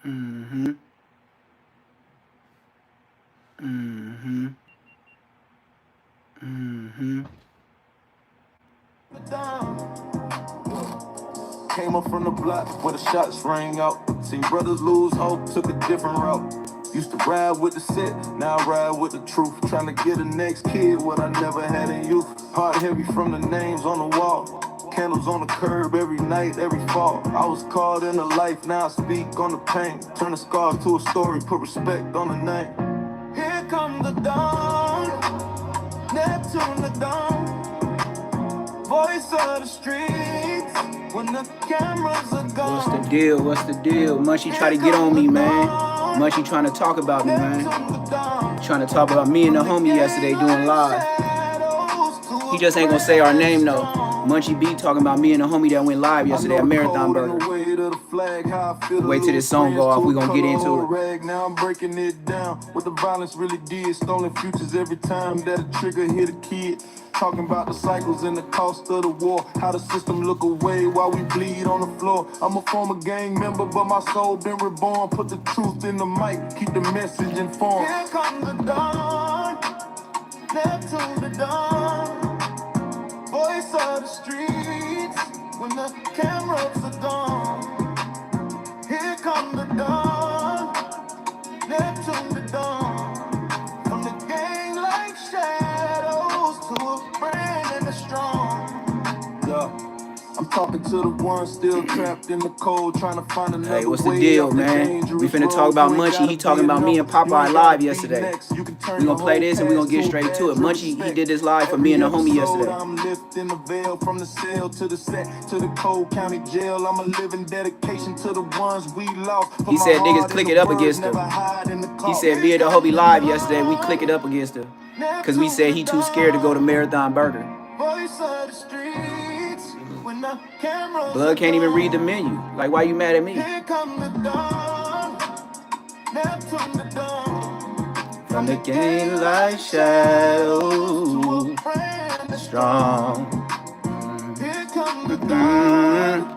Mm-hmm. Mm-hmm. Mm-hmm. Came up from the block where the shots rang out. Seen brothers lose hope, took a different route. Used to ride with the set, now I ride with the truth. Trying to get the next kid what I never had in youth. Heart heavy from the names on the wall. Candles on the curb every night, every fall. I was caught in the life, now I speak on the pain. Turn the scars to a story, put respect on the name. Here comes the dawn, Neptune the dawn. Voice of the streets, when the cameras are gone. What's the deal? What's the deal? Munchie try to get on me, man. Munchie trying to talk about me, man. Trying to talk about me and the homie yesterday doing live. He just ain't gonna say our name though. Munchie B talking about me and the homie that went live yesterday at Marathon Burger. Wait till this song go off, we gonna get into it. Now I'm breaking it down. What the violence really did. Stolen futures every time that a trigger hit a kid. Talking about the cycles and the cost of the war. How the system look away while we bleed on the floor. I'm a former gang member, but my soul been reborn. Put the truth in the mic, keep the message informed. Here comes the dawn, Neptune the dawn. Voice of the streets, when the cameras are gone. Here comes the dawn, Neptune the dawn. From the gang like shadows to a friend and a strong. Yeah. I'm talking to the ones still trapped in the cold, trying to find another way. Hey, what's the deal, man? We finna talk about Munchie. He talking about me and Popeye live yesterday. We gonna play this and we gonna get straight to it. Munchie, he did this live for me and the homie yesterday. I'm lifting the veil from the cell to the set to the Cole County Jail. I'm a living dedication to the ones we lost. He said niggas click it up against him. He said me and the homie live yesterday. We click it up against him. Cause we said he too scared to go to Marathon Burger. Blood can't even read the menu. Like, why you mad at me? Here come the dawn, Neptune the dawn. From the game like shadows, strong. Here come the dawn,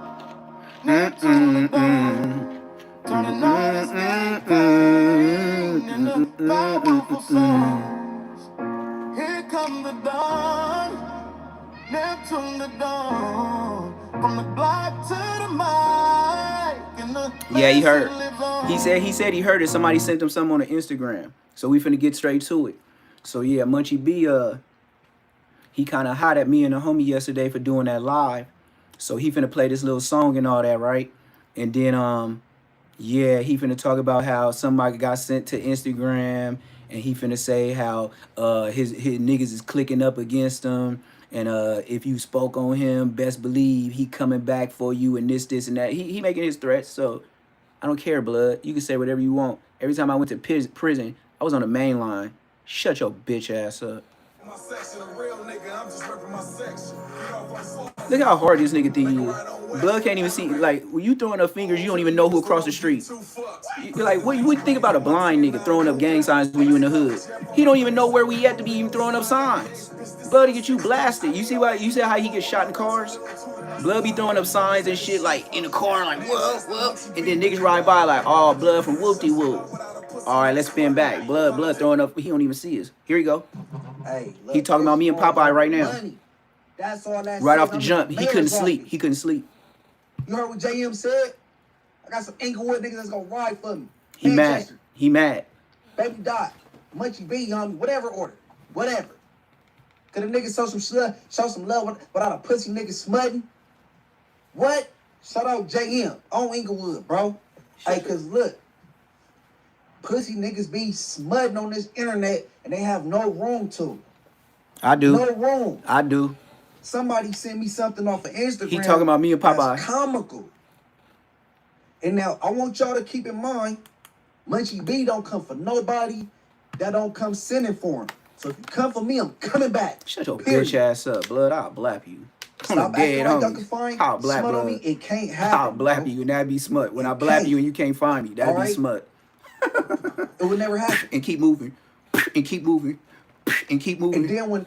Neptune the dawn. Turning on this pain in the powerful songs. Here come the dawn, Neptune the dawn. From the block to the mic and the yeah, he heard. He said he heard it. Somebody sent him something on the Instagram. So we finna get straight to it. So yeah, Munchie B, he kind of hot at me and the homie yesterday for doing that live. So he finna play this little song and all that, right? And then yeah, he finna talk about how somebody got sent to Instagram, and he finna say how his niggas is clicking up against him. And if you spoke on him, best believe he coming back for you and this and that. He making his threats, so I don't care, blood. You can say whatever you want. Every time I went to prison, I was on the main line. Shut your bitch ass up. Look how hard this nigga think he is. Blood can't even see. Like, when you throwing up fingers, you don't even know who across the street. You're like, what you think about a blind nigga throwing up gang signs when you in the hood? He don't even know where we at to be even throwing up signs. Blood to get you blasted. You see how he gets shot in cars? Blood be throwing up signs and shit like in the car, like whoa, and then niggas ride by like, oh, blood from whoop-de-whoop. All right, let's spin back. Blood throwing up. He don't even see us. Here we go. Hey, look, he talking about me and Popeye right now. Money. That's all that right off the jump. He couldn't sleep. He couldn't sleep. You heard what JM said? I got some Inglewood niggas that's gonna ride for me. He mad. He mad. Baby dot. Munchie B, homie, whatever order. Whatever. Could a nigga show some love without a pussy nigga smutting? What? Shout out JM on Inglewood, bro. Hey, cause look, pussy niggas be smutting on this internet and they have no room to. I do. No room. I do. Somebody sent me something off of Instagram. He talking about me and Popeye. That's comical. And now I want y'all to keep in mind, Munchie B don't come for nobody that don't come sending for him. So if you come for me, I'm coming back. Shut your bitch ass up, blood. I'll blap you. Stop acting like y'all can find smut on me. It can't happen. I'll blap you and that'd be smut. When I blap you and you can't find me, that'd be smut. It would never happen. And keep moving. And keep moving. And keep moving. And then when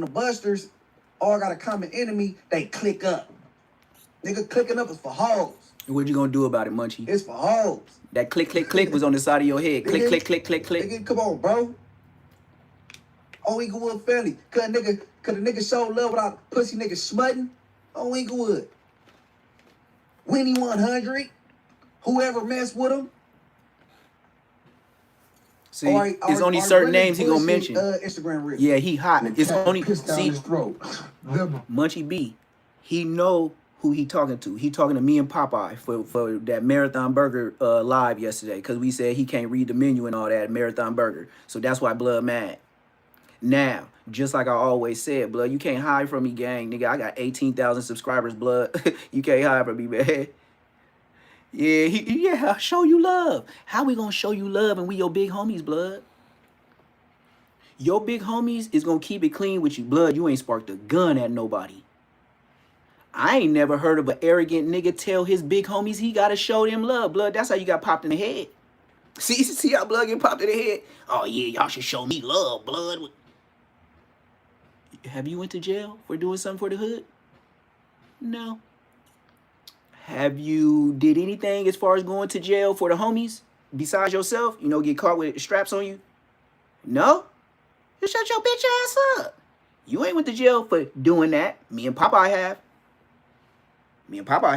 the busters all got a common enemy, they click up. Nigga, clicking up is for hoes. What you gonna do about it, Munchie? It's for hoes. That click, click, click was on the side of your head. Click, click, click, click, click. Nigga, come on, bro. Oh, Inglewood family. Could a nigga show love without a pussy nigga smutting? Oh, Inglewood. Winnie 100. Whoever mess with him. See, it's only certain names he gonna mention. Instagram reel. Yeah, he hot. It's only see, Munchie B. He know who he talking to. He talking to me and Popeye for that Marathon Burger live yesterday, because we said he can't read the menu and all that at Marathon Burger. So that's why Blood mad. Now, just like I always said, Blood, you can't hide from me, gang. Nigga, I got 18,000 subscribers, Blood. You can't hide from me, man. Yeah, I'll show you love. How we gonna show you love and we your big homies, Blood? Your big homies is gonna keep it clean with you, Blood. You ain't sparked a gun at nobody. I ain't never heard of an arrogant nigga tell his big homies he gotta show them love, Blood. That's how you got popped in the head. See how Blood get popped in the head? Oh yeah, y'all should show me love, Blood. Have you went to jail for doing something for the hood? No. Have you did anything as far as going to jail for the homies besides yourself? You know, get caught with straps on you? No? Just shut your bitch ass up. You ain't went to jail for doing that. Me and Popeye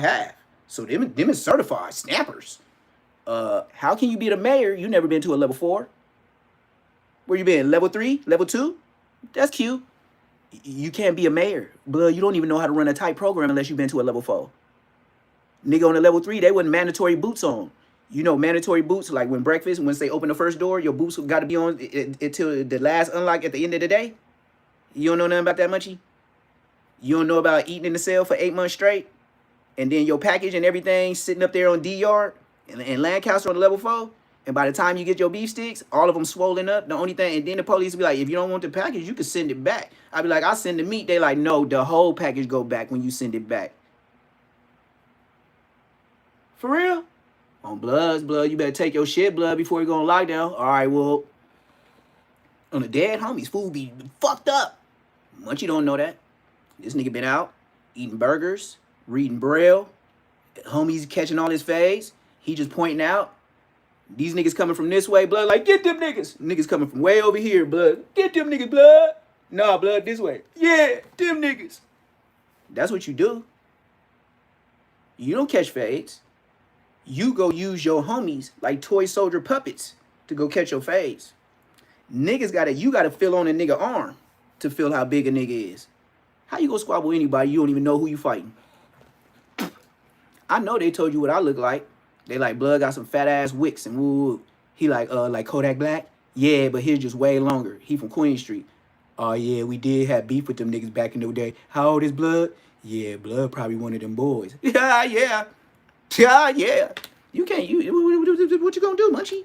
have. So them is certified snappers. How can you be the mayor? You never been to a level 4. Where you been? Level 3? Level 2? That's cute. You can't be a mayor. Blood, you don't even know how to run a tight program unless you've been to a level 4. Nigga on a level 3, they wasn't mandatory boots on. You know, mandatory boots, like when breakfast, once they open the first door, your boots got to be on until the last unlock at the end of the day. You don't know nothing about that, Munchie? You don't know about eating in the cell for 8 months straight? And then your package and everything sitting up there on D-Yard and Lancaster on the level 4? And by the time you get your beef sticks, all of them swollen up. The only thing, and then the police will be like, if you don't want the package, you can send it back. I'd be like, I'll send the meat. They like, no, the whole package go back when you send it back. For real? On Bloods, Blood, you better take your shit, Blood, before you go on lockdown. All right, well, on the dead homies, food be fucked up. Munchie don't know that. This nigga been out, eating burgers, reading Braille. Homies catching all his fades. He just pointing out. These niggas coming from this way, Blood, like, get them niggas. Niggas coming from way over here, Blood. Get them niggas, Blood. Nah, Blood, this way. Yeah, them niggas. That's what you do. You don't catch fades. You go use your homies like toy soldier puppets to go catch your fades. Niggas you gotta feel on a nigga arm to feel how big a nigga is. How you gonna squabble anybody you don't even know who you fighting? I know they told you what I look like. They like, Blood got some fat ass wicks and woo. He like Kodak Black? Yeah, but his just way longer. He from Queen Street. Oh yeah, we did have beef with them niggas back in the day. How old is Blood? Yeah, Blood probably one of them boys. Yeah. You can't. What you gonna do, Munchie?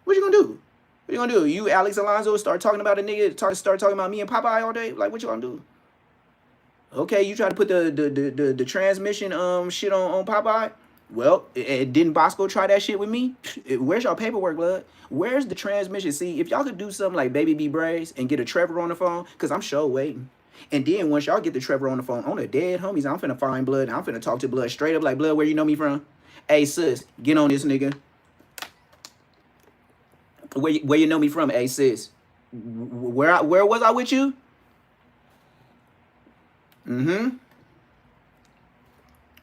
What you gonna do? You, Alex Alonso, start talking about a nigga, start talking about me and Popeye all day? Like, what you gonna do? Okay, you try to put the transmission shit on Popeye? Well, didn't Bosco try that shit with me? Where's y'all paperwork, Blood? Where's the transmission? See, if y'all could do something like Baby B Braves and get a Trevor on the phone, because I'm sure waiting. And then once y'all get the Trevor on the phone, on the dead homies, I'm finna find Blood. I'm finna talk to Blood straight up like, Blood, where you know me from? Hey, sis, get on this nigga. Where you know me from? Hey, sis. Where was I with you?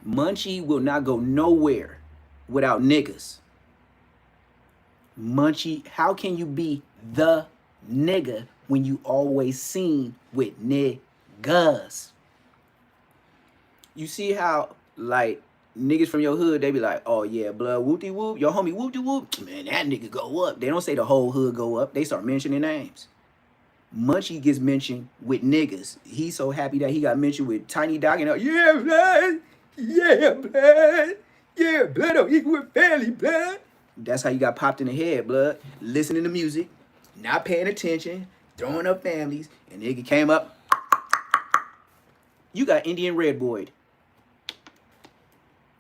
Munchie will not go nowhere without niggas. Munchie, how can you be the nigga when you always seen with niggas? You see how, like, niggas from your hood, they be like, oh yeah, Blood, whoop-de-whoop, your homie whoop-de-whoop, man, that nigga go up. They don't say the whole hood go up. They start mentioning names. Munchie gets mentioned with niggas. He's so happy that he got mentioned with Tiny Dog and yeah, Blood. Yeah, Blood. Yeah, Blood don't equal family, Blood. That's how you got popped in the head, Blood. Listening to music, not paying attention, throwing up families, and nigga came up. You got Indian Red Boy.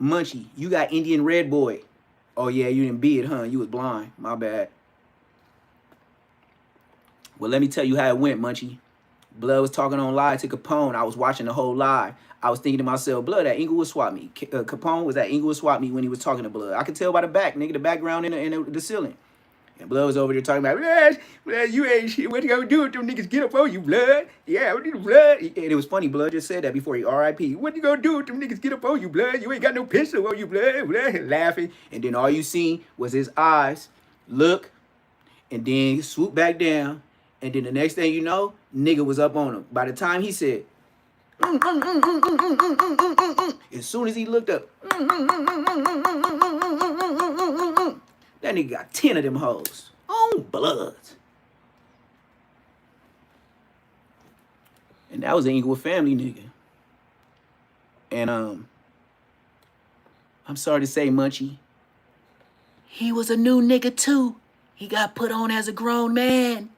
Munchie, you got Indian Red Boy. Oh yeah, you didn't be it, huh? You was blind. My bad. Well, let me tell you how it went, Munchie. Blood was talking on live to Capone. I was watching the whole live. I was thinking to myself, Blood, that Inglewood swap meet. Capone was at Inglewood swap meet when he was talking to Blood. I could tell by the back, nigga, the background in the ceiling. And Blood was over there talking about, Blood, you ain't shit. What you gonna do if them niggas get up on you, Blood? Yeah, what you Blood? And it was funny, Blood just said that before he R.I.P. What you gonna do if them niggas get up on you, Blood? You ain't got no pistol on you, Blood. Blood, laughing. And then all you seen was his eyes look and then swoop back down. And then the next thing you know, nigga was up on him. By the time he said, as soon as he looked up, that nigga got 10 of them hoes on Blood. And that was an Inglewood family nigga. And I'm sorry to say, Munchie, he was a new nigga too. He got put on as a grown man.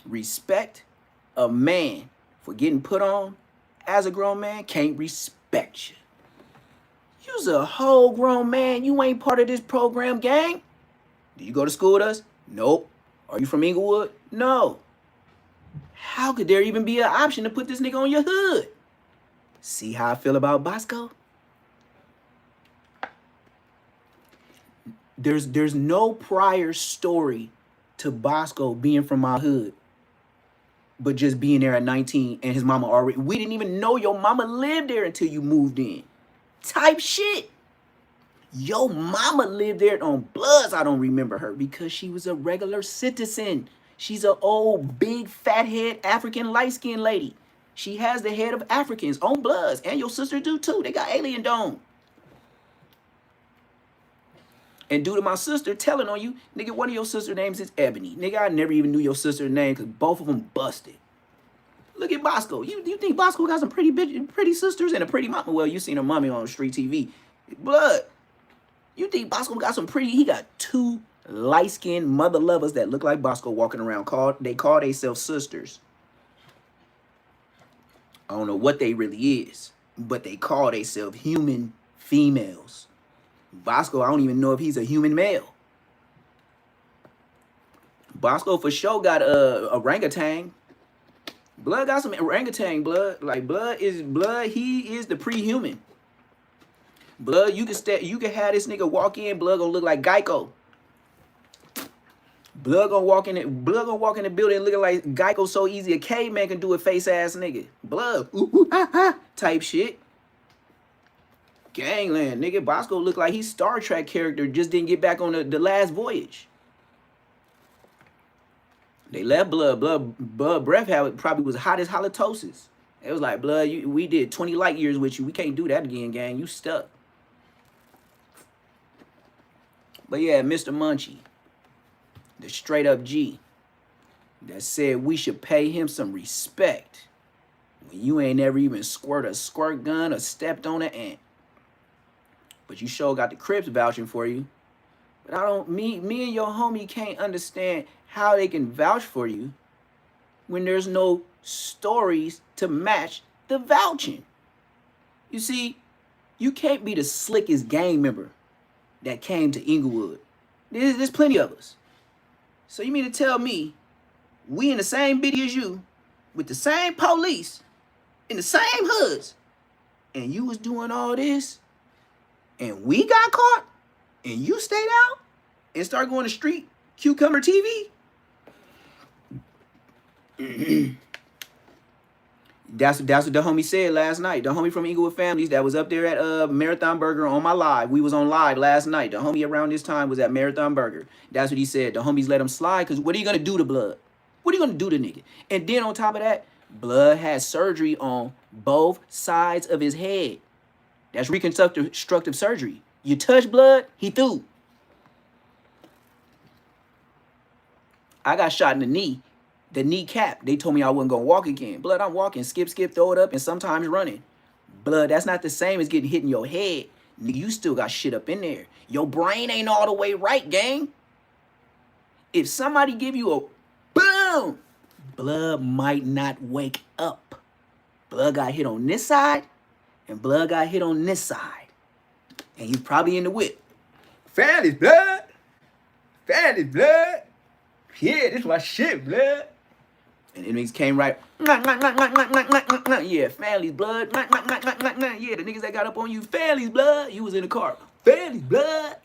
Respect a man for getting put on as a grown man can't respect you. You's a whole grown man. You ain't part of this program, gang. Do you go to school with us? Nope. Are you from Inglewood? No. How could there even be an option to put this nigga on your hood? See how I feel about Bosco? There's no prior story to Bosco being from my hood, but just being there at 19 and his mama already, we didn't even know your mama lived there until you moved in. Type shit. Your mama lived there on Bloods. I don't remember her because she was a regular citizen. She's an old, big, fathead African light-skinned lady. She has the head of Africans on Bloods, and your sister do too. They got alien dome. And due to my sister telling on you, nigga, one of your sister names is Ebony. Nigga, I never even knew your sister's name because both of them busted. Look at Bosco. You think Bosco got some pretty sisters and a pretty mama? Well, you seen her mommy on street TV. Blood. You think Bosco got some pretty? He got 2 light-skinned mother lovers that look like Bosco walking around. They call themselves sisters. I don't know what they really is, but they call themselves human females. Bosco, I don't even know if he's a human male. Bosco for sure got a orangutan. Blood got some orangutan blood. Like Blood, he is the pre-human. Blood, you can have this nigga walk in, Blood gonna look like Geico. Blood gonna walk in the building looking like Geico so easy a caveman can do a face ass nigga. Blood, type shit. Gangland, nigga. Bosco look like he's Star Trek character, just didn't get back on the last voyage. They left Blood breath probably was hot as halitosis. It was like, Blood, we did 20 light years with you. We can't do that again, gang. You stuck. But yeah, Mr. Munchie, the straight up G, that said we should pay him some respect when you ain't never even squirt a squirt gun or stepped on an ant. But you sure got the Crips vouching for you. But me and your homie can't understand how they can vouch for you when there's no stories to match the vouching. You see, you can't be the slickest gang member that came to Inglewood. There's plenty of us. So you mean to tell me we in the same biddy as you, with the same police, in the same hoods, and you was doing all this, and we got caught, and you stayed out and started going to street cucumber TV? That's what the homie said last night. The homie from Inglewood Families that was up there at Marathon Burger on my live. We was on live last night. The homie around this time was at Marathon Burger. That's what he said. The homies let him slide because what are you going to do to Blood? What are you going to do to nigga? And then on top of that, Blood had surgery on both sides of his head. That's reconstructive surgery. You touch Blood, he through. I got shot in the knee. The kneecap. They told me I wasn't going to walk again. Blood, I'm walking. Skip, throw it up, and sometimes running. Blood, that's not the same as getting hit in your head. Nigga, you still got shit up in there. Your brain ain't all the way right, gang. If somebody give you a boom, Blood might not wake up. Blood got hit on this side, and Blood got hit on this side. And you probably in the whip. Family's blood. Family's blood. Yeah, this my shit, Blood. And enemies came right. Yeah, family's blood. Yeah, the niggas that got up on you, family's blood. You was in the car, family's blood.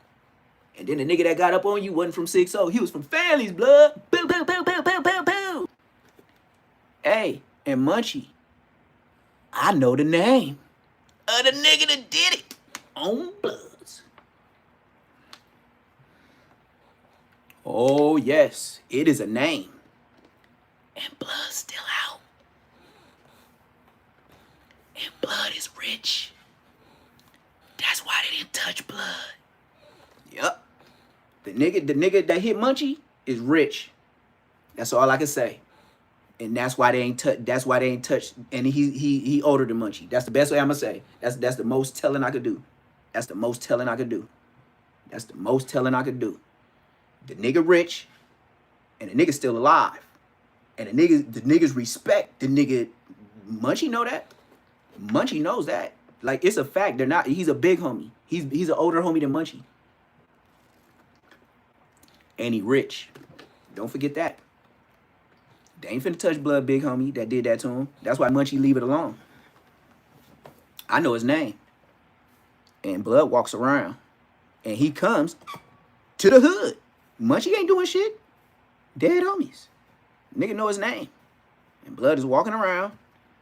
And then the nigga that got up on you wasn't from 6-0. He was from family's blood. Boo, boo, boo, boo, boo, boo, boo. Hey, and Munchie, I know the name of the nigga that did it on Bloods. Oh, yes, it is a name. And Blood's still out. And Blood is rich. That's why they didn't touch Blood. Yup. The nigga that hit Munchie is rich. That's all I can say. And that's why they ain't touched. And he older than Munchie. That's the best way I'm gonna say. That's the most telling I could do. That's the most telling I could do. That's the most telling I could do. The nigga rich, and the nigga still alive. And the niggas respect the nigga. Munchie know that. Munchie knows that. Like, it's a fact. He's a big homie. He's an older homie than Munchie. And he rich. Don't forget that. They ain't finna touch Blood, big homie, that did that to him. That's why Munchie leave it alone. I know his name. And Blood walks around. And he comes to the hood. Munchie ain't doing shit. Dead homies. Nigga know his name. And Blood is walking around,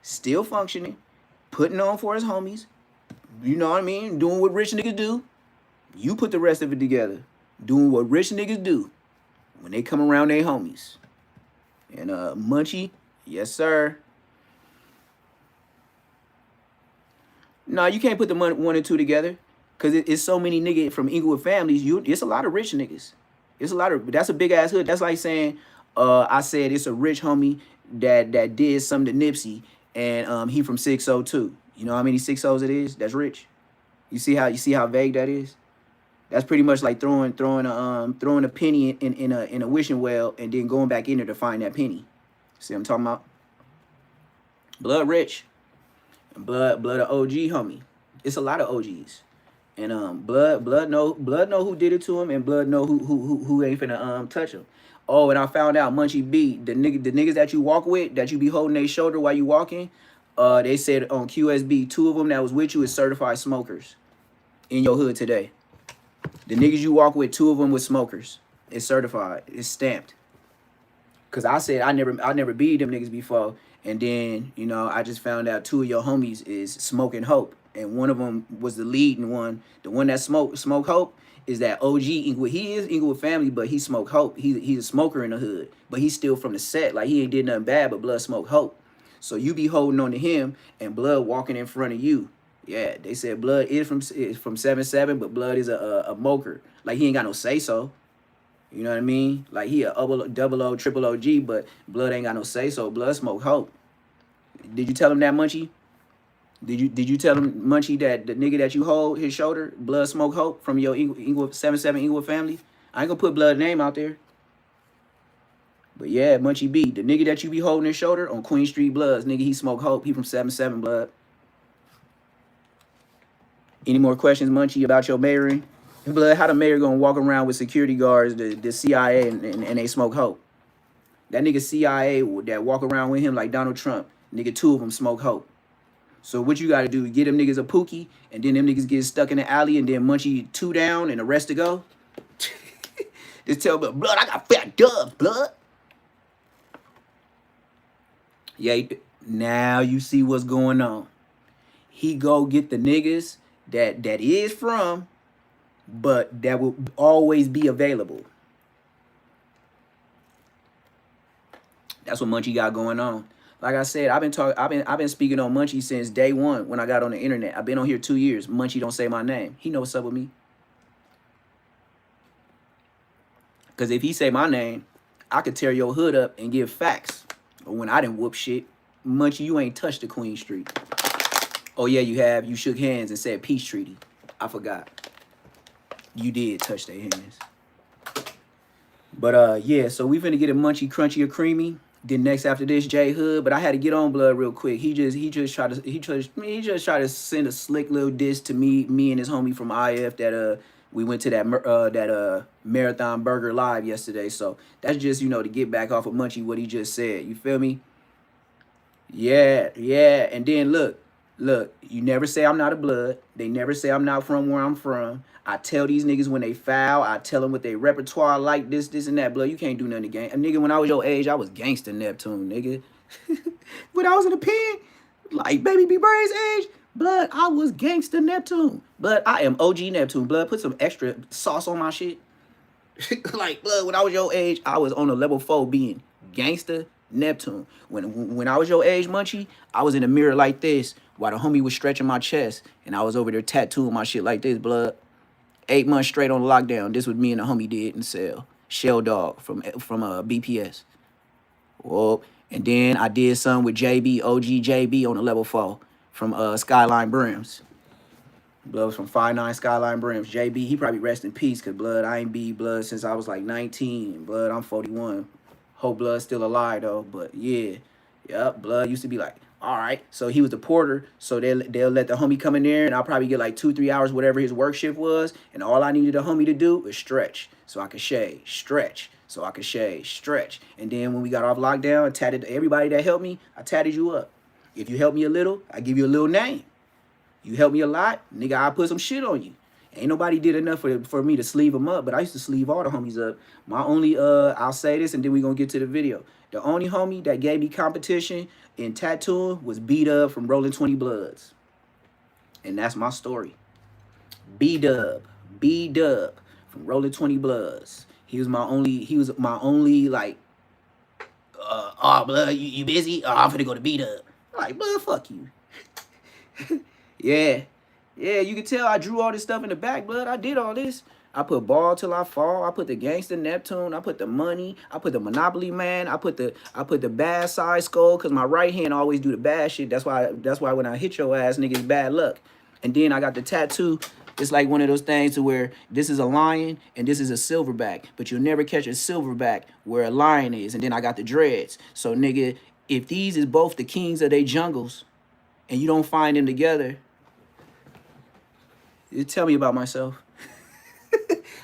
still functioning, putting on for his homies. You know what I mean? Doing what rich niggas do. You put the rest of it together. Doing what rich niggas do when they come around their homies. And Munchie, yes sir. No, you can't put the one and two together. Cause it's so many niggas from Inglewood families. It's a lot of rich niggas. It's a lot of, that's a big ass hood. That's like saying, I said it's a rich homie that did something to Nipsey, and he from 602. You know how many 6-0s it is? That's rich. You see how vague that is? That's pretty much like throwing a penny in a wishing well and then going back in there to find that penny. See what I'm talking about? Blood rich. Blood a OG homie. It's a lot of OGs. And blood know who did it to him, and Blood know who ain't finna touch him. Oh, and I found out Munchie B, the niggas that you walk with, that you be holding their shoulder while you walking, they said on QSB, 2 of them that was with you is certified smokers in your hood today. The niggas you walk with, 2 of them was smokers. It's certified. It's stamped. Cause I said I never beat them niggas before, and then I just found out 2 of your homies is smoking Hope, and one of them was the leading one. The one that smoke Hope is that OG Inglewood. He is Inglewood family, but he smoke Hope. He's a smoker in the hood, but he's still from the set. Like, he ain't did nothing bad, but Blood smoke Hope. So you be holding on to him, and Blood walking in front of you. Yeah, they said Blood is from 7-7, but Blood is a moker. Like, he ain't got no say so. You know what I mean? Like, he a double O, triple OG, but Blood ain't got no say so. Blood smoke Hope. Did you tell him that, Munchie? Did you tell him, Munchie, that the nigga that you hold his shoulder, Blood smoke Hope from your 7-7 Inglewood family? I ain't gonna put Blood name out there. But yeah, Munchie B, the nigga that you be holding his shoulder on Queen Street Bloods, nigga, he smoke Hope. He from 7-7 Blood. Any more questions, Munchie, about your mayoring? Blood, how the mayor gonna walk around with security guards, the CIA, and they smoke Hope? That nigga CIA that walk around with him like Donald Trump, nigga, 2 of them smoke Hope. So what you gotta do, get them niggas a pookie, and then them niggas get stuck in the alley, and then Munchie 2 down and the rest to go? Just tell me, Blood, I got fat dubs, Blood. Yeah, now you see what's going on. He go get the niggas that is from, but that will always be available. That's what Munchie got going on. Like I said, I've been speaking on Munchie since day one when I got on the internet. I've been on here 2 years. Munchie don't say my name. He know what's up with me. Cause if he say my name, I could tear your hood up and give facts. But when I didn't whoop shit, Munchie, you ain't touched the Queen Street. Oh yeah, you have. You shook hands and said peace treaty. I forgot. You did touch their hands. But yeah, so we finna get a Munchie, crunchy, or creamy. Then next after this, J Hood. But I had to get on Blood real quick. He just tried to send a slick little diss to me and his homie from IF that We went to that Marathon Burger Live yesterday. So that's just, you know, to get back off of Munchie what he just said. You feel me? Yeah, yeah. And then look, you never say I'm not a blood. They never say I'm not from where I'm from. I tell these niggas when they foul, I tell them what their repertoire like, this, and that, blood. You can't do nothing to gang. A nigga, when I was your age, I was gangster Neptune, nigga. When I was in the pen, like Baby B Brain's age, blood, I was gangster Neptune. Blood, I am OG Neptune. Blood, put some extra sauce on my shit. Like, blood, when I was your age, I was on a level 4 being gangster Neptune. When I was your age, Munchie, I was in the mirror like this while the homie was stretching my chest, and I was over there tattooing my shit like this, blood. 8 months straight on lockdown. This was me and the homie did in cell. Shell Dog from BPS. Whoa. And then I did some with JB, OG JB on the level 4 from Skyline Brims. Blood was from 5'9" Skyline Brims. JB, he probably rest in peace, because blood, I ain't be blood since I was like 19. Blood, I'm 41. Hope blood's still alive though. But yeah. Yep, blood used to be like, all right. So he was the porter. So they'll let the homie come in there, and I'll probably get like 2-3 hours, whatever his work shift was. And all I needed the homie to do was stretch so I could shave, stretch so I could shave, stretch. And then when we got off lockdown, I tatted everybody that helped me, I tatted you up. If you help me a little, I give you a little name. You help me a lot, nigga, I put some shit on you. Ain't nobody did enough for me to sleeve them up, but I used to sleeve all the homies up. My only, I'll say this and then we gonna get to the video. The only homie that gave me competition in tattooing was B-Dub from Rolling 20 Bloods. And that's my story. B-Dub from Rolling 20 Bloods. He was my only like, oh, blood, you busy? Oh, I'm finna go to B-Dub. Like, blood, fuck you. Yeah. Yeah, you can tell I drew all this stuff in the back, blood. I did all this. I put Ball Till I Fall. I put the Gangsta Neptune. I put the Money. I put the Monopoly Man. I put the bad side skull, because my right hand always do the bad shit. That's why when I hit your ass, nigga, it's bad luck. And then I got the tattoo. It's like one of those things to where this is a lion and this is a silverback, but you'll never catch a silverback where a lion is. And then I got the dreads. So, nigga, if these is both the kings of their jungles and you don't find them together, you tell me about myself.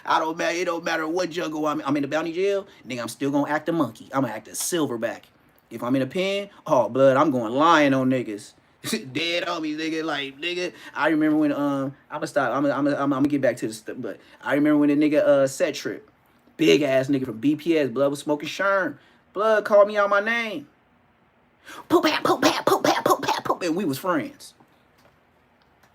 It don't matter what jungle I'm in the bounty jail, nigga, I'm still gonna act a monkey. I'm gonna act a silverback. If I'm in a pen, oh, blood, I'm going lion on niggas. Dead homies, nigga. Like, nigga, I remember when I'm gonna get back to this stuff, but I remember when the nigga Set Trip, big ass nigga from BPS, blood, was smoking Sherm. Blood called me out my name. Poop, and we was friends.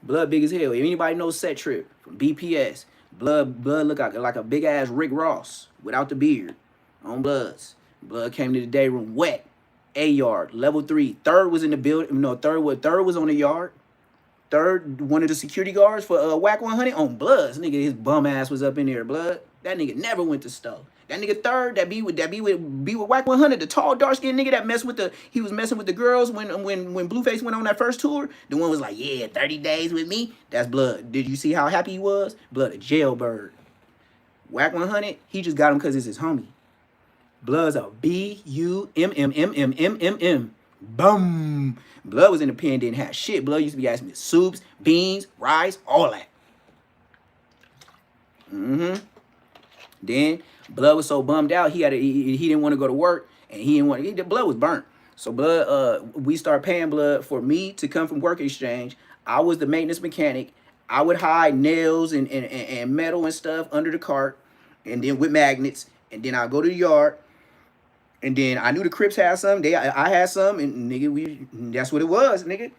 Blood big as hell. If anybody knows Set Trip from BPS, blood look like a big ass Rick Ross without the beard on Bloods. Blood came to the day room wet. A yard, level 3. Third was in the building. No, third was on the yard. Third, one of the security guards for Whack 100 on Bloods. Nigga, his bum ass was up in there, blood. That nigga never went to stove. That nigga third, that be with Whack 100, the tall, dark skinned nigga that he was messing with the girls when Blueface went on that first tour. The one was like, yeah, 30 days with me. That's Blood. Did you see how happy he was? Blood, a jailbird. Whack 100, he just got him because it's his homie. Blood's a B-U-M-M-M-M-M-M-M. Boom. Blood was in the pen, didn't have shit. Blood used to be asking me soups, beans, rice, all that. Then Blood was so bummed out, he didn't want to go to work, and the Blood was burnt. So Blood, we start paying Blood for me to come from work exchange. I was the maintenance mechanic. I would hide nails and metal and stuff under the cart, and then with magnets, and then I'd go to the yard. And then I knew the Crips had some. I had some, and nigga, that's what it was, nigga.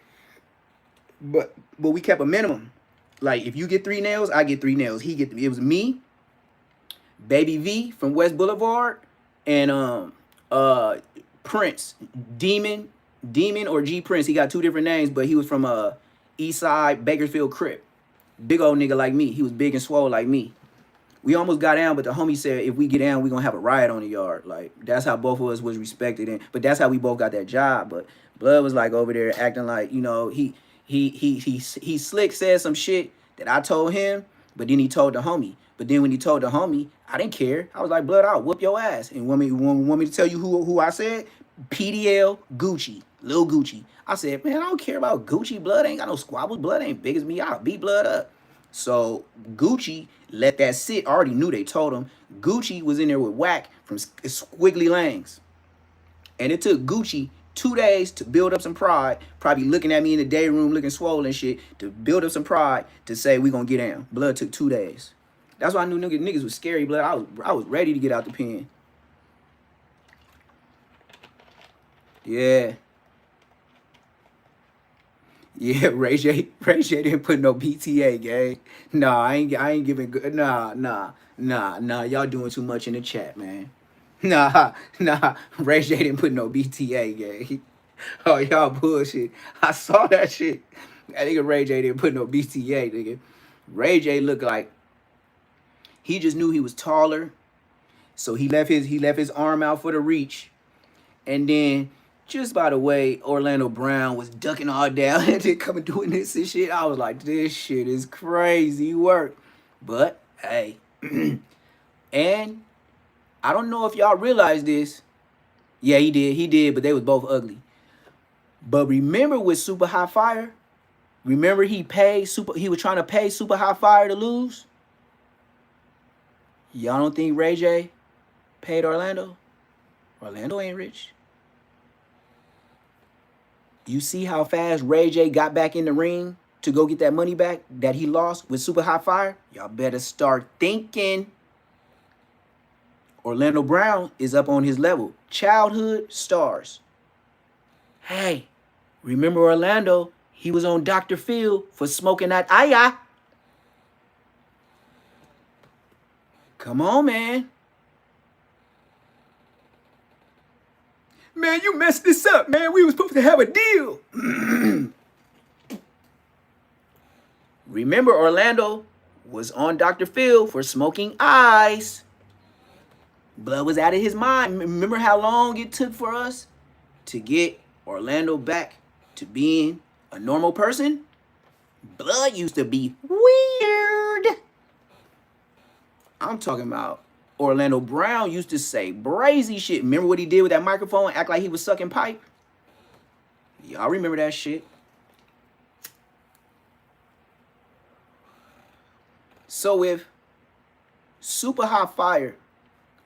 But we kept a minimum. Like, if you get 3 nails, I get 3 nails. It was me, Baby V from West Boulevard, and Prince, Demon or G Prince. He got 2 different names, but he was from East Side Bakersfield Crip. Big old nigga like me. He was big and swole like me. We almost got down, but the homie said if we get down, we gonna have a riot on the yard. Like, that's how both of us was respected, but that's how we both got that job. But Blood was like over there acting like, you know, he slick said some shit that I told him, but then he told the homie. But then when he told the homie, I didn't care. I was like, Blood, I'll whoop your ass. And want me to tell you who I said? PDL Gucci, Lil Gucci. I said, man, I don't care about Gucci. Blood ain't got no squabbles. Blood ain't big as me. I'll beat Blood up. So Gucci let that sit. I already knew they told him. Gucci was in there with Whack from Squiggly Lanes. And it took Gucci 2 days to build up some pride, probably looking at me in the day room looking swollen and shit, to build up some pride to say we gonna get down. Blood took 2 days. That's why I knew niggas was scary, blood. I was ready to get out the pen. Yeah. Yeah, Ray J didn't put no BTA, gang. Nah, I ain't giving good. Nah. Y'all doing too much in the chat, man. Nah. Ray J didn't put no BTA, gang. Oh, y'all bullshit. I saw that shit. That nigga Ray J didn't put no BTA, nigga. Ray J looked like he just knew he was taller, so he left his arm out for the reach, and then just by the way Orlando Brown was ducking all down and then coming doing this and shit, I was like, this shit is crazy work. But hey, and I don't know if y'all realize this. Yeah, he did, but they was both ugly. But remember with Super Hot Fire? Remember he was trying to pay Super Hot Fire to lose? Y'all don't think Ray J paid Orlando? Orlando ain't rich. You see how fast Ray J got back in the ring to go get that money back that he lost with Super Hot Fire? Y'all better start thinking. Orlando Brown is up on his level. Childhood stars. Hey, remember Orlando? He was on Dr. Phil for smoking that ayah. Come on, man. Man, you messed this up, man. We was supposed to have a deal. Remember, Orlando was on Dr. Phil for smoking ice. Blood was out of his mind. Remember how long it took for us to get Orlando back to being a normal person? Blood used to be weird. I'm talking about Orlando Brown used to say brazy shit. Remember what he did with that microphone? Act like he was sucking pipe? Y'all remember that shit? So if Super Hot Fire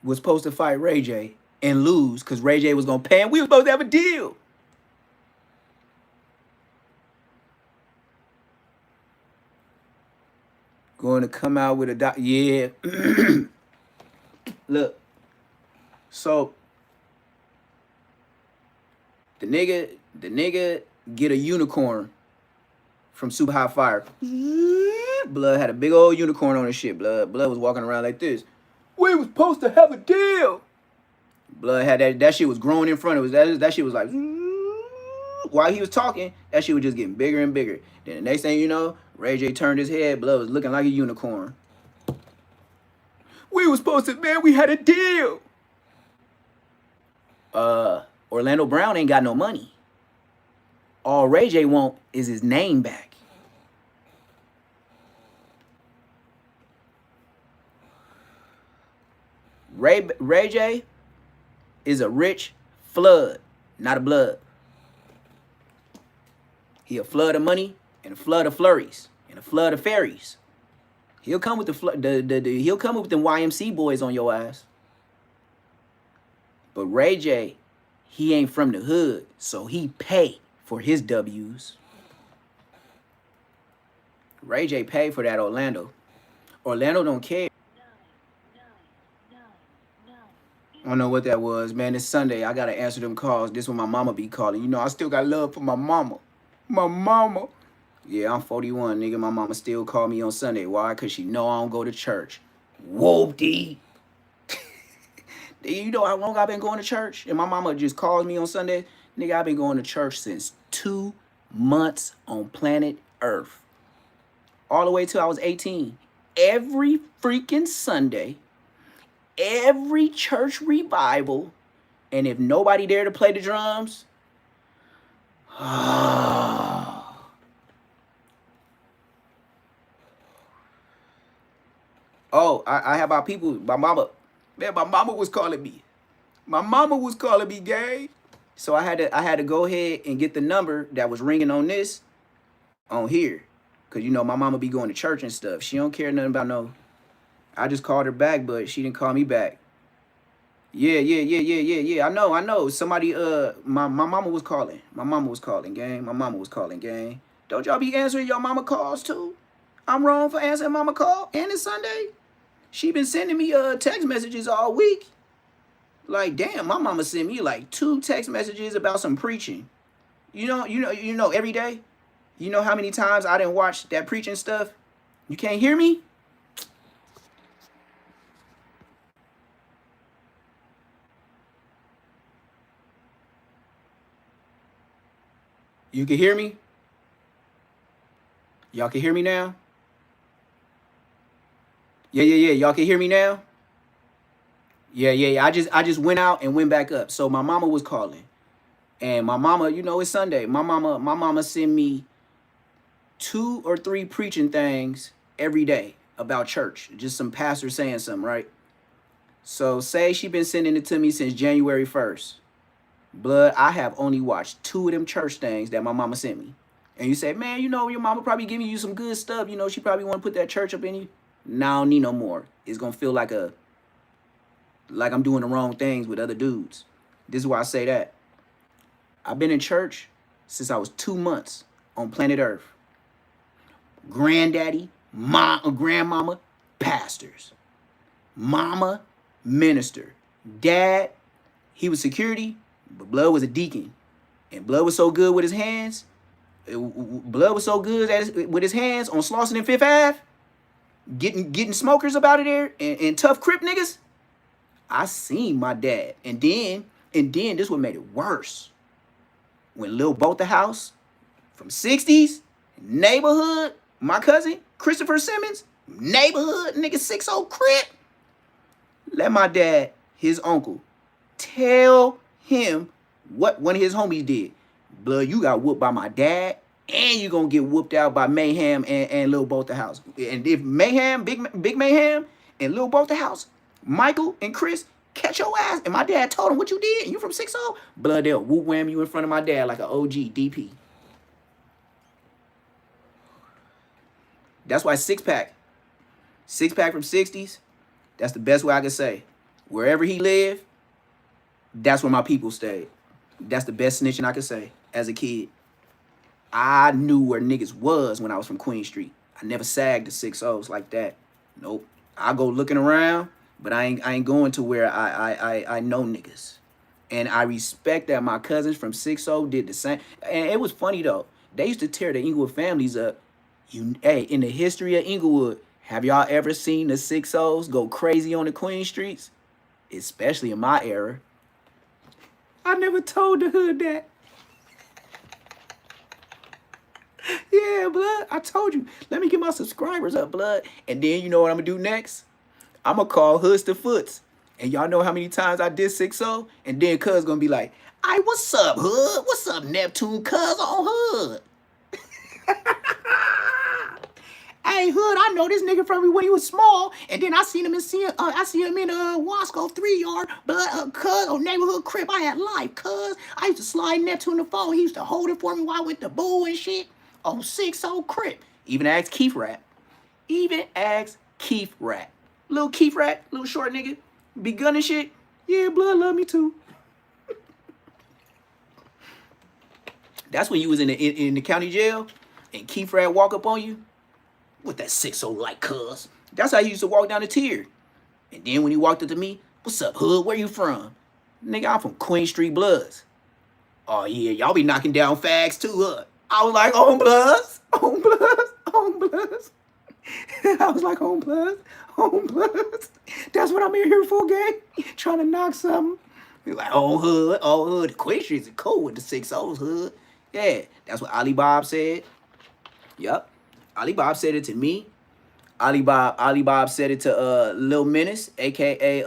was supposed to fight Ray J and lose because Ray J was going to pay him, we were supposed to have a deal. Going to come out with a yeah. Look. So the nigga get a unicorn from Super Hot Fire. Blood had a big old unicorn on his shit. Blood was walking around like this. We was supposed to have a deal. Blood had that shit was growing in front of us. That shit was like, while he was talking, that shit was just getting bigger and bigger. Then the next thing you know, Ray J turned his head. Blood was looking like a unicorn. We was supposed to, man, we had a deal. Orlando Brown ain't got no money. All Ray J want is his name back. Ray J is a rich flood, not a blood. He a flood of money and a flood of flurries and a flood of fairies. He'll come with he'll come with the YMC boys on your ass. But Ray J, he ain't from the hood, so he pay for his W's. Ray J paid for that Orlando. Orlando don't care. I don't know what that was, man. It's Sunday. I gotta answer them calls. This one my mama be calling. You know, I still got love for my mama. My mama. Yeah, I'm 41, nigga. My mama still call me on Sunday. Why? Because she know I don't go to church. Whoop-dee. You know how long I've been going to church? And my mama just calls me on Sunday. Nigga, I've been going to church since 2 months on planet Earth. All the way till I was 18. Every freaking Sunday. Every church revival. And if nobody there to play the drums... Oh, I have our people. My mama, man, my mama was calling me. My mama was calling me, gay. So I had to go ahead and get the number that was ringing on this on here. Cause you know my mama be going to church and stuff. She don't care nothing about no. I just called her back, but she didn't call me back. Yeah. I know. Somebody my mama was calling. My mama was calling, gang. My mama was calling, gang. Don't y'all be answering your mama calls too? I'm wrong for answering mama call and it's Sunday. She been sending me text messages all week. Like, damn, my mama sent me like 2 text messages about some preaching. You know, every day. You know how many times I didn't watch that preaching stuff? You can't hear me? You can hear me? Y'all can hear me now? Yeah. Y'all can hear me now? Yeah. I just went out and went back up. So my mama was calling. And my mama, you know, it's Sunday. My mama sent me 2 or 3 preaching things every day about church. Just some pastor saying something, right? So say she been sending it to me since January 1st. Blood, I have only watched 2 of them church things that my mama sent me. And you say, man, you know, your mama probably giving you some good stuff. You know, she probably want to put that church up in you. Now I don't need no more. It's going to feel like I'm doing the wrong things with other dudes. This is why I say that. I've been in church since I was 2 months on planet Earth. Granddaddy, grandmama, pastors. Mama, minister. Dad, he was security, but Blood was a deacon. And Blood was so good with his hands. Blood was so good with his hands on Slauson and Fifth Ave. Getting smokers about it there and tough Crip niggas. I seen my dad. And then this what made it worse. When Lil Bota House from 60s, neighborhood, my cousin, Christopher Simmons, neighborhood, nigga 60 Crip. Let my dad, his uncle, tell him what one of his homies did. Blood, you got whooped by my dad, and you gonna get whooped out by Mayhem and Lil Bota House. And if Mayhem, Big Mayhem, and Lil Bota House, Michael and Chris catch your ass, and my dad told him what you did, and you from 60, blood, they'll whoop wham you in front of my dad like an OG DP. That's why 6-pack from 60s, that's the best way I can say. Wherever he lived, that's where my people stayed. That's the best snitching I could say as a kid. I knew where niggas was when I was from Queen Street. I never sagged the 60s like that. Nope. I go looking around, but I ain't going to where I know niggas. And I respect that my cousins from 60 did the same. And it was funny though. They used to tear the Inglewood families up. Hey, in the history of Inglewood, have y'all ever seen the 60s go crazy on the Queen Streets? Especially in my era. I never told the hood that. Yeah, blood. I told you. Let me get my subscribers up, blood. And then you know what I'm going to do next? I'm going to call hoods to foots. And y'all know how many times I did 60? And then cuz going to be like, "Hey, what's up, hood? What's up, Neptune cuz on hood?" Hey, hood, I know this nigga from when he was small, and then I seen him in Wasco 3-yard, but cuz on neighborhood Crip, I had life, cuz I used to slide Neptune the phone. He used to hold it for me while I went to boo and shit on 60 Crip. Even ask Keith Rat. Little Keith Rat, little short nigga, be gunning shit. Yeah, blood love me too. That's when you was in the county jail, and Keith Rat walk up on you. What that 60 like, cuz? That's how he used to walk down the tier. And then when he walked up to me, "What's up, hood? Where you from?" Nigga, I'm from Queen Street Bloods. "Oh yeah, y'all be knocking down fags too, huh?" I was like, "On Bloods. I was like, on Bloods. That's what I'm here for, gang. Trying to knock something. He like, on hood. Queen Street's cool with the 60s, hood. Yeah, that's what Ali Bob said. Yup. Ali Bob said it to me, Ali Bob said it to Lil Menace, aka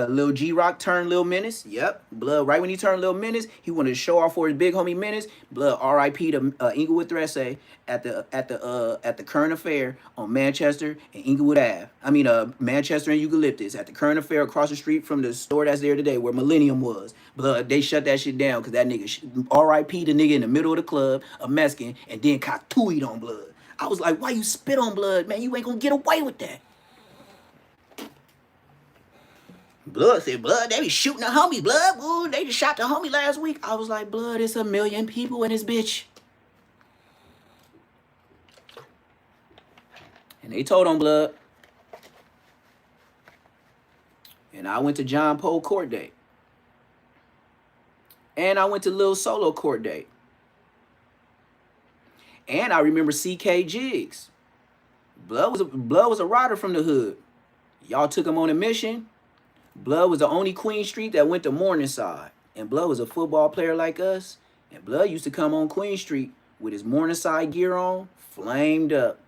Lil G Rock turned Lil Menace. Yep, blood. Right when he turned Lil Menace, he wanted to show off for his big homie Menace. Blood. R.I.P. to Inglewood Thresse at the Current Affair on Manchester and Inglewood Ave. I mean Manchester and Eucalyptus at the Current Affair across the street from the store that's there today where Millennium was. Blood. They shut that shit down because that nigga R.I.P. the nigga in the middle of the club, a Mexican, and then caught Tooied on blood. I was like, why you spit on blood, man? You ain't gonna get away with that. Blood said, blood, they be shooting the homie, blood. Ooh, they just shot the homie last week. I was like, blood, it's 1 million people in this bitch. And they told on blood. And I went to John Poe court date. And I went to Lil Solo court date. And I remember CK Jigs. Blood was a rider from the hood. Y'all took him on a mission. Blood was the only Queen Street that went to Morningside. And Blood was a football player like us. And Blood used to come on Queen Street with his Morningside gear on, flamed up.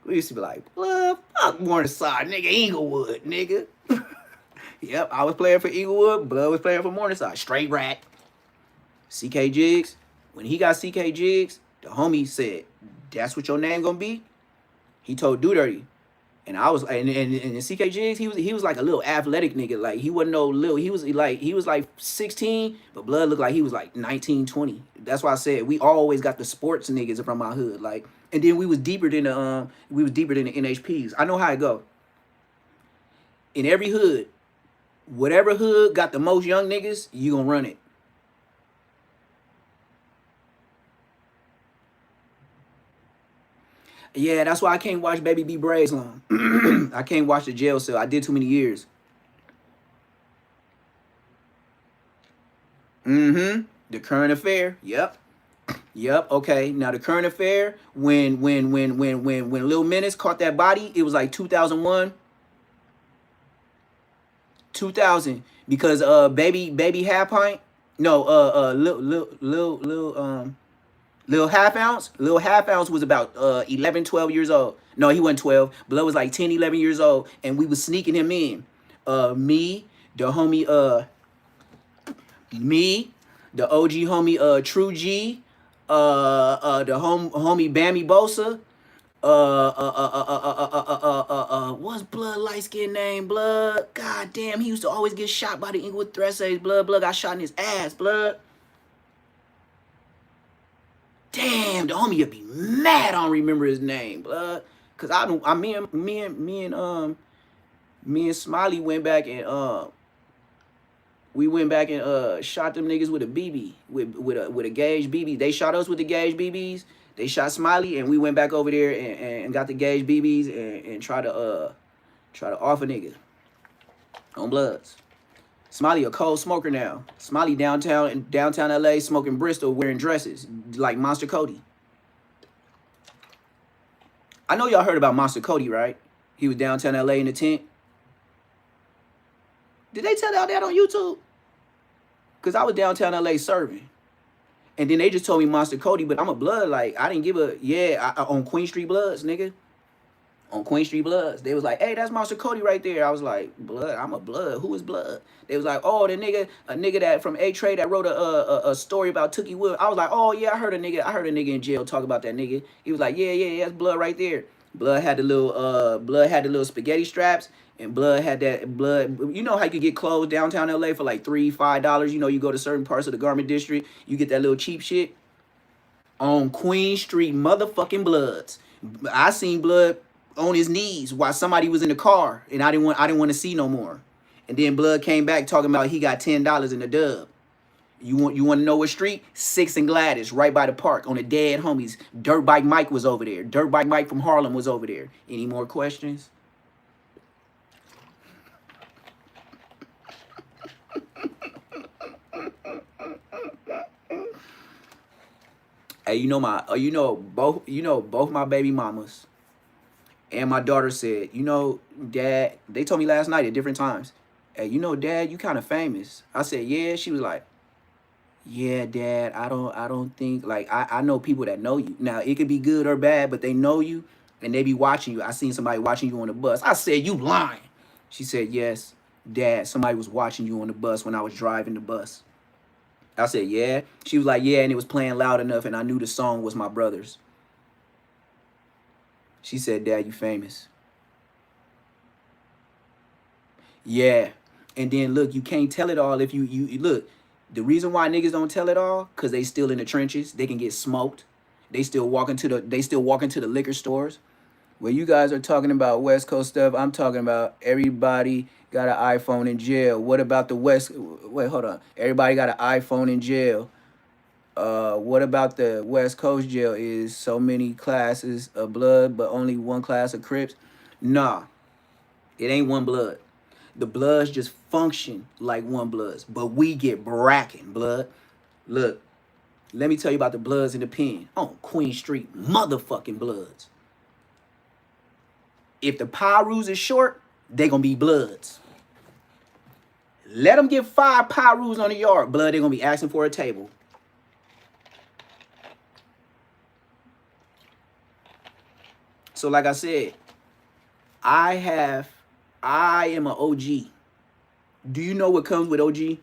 We used to be like, Blood, fuck Morningside, nigga, Inglewood, nigga. Yep, I was playing for Inglewood. Blood was playing for Morningside. Straight rat. CK Jigs. When he got CK Jigs, the homie said, that's what your name gonna be? He told Do Dirty. And I was and CK Jigs, he was like a little athletic nigga. Like he wasn't no little, he was like 16, but Blood looked like he was like 19, 20. That's why I said we always got the sports niggas from my hood. Like, and then we was deeper than the NHPs. I know how it go. In every hood, whatever hood got the most young niggas, you gonna run it. Yeah, that's why I can't watch Baby B Braids long. I can't watch the jail cell. I did too many years. The Current Affair. Yep. Yep. Okay. Now the Current Affair. When Lil Menace caught that body, it was like 2001. 2000 because baby half pint. No. Lil Half Ounce was about 11, 12 years old. No, he wasn't 12. Blood was like 10, 11 years old. And we was sneaking him in. Me, the homie, the OG homie, True G, the homie Bammy Bosa, what's Blood light skin name? Blood. God damn, he used to always get shot by the Inglewood Thresses. Blood got shot in his ass. Blood. Damn, the homie would be mad I don't remember his name, blood. Cause me and Smiley went back and shot them niggas with a BB, with a Gauge BB. They shot us with the Gauge BBs. They shot Smiley, and we went back over there and got the Gauge BBs and try to off a nigga on Bloods. Smiley a cold smoker now. Smiley downtown LA smoking Bristol wearing dresses like Monster Cody. I know y'all heard about Monster Cody, right? He was downtown LA in the tent. Did they tell y'all that on YouTube? Because I was downtown LA serving. And then they just told me Monster Cody, but I'm a blood. Like, I didn't give a, on Queen Street Bloods, nigga. On Queen Street Bloods. They was like, hey, that's Monster Cody right there. I was like, blood, I'm a blood. Who is blood? They was like, oh, a nigga that from A-Trade that wrote a story about Tookie Wood. I was like, oh yeah, I heard a nigga in jail talk about that nigga. He was like, yeah, that's blood right there. Blood had the little spaghetti straps, and blood had that blood. You know how you could get clothes downtown LA for like $3, $5. You know, you go to certain parts of the garment district, you get that little cheap shit. On Queen Street motherfucking Bloods. I seen blood on his knees while somebody was in the car, and I didn't want to see no more. And then blood came back talking about he got $10 in the dub. You want to know what street? 6th and Gladys, right by the park on the dead homies. Dirt Bike Mike was over there. Dirt Bike Mike from Harlem was over there. Any more questions? Hey, both my baby mamas and my daughter said, Dad, they told me last night at different times, hey, Dad, you kind of famous. I said, yeah. She was like, yeah, Dad, I don't think, like, I know people that know you. Now, it could be good or bad, but they know you. and they be watching you. I seen somebody watching you on the bus. I said, you lying. She said, yes, Dad, somebody was watching you on the bus when I was driving the bus. I said, yeah. She was like, yeah, and it was playing loud enough, and I knew the song was my brother's. She said, Dad, you famous. Yeah. And then, look, you can't tell it all if you look. The reason why niggas don't tell it all, because they still in the trenches. They can get smoked. They still walk into the liquor stores. When you guys are talking about West Coast stuff, I'm talking about everybody got an iPhone in jail. What about the West? Wait, hold on. Everybody got an iPhone in jail. What about the West Coast jail? Is so many classes of blood, but only one class of Crips? Nah, it ain't one blood. The bloods just function like one bloods, but we get bracking blood. Look, let me tell you about the bloods in the pen on Queen Street, motherfucking bloods. If the Pyrus is short, they gonna be bloods. Let them get 5 Pyrus on the yard, blood. They gonna be asking for a table. So like I said, I am an OG. Do you know what comes with OG?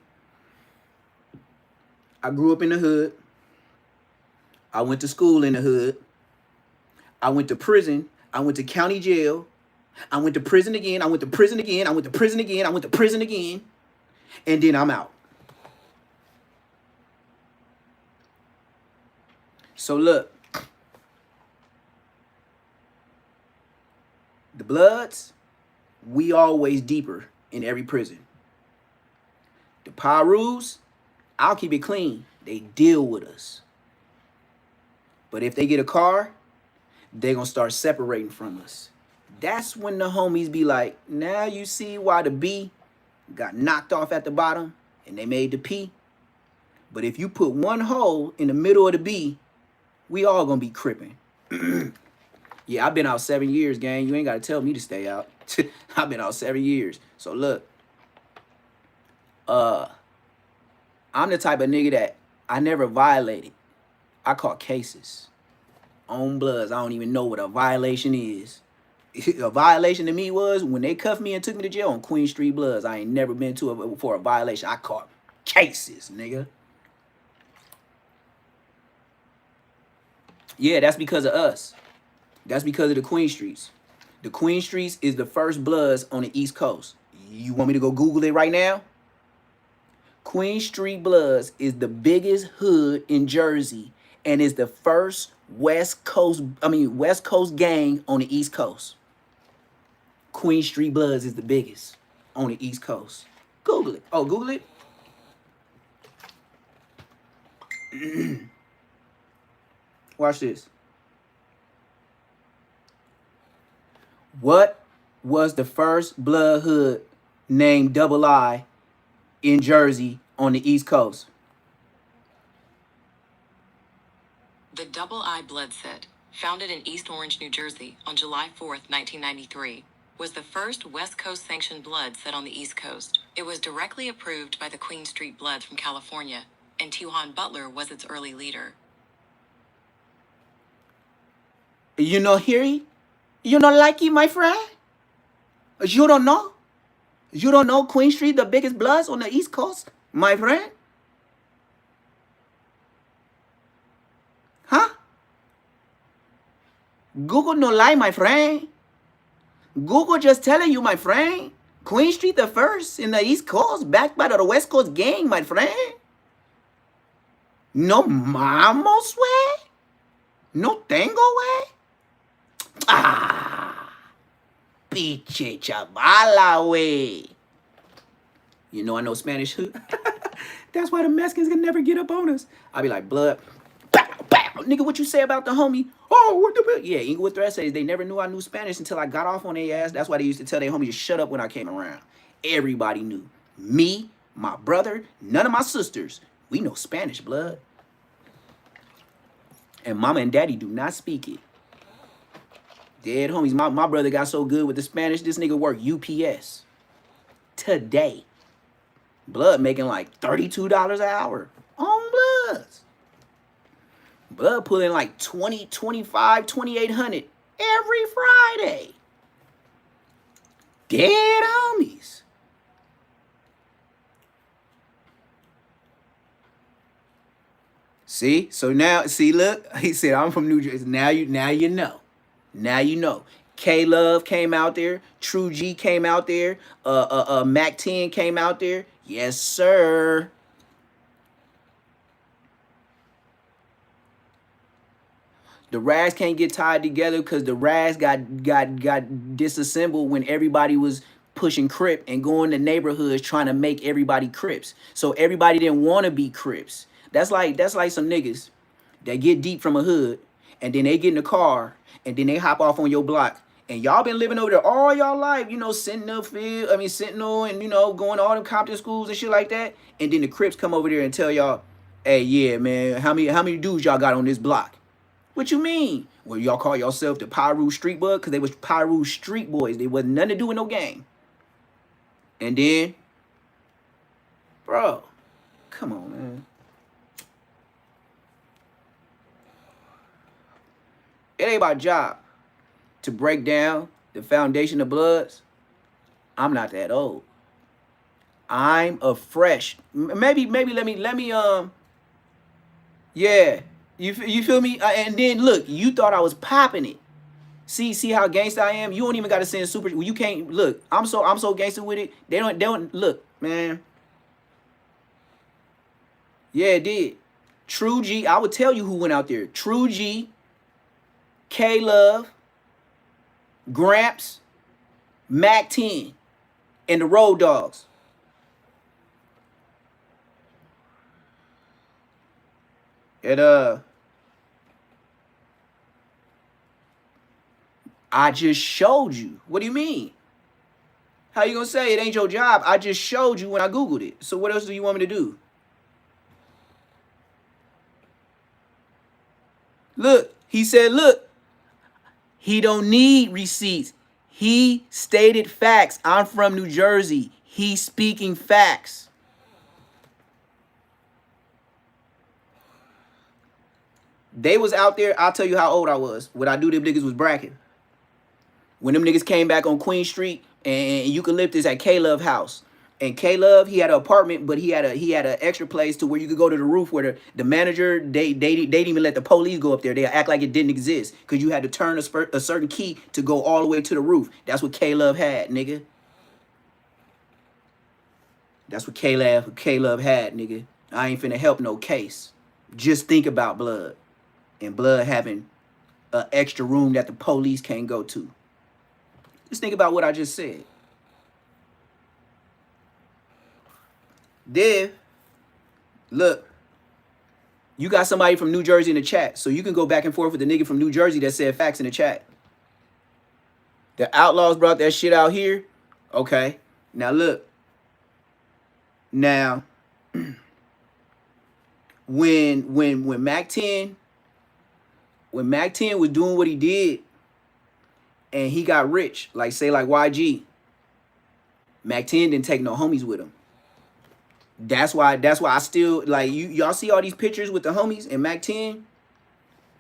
I grew up in the hood. I went to school in the hood. I went to prison. I went to county jail. I went to prison again. I went to prison again. I went to prison again. I went to prison again. And then I'm out. So look. The bloods, we always deeper in every prison. The Pyrus, I'll keep it clean. They deal with us. But if they get a car, they're going to start separating from us. That's when the homies be like, now you see why the B got knocked off at the bottom and they made the P. But if you put one hole in the middle of the B, we all going to be cripping. Yeah, I've been out 7 years, gang. You ain't got to tell me to stay out. I've been out 7 years. So look, I'm the type of nigga that I never violated. I caught cases. On bloods, I don't even know what a violation is. A violation to me was when they cuffed me and took me to jail on Queen Street Bloods. I ain't never been to it for a violation. I caught cases, nigga. Yeah, that's because of us. That's because of the Queen Streets. The Queen Streets is the first bloods on the East Coast. You want me to go Google it right now? Queen Street Bloods is the biggest hood in Jersey and is the first West Coast gang on the East Coast. Queen Street Bloods is the biggest on the East Coast. Google it. Oh, Google it. Watch this. What was the first blood hood named Double I in Jersey on the East Coast? The Double I Blood Set, founded in East Orange, New Jersey on July 4th, 1993, was the first West Coast sanctioned blood set on the East Coast. It was directly approved by the Queen Street Bloods from California, and Tuhan Butler was its early leader. You know, Harry? You don't like it, my friend? You don't know? You don't know Queen Street, the biggest bloods on the East Coast, my friend? Huh? Google no lie, my friend. Google just telling you, my friend. Queen Street the first in the East Coast, backed by the West Coast gang, my friend. No mamos way? No tango way? Ah, piche chavala way. You know I know Spanish. That's why the Mexicans can never get up on us. I be like, blood, bow, bow. Nigga, what you say about the homie? Oh, what the? Yeah, Inglewood Threat says they never knew I knew Spanish until I got off on their ass. That's why they used to tell their homie to shut up when I came around. Everybody knew. Me, my brother, none of my sisters. We know Spanish, blood. And mama and daddy do not speak it. Dead homies. My brother got so good with the Spanish, this nigga worked UPS. Today. Blood making like $32 an hour. On bloods. Blood pulling like 20, 25, 2,800 Every Friday. Dead homies. See? So now, see, look, he said, I'm from New Jersey. Now you know. Now you know. K Love came out there. True G came out there. Mac 10 came out there. Yes, sir. The rags can't get tied together because the rags got disassembled when everybody was pushing Crip and going to neighborhoods trying to make everybody Crips. So everybody didn't want to be Crips. That's like some niggas that get deep from a hood and then they get in the car and then they hop off on your block. And y'all been living over there all y'all life, you know, Sentinel and, you know, going to all them Compton schools and shit like that. And then the Crips come over there and tell y'all, hey, yeah, man, how many dudes y'all got on this block? What you mean? Well, y'all call yourself the Pyru Street Bud? Because they was Pyru Street Boys. They wasn't nothing to do with no gang. And then, bro, come on, man. It ain't my job to break down the foundation of Bloods. I'm not that old. I'm a fresh. Maybe let me yeah. You feel me? And then look, you thought I was popping it. See how gangsta I am? You don't even got to send super. You can't look. I'm so gangsta with it. They don't look, man. Yeah, it did. True G, I would tell you who went out there. True G, K Love, Gramps, Mac 10, and the Road Dogs. And I just showed you. What do you mean? How you gonna say it ain't your job? I just showed you when I Googled it. So what else do you want me to do? Look, he said, look, he don't need receipts. He stated facts. I'm from New Jersey. He's speaking facts. They was out there. I'll tell you how old I was when I knew them niggas was bracking. When them niggas came back on Queen Street and Eucalyptus at K-Love house. And K-Love, he had an apartment, but he had an extra place to where you could go to the roof where the manager, they didn't even let the police go up there. They act like it didn't exist because you had to turn a certain key to go all the way to the roof. That's what K-Love had, nigga. That's what K-Love had, nigga. I ain't finna help no case. Just think about Blood. And Blood having an extra room that the police can't go to. Just think about what I just said. Div, look, you got somebody from New Jersey in the chat, so you can go back and forth with the nigga from New Jersey that said facts in the chat. The Outlaws brought that shit out here. Okay, now look. Now, when Mac 10 was doing what he did, and he got rich, like say like YG, Mac 10 didn't take no homies with him. That's why I still like y'all see all these pictures with the homies and Mac 10.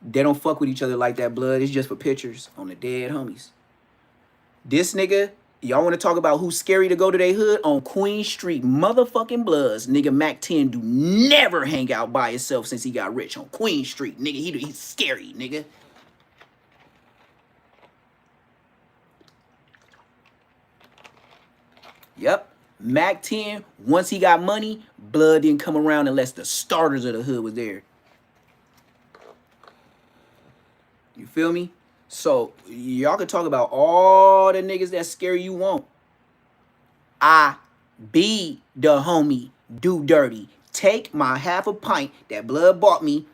They don't fuck with each other like that. Blood. It's just for pictures on the dead homies. This nigga, y'all want to talk about who's scary to go to their hood on Queen Street, motherfucking Bloods. Nigga, Mac 10 do never hang out by himself since he got rich on Queen Street. Nigga, he's scary, nigga. Yep. Mac 10, once he got money, Blood didn't come around unless the starters of the hood was there. You feel me? So, y'all can talk about all the niggas that scare you want. I be the homie, do dirty. Take my half a pint that Blood bought me.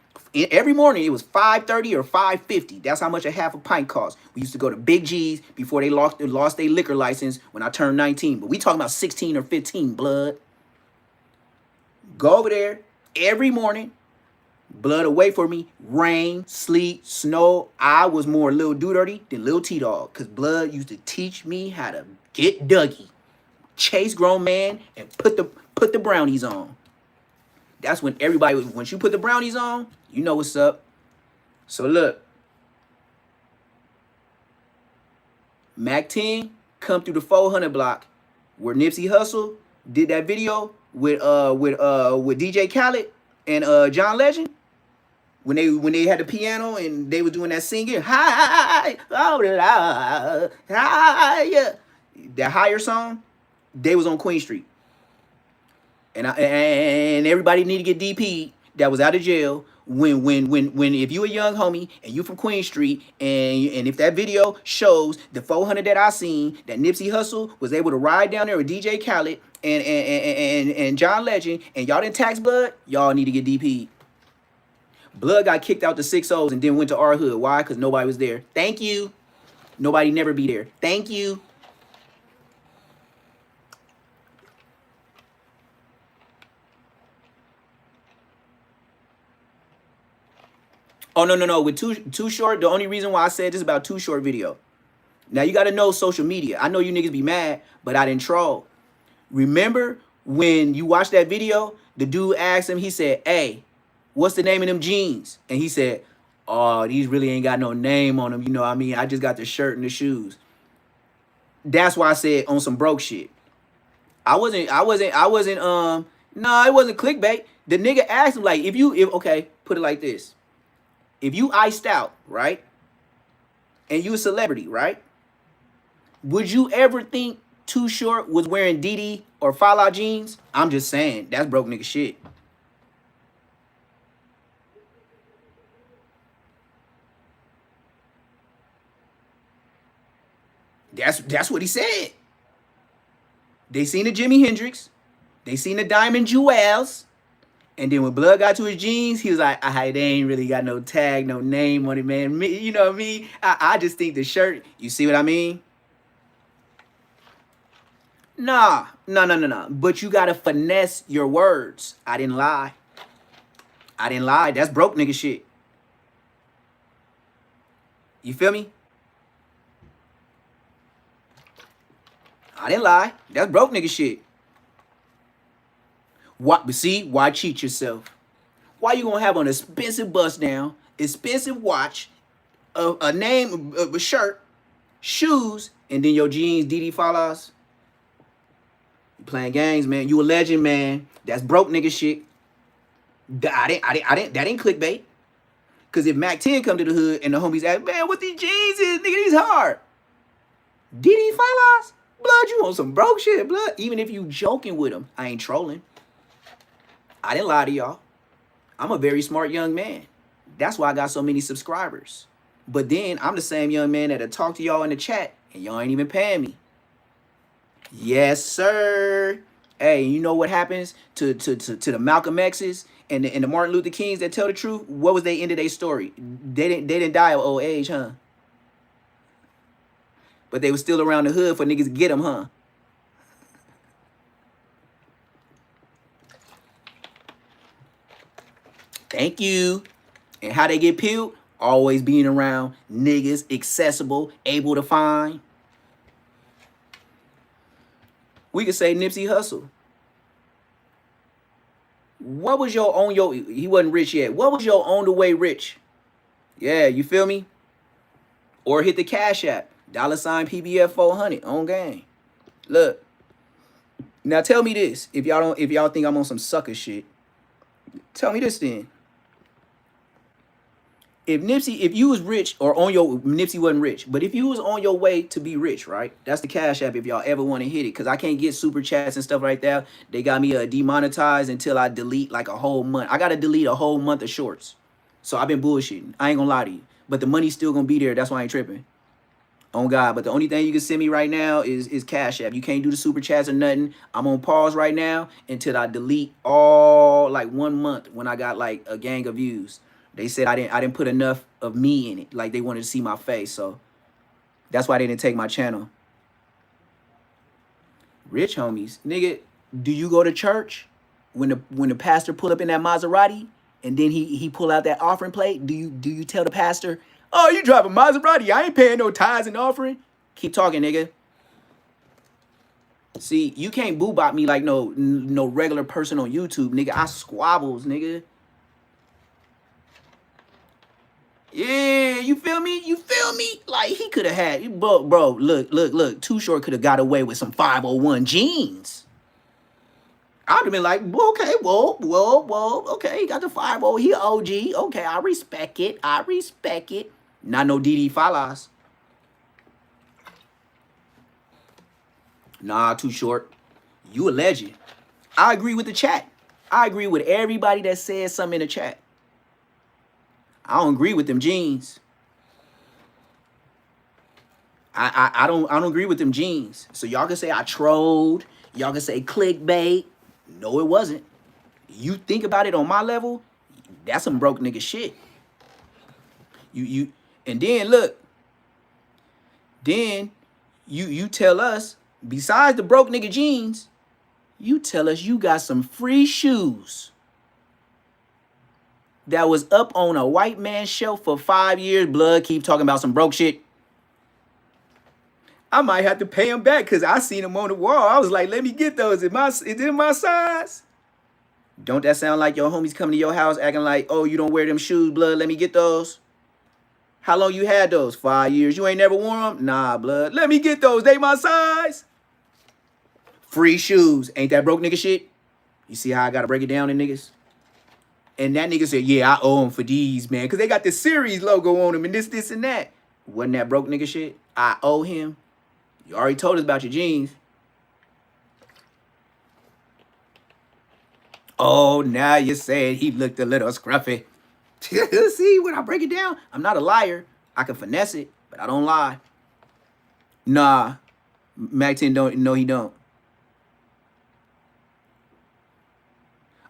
Every morning, it was $5.30 or $5.50. That's how much a half a pint cost. We used to go to Big G's before they lost their liquor license when I turned 19. But we talking about 16 or 15, Blood. Go over there every morning. Blood away for me. Rain, sleet, snow. I was more Lil Do Dirty than Lil T-Dog. Because Blood used to teach me how to get Dougie. Chase grown man and put the brownies on. That's when everybody, once you put the brownies on, you know what's up. So look. Mac 10 come through the 400 block where Nipsey Hussle did that video with DJ Khaled and John Legend when they had the piano and they was doing that singing high, oh la, higher, that higher song. They was on Queen Street, and everybody need to get DP that was out of jail. When if you a young homie and you from Queen Street and if that video shows the 400 that I seen that Nipsey Hussle was able to ride down there with DJ Khaled and John Legend and y'all didn't tax Blood, y'all need to get DP. Blood got kicked out to 6-0s and then went to our hood. Why? Because nobody was there. Thank you. Nobody never be there. Thank you. Oh, no. With Too Short, the only reason why I said this about Too Short video. Now, you got to know social media. I know you niggas be mad, but I didn't troll. Remember when you watched that video, the dude asked him, he said, hey, what's the name of them jeans? And he said, oh, these really ain't got no name on them. You know what I mean? I just got the shirt and the shoes. That's why I said on some broke shit. No, it wasn't clickbait. The nigga asked him, like, okay, put it like this. If you iced out, right, and you a celebrity, right, would you ever think Too Short was wearing DD or Fallout jeans? I'm just saying, that's broke nigga shit. That's what he said. They seen the Jimi Hendrix, they seen the Diamond Jewels. And then when Blood got to his jeans, he was like, they ain't really got no tag, no name on it, man. You know what I mean? I just think the shirt, you see what I mean? Nah. But you got to finesse your words. I didn't lie. That's broke nigga shit. You feel me? I didn't lie. That's broke nigga shit. What? See, why cheat yourself? Why you gonna have an expensive bust down, expensive watch, a name, a shirt, shoes, and then your jeans, DD follows? You playing games, man. You a legend, man. That's broke nigga shit. That ain't clickbait. Cause if Mac 10 come to the hood and the homies ask, man, what these jeans is, nigga, these hard. DD follows? Blood, you on some broke shit, Blood. Even if you joking with him, I ain't trolling. I didn't lie to y'all. I'm a very smart young man. That's why I got so many subscribers. But then I'm the same young man that'll talk to y'all in the chat and y'all ain't even paying me. Yes, sir. Hey, you know what happens to the Malcolm X's and the Martin Luther Kings that tell the truth? What was the end of their story? They didn't die of old age, huh? But they was still around the hood for niggas to get them, huh? Thank you. And how they get peeled? Always being around niggas, accessible, able to find. We could say Nipsey Hussle. What was your he wasn't rich yet. What was your on the way rich? Yeah, you feel me? Or hit the Cash App. $ PBF 400 on game. Look. Now tell me this. If y'all think I'm on some sucker shit, tell me this then. If you was rich or on your, Nipsey wasn't rich, but if you was on your way to be rich, right? That's the Cash App if y'all ever want to hit it. Because I can't get super chats and stuff right there. They got me demonetized until I delete like a whole month. I got to delete a whole month of shorts. So I've been bullshitting. I ain't going to lie to you. But the money's still going to be there. That's why I ain't tripping. On God. But the only thing you can send me right now is Cash App. You can't do the super chats or nothing. I'm on pause right now until I delete all like 1 month when I got like a gang of views. They said I didn't put enough of me in it. Like they wanted to see my face. So that's why they didn't take my channel. Rich homies. Nigga, do you go to church when the pastor pull up in that Maserati and then he pull out that offering plate? Do you tell the pastor, oh, you drive a Maserati, I ain't paying no tithes and offering? Keep talking, nigga. See, you can't boo-bop me like no regular person on YouTube, nigga. I squabbles, nigga. Yeah, you feel me? You feel me? Like he could have had, bro. Look. Too Short could have got away with some 501 jeans. I'd have been like, okay, whoa. Okay, he got the 50. He OG. Okay, I respect it. Not no DD Falas. Nah, Too Short. You a legend. I agree with the chat. I agree with everybody that said something in the chat. I don't agree with them jeans. I don't agree with them jeans. So y'all can say I trolled. Y'all can say clickbait. No, it wasn't. You think about it on my level, that's some broke nigga shit. You and then look. Then you tell us, besides the broke nigga jeans, you tell us you got some free shoes that was up on a white man's shelf for 5 years. Blood, keep talking about some broke shit. I might have to pay him back because I seen him on the wall. I was like, let me get those. Is it in my size? Don't that sound like your homies coming to your house acting like, oh, you don't wear them shoes, blood? Let me get those. How long you had those? 5 years. You ain't never worn them? Nah, blood. Let me get those. They my size. Free shoes. Ain't that broke nigga shit? You see how I got to break it down in niggas? And that nigga said, yeah, I owe him for these, man. Because they got the series logo on them and this, and that. Wasn't that broke nigga shit? I owe him. You already told us about your jeans. Oh, now you're saying he looked a little scruffy. See, when I break it down, I'm not a liar. I can finesse it, but I don't lie. Nah, Mac 10 don't. No, he don't.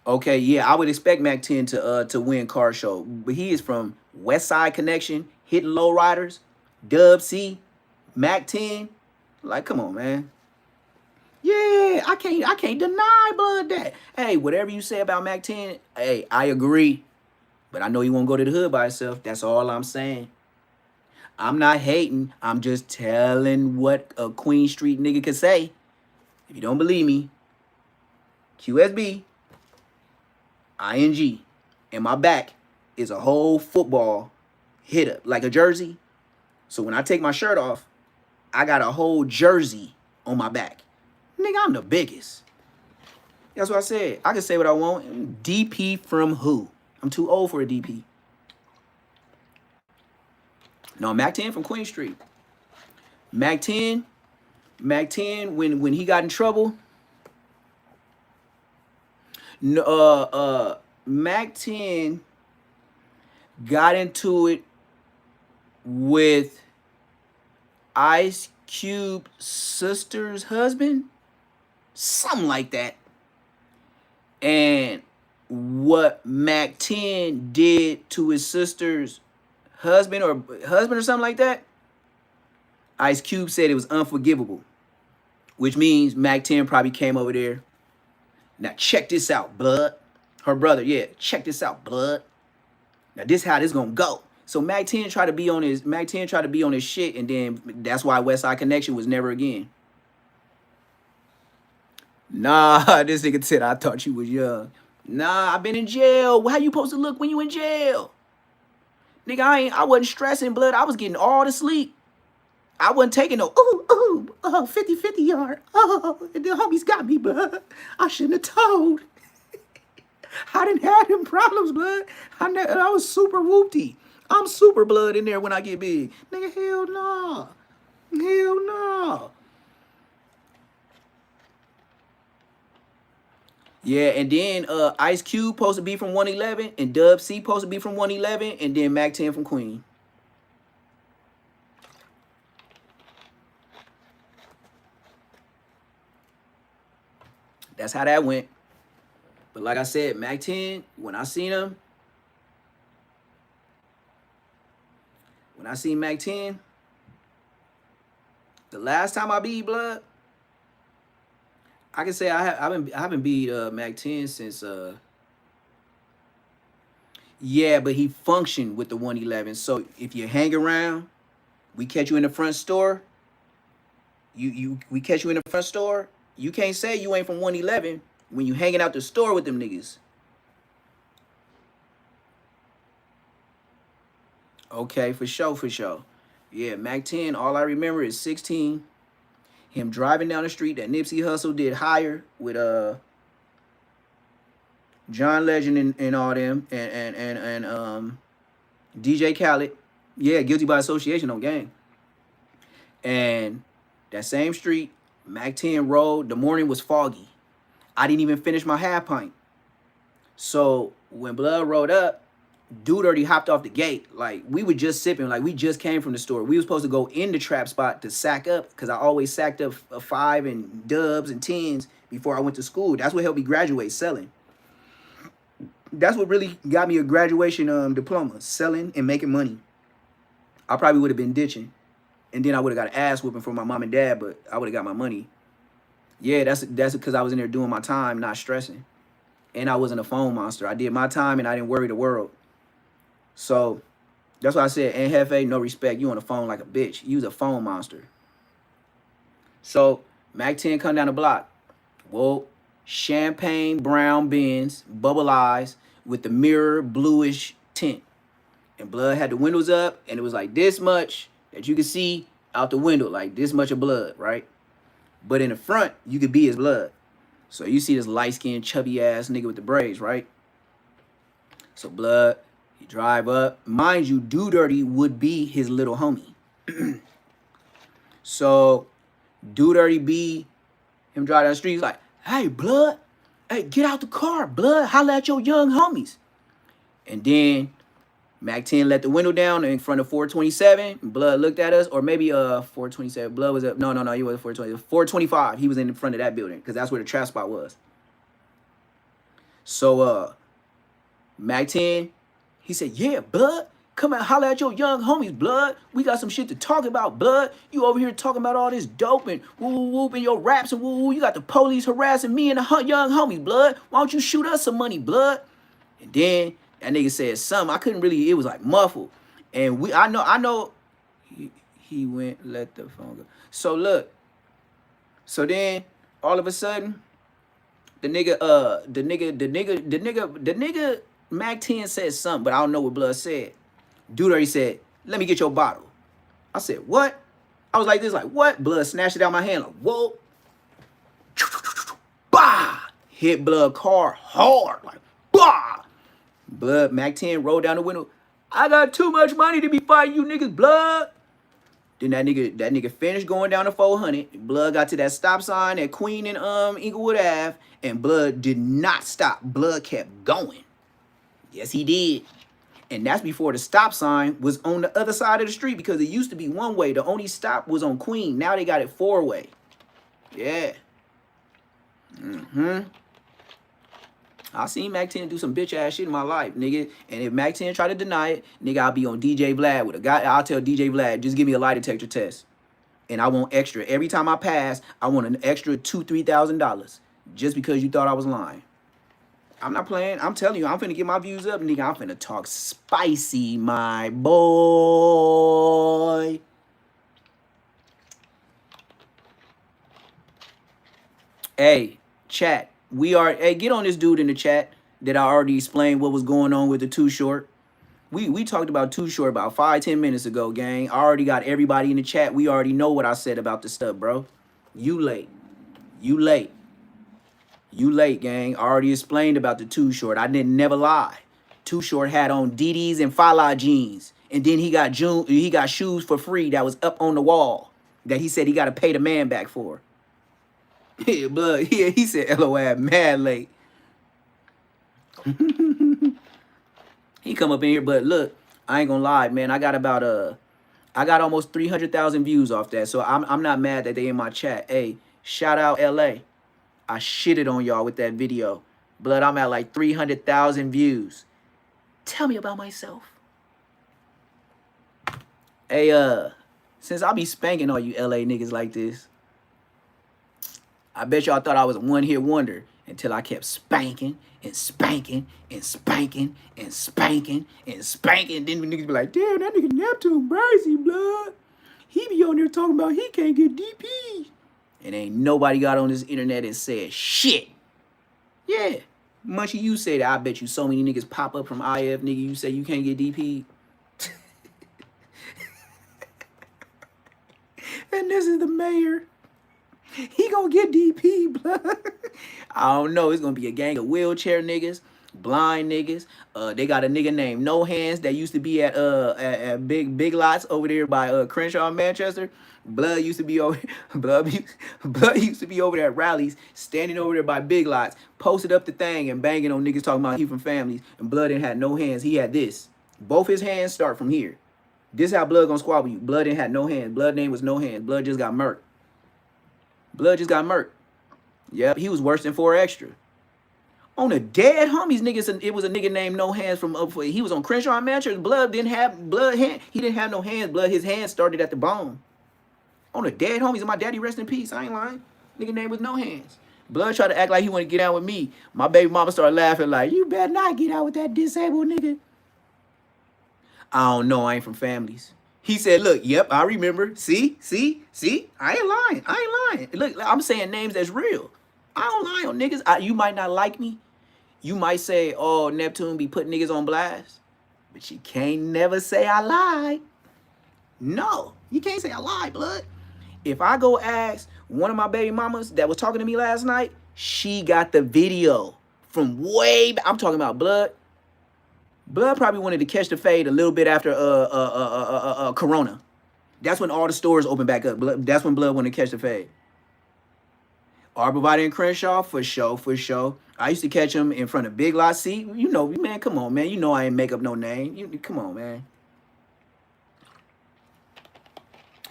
Okay, yeah, I would expect Mac 10 to win car show, but he is from West Side Connection, hitting low riders, Dub C, Mac 10. Like, come on, man. Yeah, I can't deny blood that. Hey, whatever you say about Mac 10, hey, I agree. But I know he won't go to the hood by himself. That's all I'm saying. I'm not hating. I'm just telling what a Queen Street nigga could say. If you don't believe me, QSB, ING, and my back is a whole football hit up, like a jersey. So when I take my shirt off, I got a whole jersey on my back. Nigga, I'm the biggest. That's what I said. I can say what I want. DP from who? I'm too old for a DP. No, Mac 10 from Queen Street. Mac 10, when he got in trouble, Mac 10 got into it with Ice Cube's sister's husband, something like that. And what Mac 10 did to his sister's husband or something like that, Ice Cube said it was unforgivable, which means Mac 10 probably came over there. Now check this out, blood. Her brother, yeah, check this out, blood. Now this how this gonna go. So Mac 10 tried to be on his shit, and then that's why West Side Connection was never again. Nah, this nigga said I thought you was young. Nah, I've been in jail. How you supposed to look when you in jail? Nigga, I wasn't stressing, blood. I was getting all the sleep. I wasn't taking no 50-50 yard. Oh, the homies got me, blood. I shouldn't have told. I didn't have them problems, blood. I was super whoopty. I'm super blood in there when I get big. Nigga, hell no. Hell no. Yeah, and then Ice Cube supposed to be from 111, and Dub C supposed to be from 111, and then Mac 10 from Queen. That's how that went. But like I said, Mac 10, when I seen Mac 10, the last time I beat blood, I can say I haven't beat Mac 10 since yeah, but he functioned with the 111. So if you hang around, we catch you in the front store. We catch you in the front store. You can't say you ain't from 111 when you hanging out the store with them niggas. Okay, for sure, for sure. Yeah, Mac 10, all I remember is 16. Him driving down the street that Nipsey Hussle did higher with John Legend and all them and DJ Khaled. Yeah, guilty by association on game. And that same street, Mac 10 road, the morning was foggy. I didn't even finish my half pint. So when Blood rolled up, dude already hopped off the gate. Like, we were just sipping. Like, we just came from the store. We were supposed to go in the trap spot to sack up, because I always sacked up 5 and dubs and 10s before I went to school. That's what helped me graduate, selling. That's what really got me a graduation diploma, selling and making money. I probably would have been ditching. And then I would have got an ass whooping from my mom and dad, but I would have got my money. Yeah, that's because I was in there doing my time, not stressing. And I wasn't a phone monster. I did my time and I didn't worry the world. So that's why I said, and Hefe, no respect. You on the phone like a bitch. You was a phone monster. So Mac 10 come down the block. Whoa, champagne brown Benz, bubble eyes with the mirror bluish tint. And Blood had the windows up, and it was like this much that you could see out the window, like this much of blood, right? But in the front, you could be his blood. So you see this light-skinned, chubby-ass nigga with the braids, right? So Blood, he drive up. Mind you, Do Dirty would be his little homie. So Do Dirty be him drive down the street. He's like, hey, Blood. Hey, get out the car, Blood. Holla at your young homies. And then Mac 10 let the window down in front of 427. Blood looked at us, or maybe 427. Blood was up. No, he wasn't 420. 425. He was in front of that building because that's where the trap spot was. So Mac 10, he said, yeah, Blood, come and holler at your young homies, Blood. We got some shit to talk about, Blood. You over here talking about all this dope and whoop and your raps and woo. You got the police harassing me and the young homies, Blood. Why don't you shoot us some money, Blood? And then that nigga said something. I couldn't really, it was like muffled. And I know he went, let the phone go. So look. So then all of a sudden, the nigga Mac 10 said something, but I don't know what Blood said. Dude already said, let me get your bottle. I said, what? I was like this, like, what? Blood snatched it out of my hand, like, whoa. Bah! Hit Blood car hard, like, bah! Blood, Mac 10 rolled down the window. I got too much money to be fighting you niggas, Blood. Then that nigga finished going down to 400. Blood got to that stop sign at Queen and Inglewood Ave, and Blood did not stop. Blood kept going. Yes, he did. And that's before the stop sign was on the other side of the street, because it used to be one way. The only stop was on Queen. Now they got it 4-way. Yeah. I seen Mac 10 do some bitch ass shit in my life, nigga. And if Mac 10 try to deny it, nigga, I'll be on DJ Vlad with a guy. I'll tell DJ Vlad, just give me a lie detector test. And I want extra. Every time I pass, I want an extra $2,000-$3,000. Just because you thought I was lying. I'm not playing. I'm telling you, I'm finna get my views up, nigga. I'm finna talk spicy, my boy. Hey, chat. Hey, get on this dude in the chat that I already explained what was going on with the Too Short. We talked about Too Short about 5-10 minutes ago, gang. I already got everybody in the chat. We already know what I said about the stuff, bro. You late. You late. You late, gang. I already explained about the Too Short. I didn't never lie. Too Short had on DDs and Fala jeans. And then he got shoes for free that was up on the wall that he said he got to pay the man back for. Yeah, Blood. Yeah, he said LOL mad late. He come up in here, but look, I ain't gonna lie, man. I got almost 300,000 views off that. So I'm not mad that they in my chat. Hey, shout out LA. I shitted on y'all with that video. Blood, I'm at like 300,000 views. Tell me about myself. Hey, since I be spanking all you LA niggas like this, I bet y'all thought I was a one-hit wonder until I kept spanking and spanking and spanking and spanking and spanking. Then the niggas be like, damn, that nigga Neptune crazy, Blood. He be on there talking about he can't get DP. And ain't nobody got on this internet and said shit. Yeah. Munchy, you say that. I bet you so many niggas pop up from IF, nigga. You say you can't get DP. And this is the mayor. He gonna get DP, blood. I don't know. It's gonna be a gang of wheelchair niggas, blind niggas. They got a nigga named No Hands that used to be at big lots over there by Crenshaw, Manchester. Blood used to be over blood used to be over there at rallies, standing over there by big lots, posted up the thing and banging on niggas talking about he from families. And Blood didn't have no hands. He had this. Both his hands start from here. This how Blood gonna squabble you. Blood didn't have no hands. Blood name was No Hands. Blood just got murked. Blood just got murked. Yep, he was worse than 4 Extra. On the dead homies, niggas, it was a nigga named No Hands from up. He was on Crenshaw Manchester. Blood didn't have blood hand. He didn't have no hands. Blood, his hands started at the bone. On the dead homies, and my daddy rest in peace. I ain't lying. Nigga name was No Hands. Blood tried to act like he wanted to get out with me. My baby mama started laughing like, you better not get out with that disabled nigga. I don't know. I ain't from families. He said, look, yep, I remember. See? I ain't lying. Look, I'm saying names that's real. I don't lie on niggas. You might not like me. You might say, oh, Neptune be putting niggas on blast. But you can't never say I lied. No, you can't say I lied, blood. If I go ask one of my baby mamas that was talking to me last night, she got the video from way back. I'm talking about Blood. Blood probably wanted to catch the fade a little bit after Corona. That's when all the stores opened back up. That's when Blood wanted to catch the fade. Arborvitae and Crenshaw, for sure. I used to catch him in front of Big Lot. See, you know, man, come on, man. You know I ain't make up no name. Come on, man.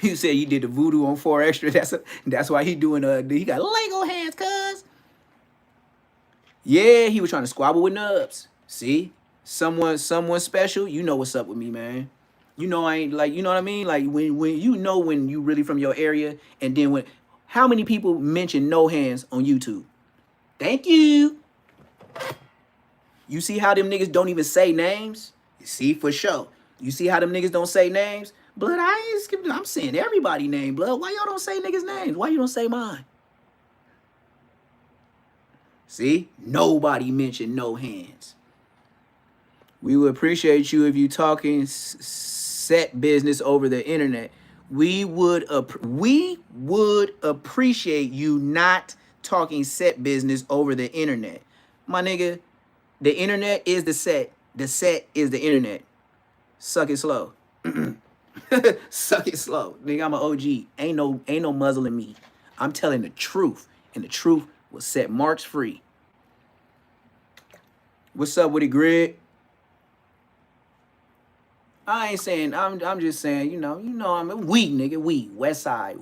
You said you did the voodoo on 4 Extra. That's why he doing he got Lego hands, cuz. Yeah, he was trying to squabble with Nubs. See? Someone special, you know what's up with me, man. You know I ain't like, you know what I mean? Like when you know when you really from your area, and then when how many people mention No Hands on YouTube? Thank you. You see how them niggas don't even say names? You see, for sure. You see how them niggas don't say names? Blood, I'm saying everybody name, Blood. Why y'all don't say niggas' names? Why you don't say mine? See? Nobody mentioned No Hands. We would appreciate you if you talking set business over the internet. We would appreciate you not talking set business over the internet. My nigga, the internet is the set. The set is the internet. Suck it slow. Suck it slow. Nigga, I'm an OG. Ain't no muzzle in me. I'm telling the truth. And the truth will set Marks free. What's up with it, Greg? I ain't saying, I'm just saying, you know, we, nigga, we, West Side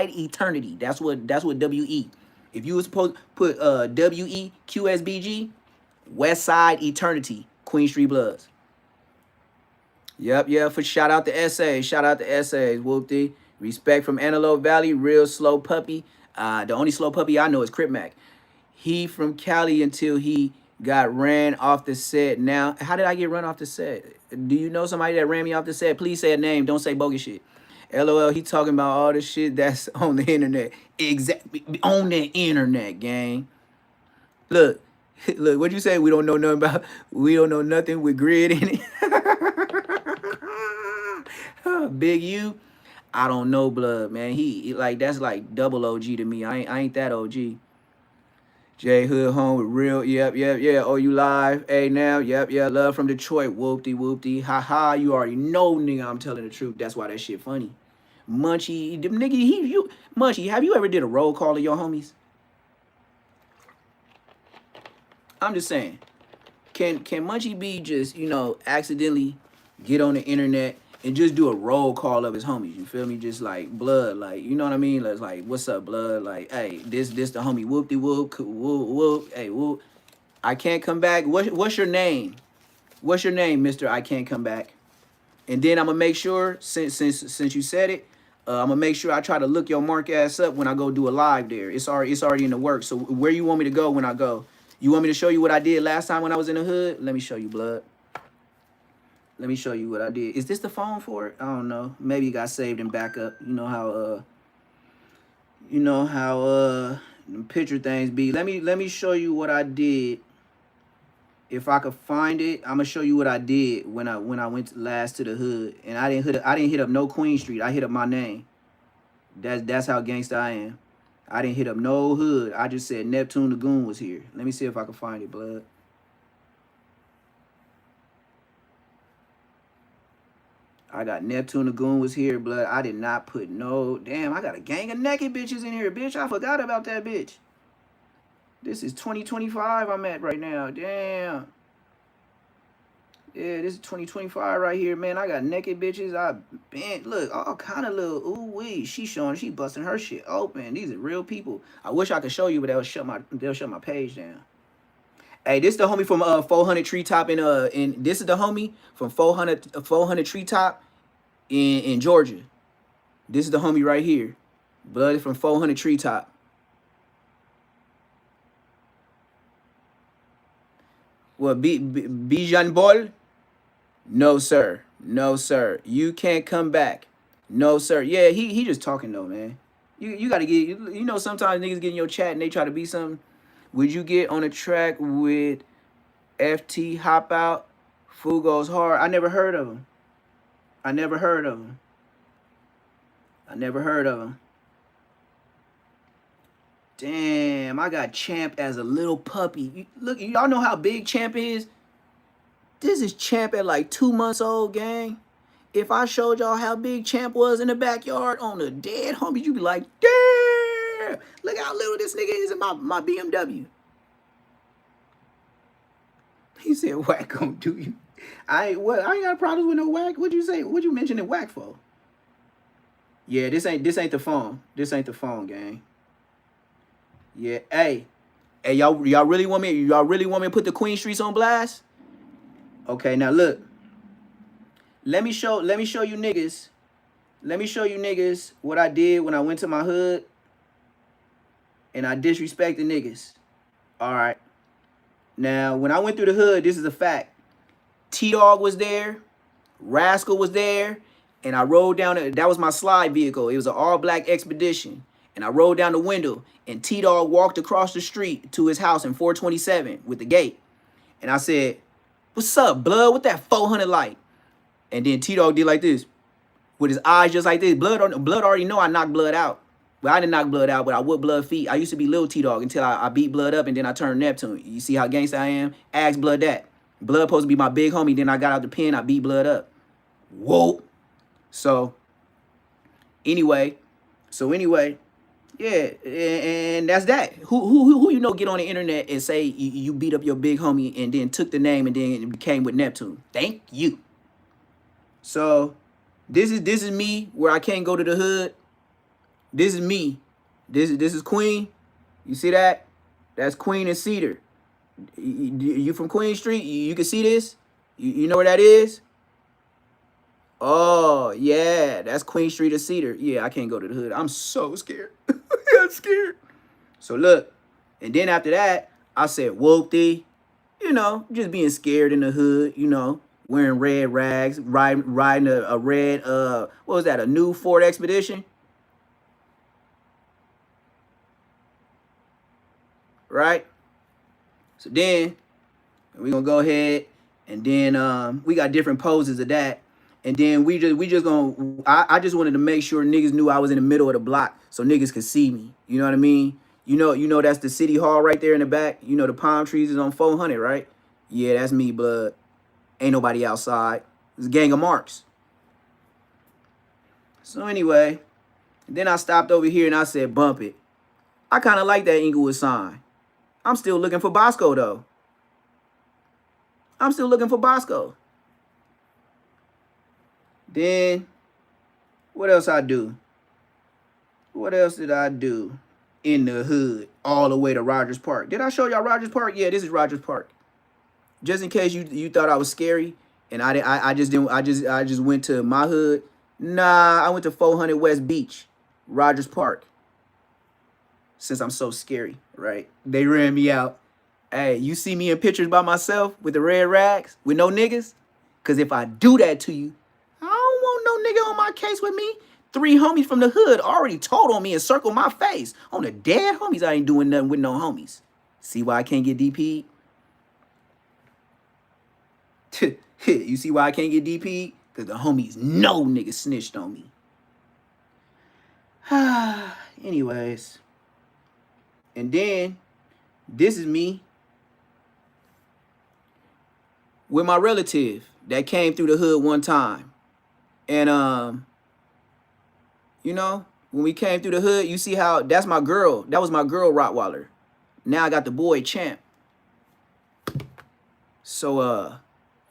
Eternity. That's what WE. If you was supposed to put WEQSBG, West Side Eternity, Queen Street Bloods. Yep, for shout out to essays, whoop-dee. Respect from Antelope Valley, real slow puppy. The only slow puppy I know is Crip Mac. He from Cali until he got ran off the set. Now, how did I get run off the set? Do you know somebody that ran me off the set? Please say a name. Don't say bogus shit. LOL, he talking about all the shit that's on the internet. Exactly. On the internet, gang. Look, what'd you say? We don't know nothing with grid in it. Big U. I don't know, Blood, man. He like, that's like double OG to me. I ain't that OG. J Hood home with real, yep. Oh, you live? Hey, now, yep. Love from Detroit, whoop-dee. Ha, you already know, nigga, I'm telling the truth. That's why that shit funny. Munchie, nigga, Munchie, have you ever did a roll call of your homies? I'm just saying, can Munchie B just, you know, accidentally get on the internet and just do a roll call of his homies? You feel me? Just like Blood, like, you know what I mean? Like, what's up, Blood? Like, hey, this the homie, whoop. Hey, whoop. I can't come back. What's your name? What's your name, Mr. I can't come back? And then I'm gonna make sure, since you said it, I'm gonna make sure I try to look your mark ass up when I go do a live there. It's already in the works. So where you want me to go when I go? You want me to show you what I did last time when I was in the hood? Let me show you, Blood. Let me show you what I did. Is this the phone for it? I don't know. Maybe it got saved in backup. You know how picture things be. Let me show you what I did. If I could find it, I'm gonna show you what I did when I went last to the hood. And I didn't hit up no Queen Street. I hit up my name. That's how gangsta I am. I didn't hit up no hood. I just said Neptune Da Don was here. Let me see if I can find it, blood. I got Neptune Da Don was here, blood. I did not put no... Damn, I got a gang of naked bitches in here, bitch. I forgot about that bitch. This is 2025 I'm at right now. Damn. Yeah, this is 2025 right here, man. I got naked bitches. I been look, all kind of little ooh wee. She busting her shit open. These are real people. I wish I could show you, but they'll shut my page down. Hey, this the homie from 400 Treetop in this is the homie from 400 Treetop in Georgia. This is the homie right here. Blood from 400 Treetop. What Bijan Ball? No, sir. No, sir. You can't come back. No, sir. Yeah, he just talking though, man. You gotta get, you know, sometimes niggas get in your chat and they try to be something. Would you get on a track with FT Hop Out? Fool Goes Hard. I never heard of him. I never heard of him. I never heard of him. Damn, I got Champ as a little puppy. Look, y'all know how big Champ is? This is Champ at like 2 months old, gang. If I showed y'all how big Champ was in the backyard on the dead homies, you'd be like, damn, look how little this nigga is in my BMW. He said, whack gonna do you. I ain't got problems with no whack. What'd you say? What'd you mention it whack for? Yeah, this ain't the phone. This ain't the phone, gang. Yeah, hey, y'all really want me to put the Queen Streets on blast? Okay, now look. Let me show you niggas. Let me show you niggas what I did when I went to my hood and I disrespected niggas. All right. Now, when I went through the hood, this is a fact. T-Dog was there, Rascal was there, and I rode down, that was my slide vehicle. It was an all-black Expedition. And I rolled down the window, and T-Dog walked across the street to his house in 427 with the gate. And I said, what's up, blood? What that 400 light? And then T-Dog did like this, with his eyes just like this. Blood already know I knocked blood out. Well, I didn't knock blood out, but I would blood feet. I used to be Lil T-Dog until I beat blood up, and then I turned Neptune. You see how gangsta I am? Ask blood that. Blood supposed to be my big homie. Then I got out the pen. I beat blood up. Whoa. So, anyway, yeah, and that's that. Who you know get on the internet and say you beat up your big homie and then took the name and then it became with Neptune? Thank you. So, this is me where I can't go to the hood. This is me. This is Queen. You see that? That's Queen and Cedar. You from Queen Street? You can see this? You know where that is? Oh, yeah. That's Queen Street and Cedar. Yeah, I can't go to the hood. I'm so scared. I'm scared. So look. And then after that, I said, whoop thee. You know, just being scared in the hood, you know, wearing red rags, riding a red, what was that, a new Ford Expedition? Right? So then we're gonna go ahead and then we got different poses of that. And then we just gonna I just wanted to make sure niggas knew I was in the middle of the block so niggas could see me. You know what I mean? You know that's the city hall right there in the back. You know the palm trees is on 400, right? Yeah, that's me, blood. Ain't nobody outside. It's a gang of marks. So anyway, then I stopped over here and I said, bump it. I kind of like that Inglewood sign. I'm still looking for Bosco, though. I'm still looking for Bosco. Then, what else I do? What else did I do in the hood all the way to Rogers Park? Did I show y'all Rogers Park? Yeah, this is Rogers Park. Just in case you thought I was scary and I just went to my hood. Nah, I went to 400 West Beach, Rogers Park. Since I'm so scary, right? They ran me out. Hey, you see me in pictures by myself with the red rags with no niggas? Because if I do that to you, I don't want no nigga on my case with me. 3 homies from the hood already told on me and circled my face. On the dead homies, I ain't doing nothing with no homies. See why I can't get DP'd? You see why I can't get DP'd? Because the homies know niggas snitched on me. Anyways. And then this is me with my relative that came through the hood one time. And you know, when we came through the hood, you see how that's my girl. That was my girl Rottweiler. Now I got the boy Champ. So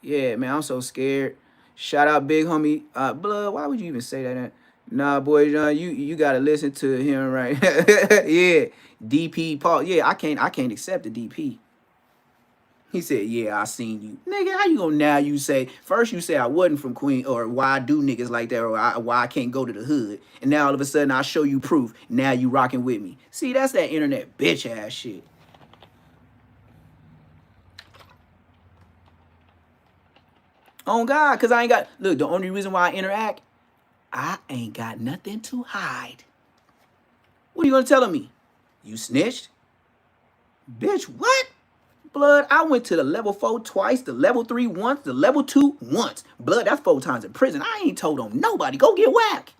yeah, man, I'm so scared. Shout out big homie. Blood, why would you even say that? Nah, boy, John, you gotta listen to him, right? Yeah. DP Paul. Yeah, I can't accept the DP. He said, yeah, I seen you. Nigga, how you gonna now you say, first you say I wasn't from Queen, or why I do niggas like that, or why I can't go to the hood. And now all of a sudden I show you proof. Now you rocking with me. See, that's that internet bitch ass shit. On God, because I ain't got, look, the only reason why I interact, I ain't got nothing to hide. What are you gonna tell me? You snitched? Bitch, what? Blood, I went to the level 4 twice, the level 3 once, the level 2 once. Blood, that's 4 times in prison. I ain't told on nobody. Go get whacked.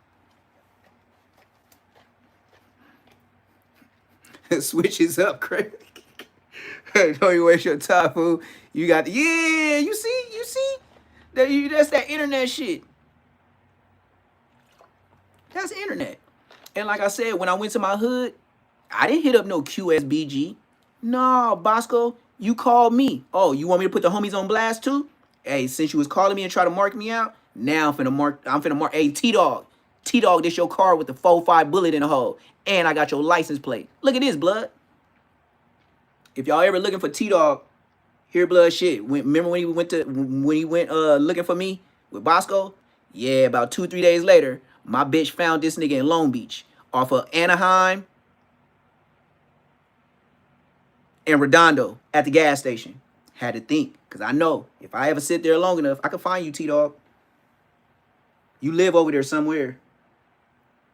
Switches up, Craig. Don't you waste your time, fool. You got the, yeah, you see? That's that internet shit. That's internet. And like I said, when I went to my hood, I didn't hit up no QSBG. No, Bosco, you called me. Oh, you want me to put the homies on blast too? Hey, since you was calling me and try to mark me out, now I'm finna mark. Hey, T-Dog, this your car with the 4.5 bullet in the hole. And I got your license plate. Look at this, blood. If y'all ever looking for T-Dog, here, blood, shit. Remember when he went looking for me with Bosco? Yeah, about 2-3 days later, my bitch found this nigga in Long Beach off of Anaheim and Redondo at the gas station. Had to think, because I know if I ever sit there long enough, I can find you, T-Dog. You live over there somewhere.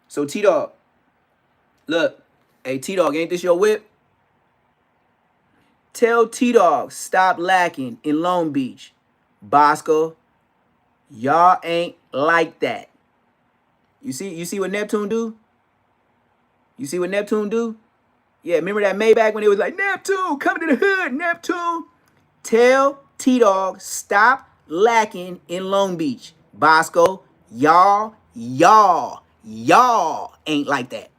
So, T-Dog, look, hey, T-Dog, ain't this your whip? Tell T-Dog stop lacking in Long Beach. Bosco, y'all ain't like that. You see what Neptune do? You see what Neptune do? Yeah, remember that Maybach when it was like, Neptune, come to the hood, Neptune. Tell T-Dog stop lacking in Long Beach. Bosco, y'all ain't like that.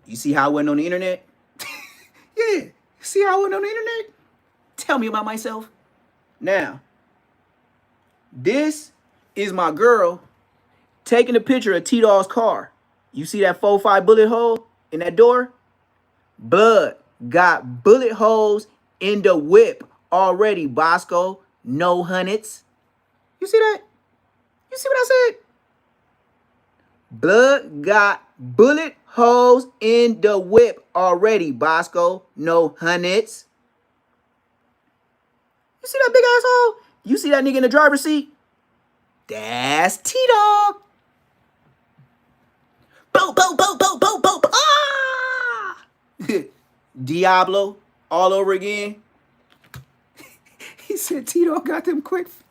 You see how I wasn't on the internet? Yeah. See how I wasn't on the internet? Tell me about myself. Now, this is my girl taking a picture of T-Dog's car. You see that 4.5 bullet hole in that door? Blood got bullet holes in the whip already, Bosco. No hundreds. You see that? You see what I said? Blood got bullet holes in the whip already, Bosco. No hundreds. You see that big asshole? You see that nigga in the driver's seat? That's T-Dog. Boop, boop, boop, boop, boop, boop. Ah! Diablo all over again. He said T-Dog got them quick feet.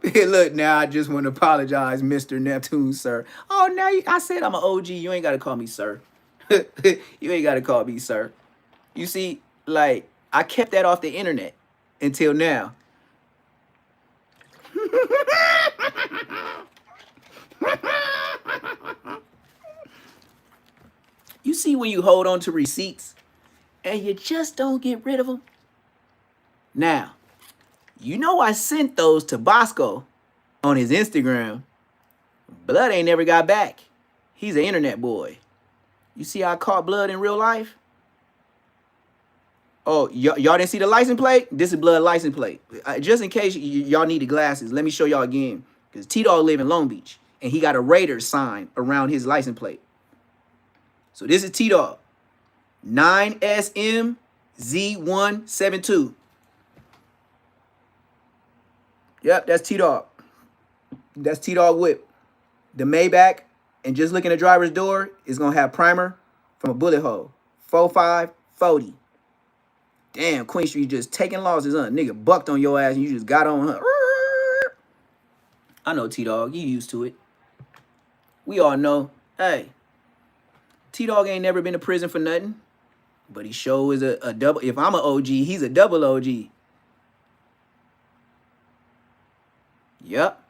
Hey, look, now I just want to apologize, Mr. Neptune, sir. Oh, now I said I'm an OG. You ain't got to call me sir. You ain't got to call me sir. You see, like, I kept that off the internet until now. You see when you hold on to receipts and you just don't get rid of them? Now, you know I sent those to Bosco on his Instagram. Blood ain't never got back. He's an internet boy. You see how I caught Blood in real life? Oh, y'all didn't see the license plate? This is Blood license plate. Just in case y'all need the glasses, let me show y'all again. Because T-Dog live in Long Beach, and he got a Raiders sign around his license plate. So this is T-Dog. 9SM-Z172. Yep, that's T-Dog. That's T-Dog whip. The Maybach, and just look in the driver's door, is going to have primer from a bullet hole. 4.5, 40. Damn, Queen Street just taking losses, huh? Nigga bucked on your ass and you just got on her. I know, T-Dog. You used to it. We all know. Hey, T-Dog ain't never been to prison for nothing. But he sure is a double. If I'm an OG, he's a double OG. Yep.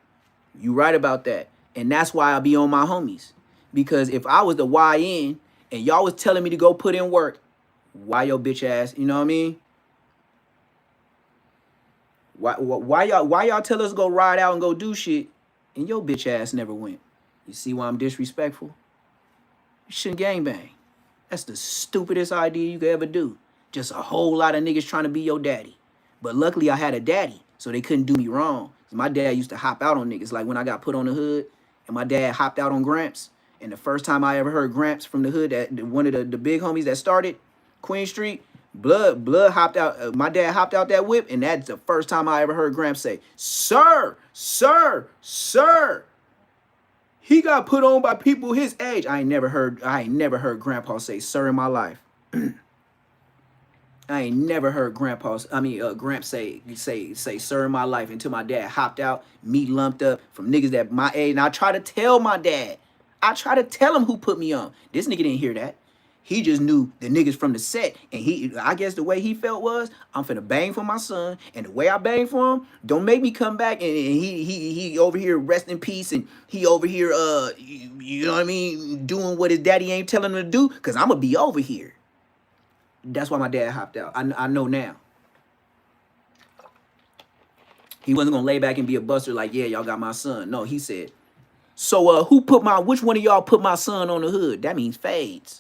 You right about that. And that's why I be on my homies. Because if I was the YN and y'all was telling me to go put in work, why your bitch ass, you know what I mean? Why y'all tell us to go ride out and go do shit and your bitch ass never went? You see why I'm disrespectful? You shouldn't gangbang. That's the stupidest idea you could ever do. Just a whole lot of niggas trying to be your daddy. But luckily I had a daddy, so they couldn't do me wrong. My dad used to hop out on niggas. Like when I got put on the hood and my dad hopped out on Gramps. And the first time I ever heard Gramps from the hood, that one of the big homies that started Queen Street, Blood hopped out. My dad hopped out that whip, and that's the first time I ever heard Gramps say, "Sir, sir, sir." He got put on by people his age. I ain't never heard Grandpa say "sir" in my life. I ain't never heard Gramps say "sir" in my life until my dad hopped out, me lumped up from niggas that my age. And I try to tell my dad. I try to tell him who put me on. This nigga didn't hear that. He just knew the niggas from the set. And I guess the way he felt was, I'm finna bang for my son. And the way I bang for him, don't make me come back and he over here rest in peace. And he over here, you know what I mean, doing what his daddy ain't telling him to do. Because I'm going to be over here. That's why my dad hopped out. I know now. He wasn't going to lay back and be a buster like, yeah, y'all got my son. No, he said, so which one of y'all put my son on the hood? That means fades.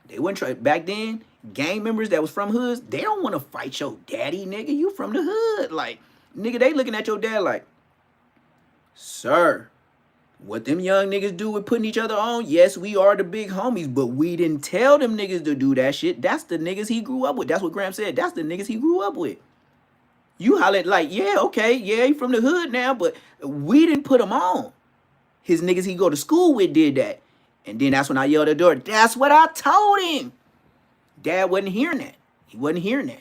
They wouldn't try. Back then, gang members that was from hoods, they don't want to fight your daddy, nigga. You from the hood. Like, nigga, they looking at your dad like, sir, what them young niggas do with putting each other on? Yes, we are the big homies, but we didn't tell them niggas to do that shit. That's the niggas he grew up with. That's what Graham said. That's the niggas he grew up with. You hollered like, yeah, okay, yeah, he from the hood now, but we didn't put him on. His niggas he go to school with did that. And then that's when I yelled at the door. That's what I told him. Dad wasn't hearing that. He wasn't hearing that.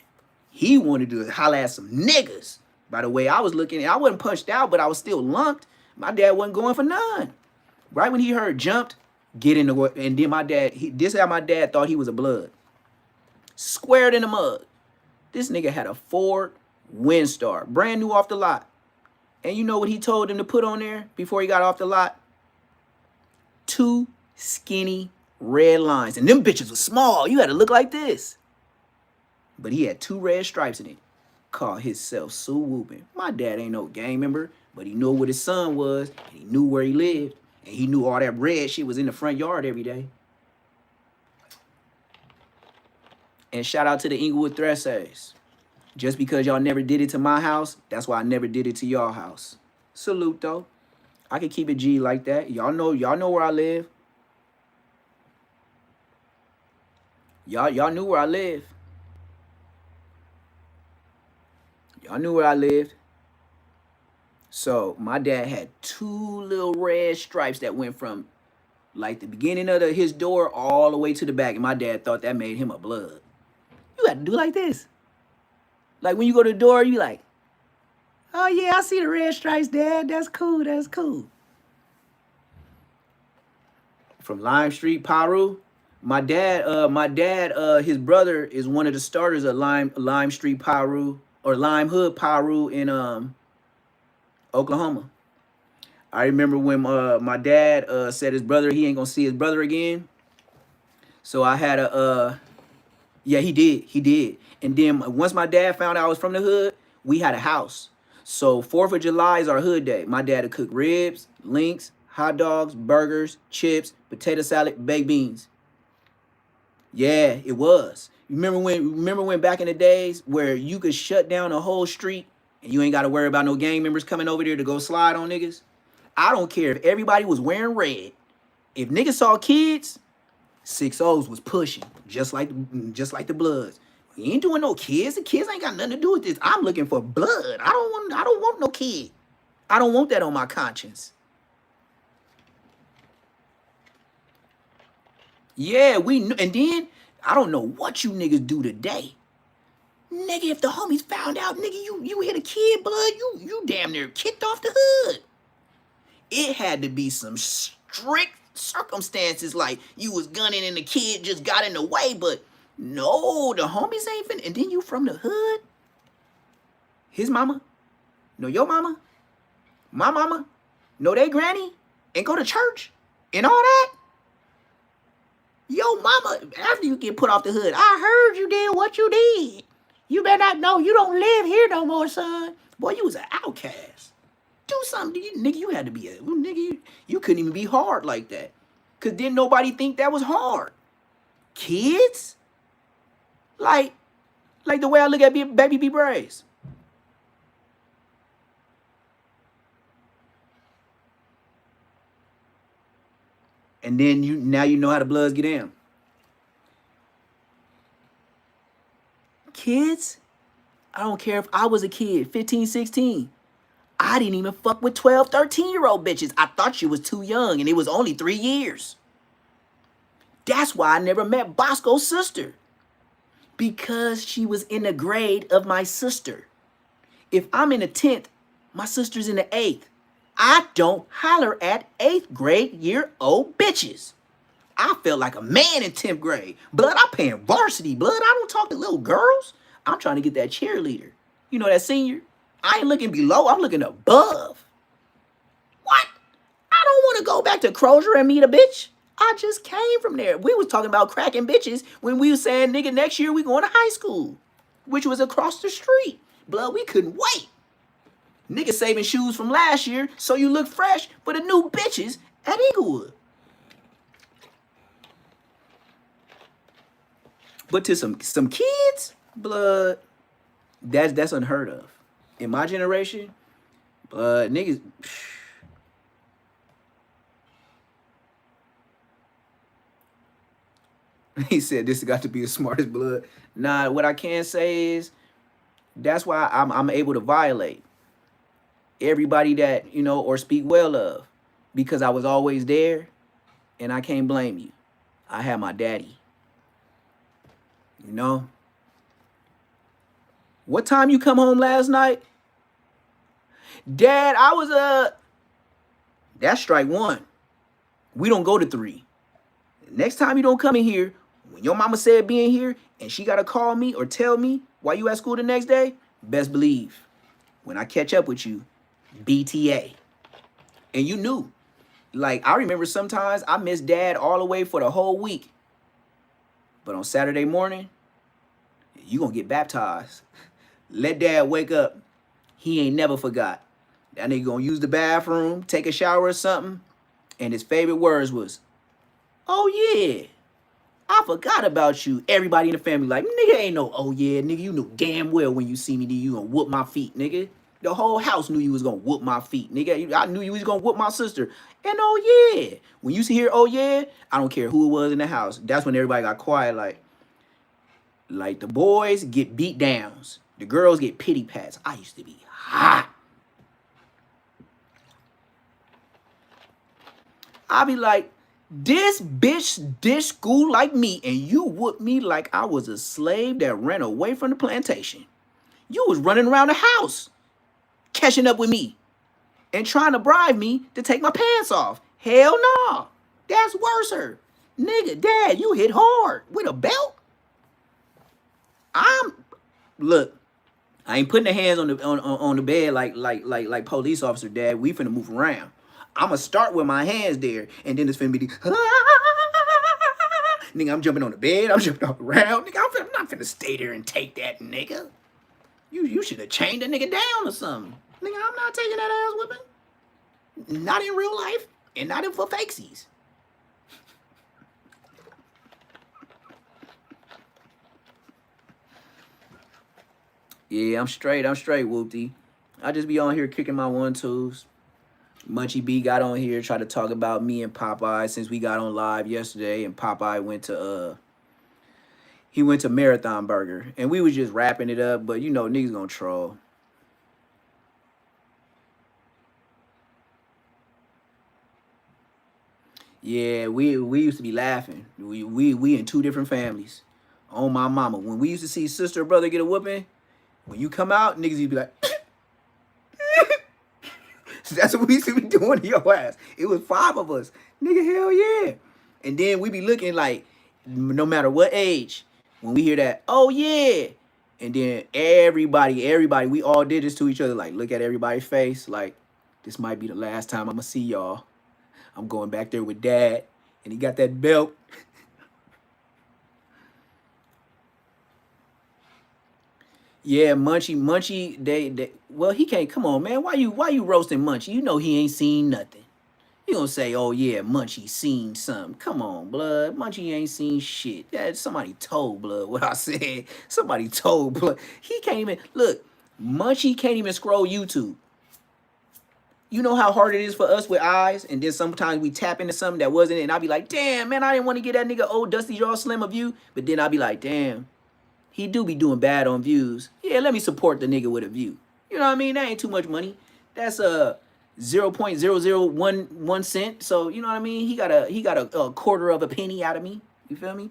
He wanted to holler at some niggas. By the way, I was looking, I wasn't punched out, but I was still lumped. My dad wasn't going for none. Right when he heard jumped, get in the work. And then my dad, this is how my dad thought he was a blood. Squared in the mug. This nigga had a Ford Windstar, brand new off the lot. And you know what he told him to put on there before he got off the lot? 2 skinny red lines. And them bitches was small. You had to look like this. But he had 2 red stripes in it. Called himself Sue Whoopin'. My dad ain't no gang member, but he knew what his son was. And he knew where he lived. And he knew all that red shit was in the front yard every day. And shout out to the Inglewood Threshers. Just because y'all never did it to my house, that's why I never did it to y'all house. Salute though. I can keep it G like that. Y'all know where I live. Y'all knew where I live. Y'all knew where I lived. So my dad had 2 little red stripes that went from like the beginning of his door all the way to the back. And my dad thought that made him a blood. You got to do like this. Like when you go to the door, you like, oh yeah, I see the red stripes, Dad. That's cool. That's cool. From Lime Street, Paru. My dad, his brother is one of the starters of Lime Street, Paru, or Lime Hood, Paru in Oklahoma. I remember when my dad said his brother, he ain't gonna see his brother again. So I had yeah, he did. And then once my dad found out I was from the hood, we had a house. So 4th of July is our hood day. My dad would cook ribs, links, hot dogs, burgers, chips, potato salad, baked beans. Yeah, it was. Remember when back in the days where you could shut down a whole street and you ain't got to worry about no gang members coming over there to go slide on niggas? I don't care if everybody was wearing red. If niggas saw kids, 6-0s was pushing, just like the Bloods. You ain't doing no kids. The kids ain't got nothing to do with this. I'm looking for blood. I don't want no kid. I don't want that on my conscience. Yeah, we knew. And then I don't know what you niggas do today. Nigga, if the homies found out, nigga, you hit a kid, blood, you damn near kicked off the hood. It had to be some strict circumstances, like you was gunning and the kid just got in the way, but no, the homies ain't finna. And then you from the hood? His mama? No, your mama? My mama? No, they granny? And go to church? And all that? Yo, mama, after you get put off the hood, I heard you did what you did. You better not know you don't live here no more, son. Boy, you was an outcast. Do something, nigga. You had to be a nigga. You couldn't even be hard like that, cause didn't nobody think that was hard. Kids, like the way I look at baby B Braves. And then now you know how the Bloods get in. Kids, I don't care if I was a kid, 15, 16. I didn't even fuck with 12, 13-year-old bitches. I thought she was too young, and it was only 3 years. That's why I never met Bosco's sister. Because she was in the grade of my sister. If I'm in the 10th, my sister's in the 8th. I don't holler at 8th grade year old bitches. I felt like a man in 10th grade. Blood, I'm paying varsity, blood. I don't talk to little girls. I'm trying to get that cheerleader. You know, that senior? I ain't looking below, I'm looking above. What? I don't want to go back to Crozier and meet a bitch. I just came from there. We was talking about cracking bitches when we was saying, nigga, next year we going to high school, which was across the street. Blood, we couldn't wait. Nigga saving shoes from last year so you look fresh for the new bitches at Inglewood. But to some kids, blood, that's unheard of. In my generation, niggas. He said this has got to be the smartest blood. Nah, what I can say is that's why I'm able to violate everybody that, you know, or speak well of, because I was always there, and I can't blame you. I had my daddy. You know? What time you come home last night? Dad, I was that's strike 1. We don't go to 3. Next time you don't come in here, when your mama said being here and she gotta call me or tell me why you at school the next day, best believe when I catch up with you, BTA. And you knew. Like, I remember sometimes I missed Dad all the way for the whole week. But on Saturday morning, you gonna get baptized. Let Dad wake up. He ain't never forgot. That nigga gonna use the bathroom, take a shower or something, and his favorite words was, "Oh yeah, I forgot about you." Everybody in the family like, nigga ain't no, "Oh yeah," nigga. You know damn well when you see me, you gonna whoop my feet, nigga. The whole house knew you was gonna whoop my feet, nigga. I knew you was gonna whoop my sister. And oh yeah, when you see here, oh yeah, I don't care who it was in the house. That's when everybody got quiet. Like the boys get beat downs, the girls get pity pats. I used to be hot. I be like, this bitch did school like me, and you whooped me like I was a slave that ran away from the plantation. You was running around the house, catching up with me, and trying to bribe me to take my pants off. Hell no. That's worser. Nigga, Dad, you hit hard with a belt. Look, I ain't putting the hands on the bed like police officer, Dad. We finna move around. I'ma start with my hands there, and then it's finna be nigga, I'm jumping on the bed, I'm jumping all around. Nigga, I'm not finna stay there and take that, nigga. You should have chained a nigga down or something. Nigga, I'm not taking that ass whipping. Not in real life, and not in for fakesies. Yeah, I'm straight, whoopty. I just be on here kicking my 1-2s. Munchie B got on here, tried to talk about me and Popeye since we got on live yesterday, and Popeye went to Marathon Burger, and we was just wrapping it up, but you know niggas gonna troll. Yeah, we used to be laughing. We in 2 different families. On my mama. When we used to see sister or brother get a whooping, when you come out, niggas used to be like, so that's what we used to be doing to your ass. It was 5 of us. Nigga, hell yeah. And then we be looking like, no matter what age, when we hear that, oh yeah. And then everybody, we all did this to each other. Like, look at everybody's face. Like, this might be the last time I'm gonna see y'all. I'm going back there with dad. And he got that belt. Yeah, Munchie, they well, he can't. Come on, man. Why you roasting Munchie? You know he ain't seen nothing. You gonna say, oh yeah, Munchie seen something. Come on, blood. Munchie ain't seen shit. That somebody told blood what I said. Somebody told blood. He can't even look. Munchie can't even scroll YouTube. You know how hard it is for us with eyes, and then sometimes we tap into something that wasn't it, and I'll be like, damn, man, I didn't want to get that nigga old Dusty Jaw Slim a view, but then I'll be like, damn, he do be doing bad on views. Yeah, let me support the nigga with a view. You know what I mean? That ain't too much money. That's a 0.0011 cent. So you know what I mean? He got a quarter of a penny out of me. You feel me?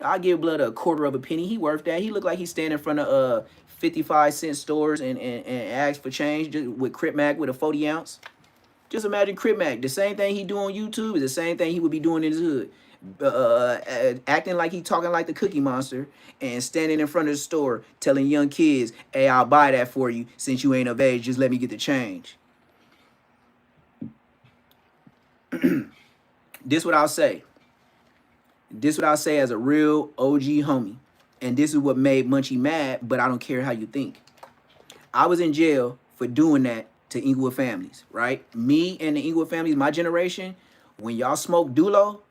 I'll give blood a quarter of a penny. He worth that. He look like he's standing in front of 55-cent stores and ask for change just with Crip Mac with a 40 ounce. Just imagine Crip Mac. The same thing he do on YouTube is the same thing he would be doing in his hood. Acting like he talking like the Cookie Monster and standing in front of the store telling young kids, hey, I'll buy that for you since you ain't of age. Just let me get the change. This what I'll say. This what I'll say as a real OG homie. And this is what made Munchie mad, but I don't care how you think. I was in jail for doing that to Inglewood families, right? Me and the Inglewood families, my generation, when y'all smoke Dulo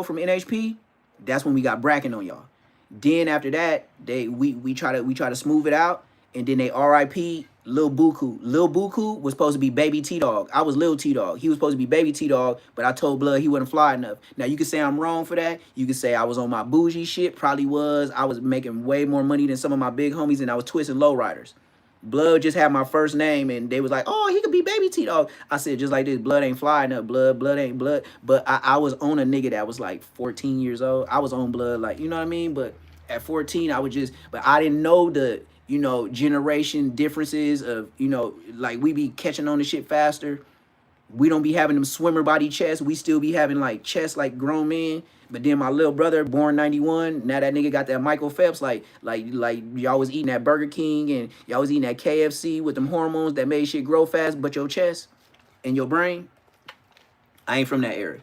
from NHP, that's when we got bracken on y'all. Then after that, we try to smooth it out, and then they RIP Lil Buku. Lil Buku was supposed to be baby T-Dog. I was Lil T-Dog. He was supposed to be baby T-Dog, but I told Blood he wasn't fly enough. Now, you can say I'm wrong for that. You can say I was on my bougie shit. Probably was. I was making way more money than some of my big homies, and I was twisting lowriders. Blood just had my first name, and they was like, oh, he could be baby T-Dog. I said, just like this, Blood ain't fly enough. Blood ain't blood. But I was on a nigga that was like 14 years old. I was on Blood, like, you know what I mean? But at 14, I would just, but I didn't know the, you know, generation differences of, you know, like we be catching on the shit faster. We don't be having them swimmer body chests. We still be having like chests like grown men. But then my little brother, born 91, now that nigga got that Michael Phelps, like y'all was eating at Burger King and y'all was eating at KFC with them hormones that made shit grow fast, but your chest and your brain. I ain't from that era.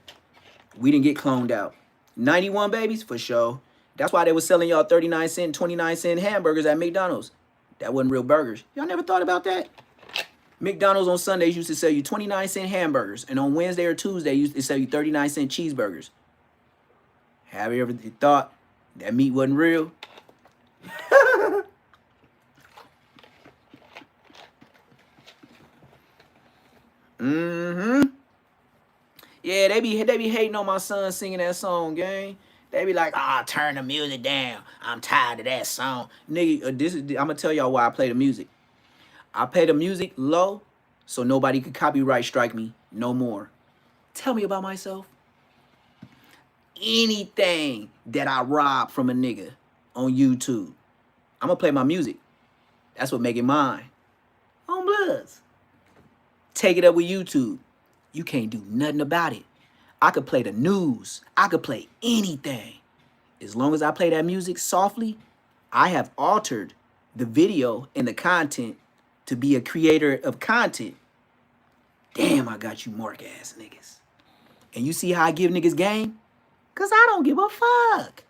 We didn't get cloned out. 91 babies, for sure. That's why they was selling y'all 39-cent, 29-cent hamburgers at McDonald's. That wasn't real burgers. Y'all never thought about that? McDonald's on Sundays used to sell you 29-cent hamburgers, and on Wednesday or Tuesday used to sell you 39-cent cheeseburgers. Have you ever thought that meat wasn't real? Yeah, they be hating on my son singing that song, gang. They be like, ah, turn the music down. I'm tired of that song. Nigga, I'm gonna tell y'all why I play the music. I play the music low so nobody could copyright strike me no more. Tell me about myself. Anything that I rob from a nigga on YouTube, I'm gonna play my music. That's what make it mine. On Bloods. Take it up with YouTube. You can't do nothing about it. I could play the news. I could play anything. As long as I play that music softly, I have altered the video and the content to be a creator of content. Damn, I got you mark ass niggas. And you see how I give niggas game? Cause I don't give a fuck.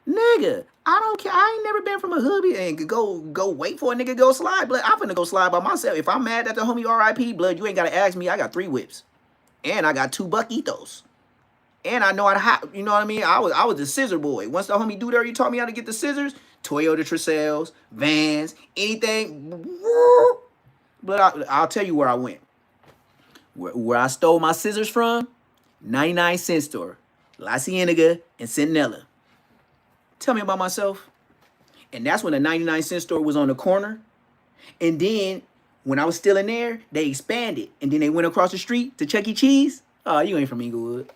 Nigga, I don't care. I ain't never been from a hood and go wait for a nigga to go slide. Blood, I'm finna go slide by myself. If I'm mad at the homie RIP, blood, you ain't gotta ask me. I got 3 whips. And I got 2 buckitos. And I know how to, you know what I mean? I was the scissor boy. Once the homie dude there, you taught me how to get the scissors. Toyota Tercels, Vans, anything. But I'll tell you where I went. Where I stole my scissors from, 99-cent store. La Cienega and Centinela. Tell me about myself. And that's when the 99-cent store was on the corner. And then when I was still in there, they expanded. And then they went across the street to Chuck E. Cheese. Oh, you ain't from Inglewood.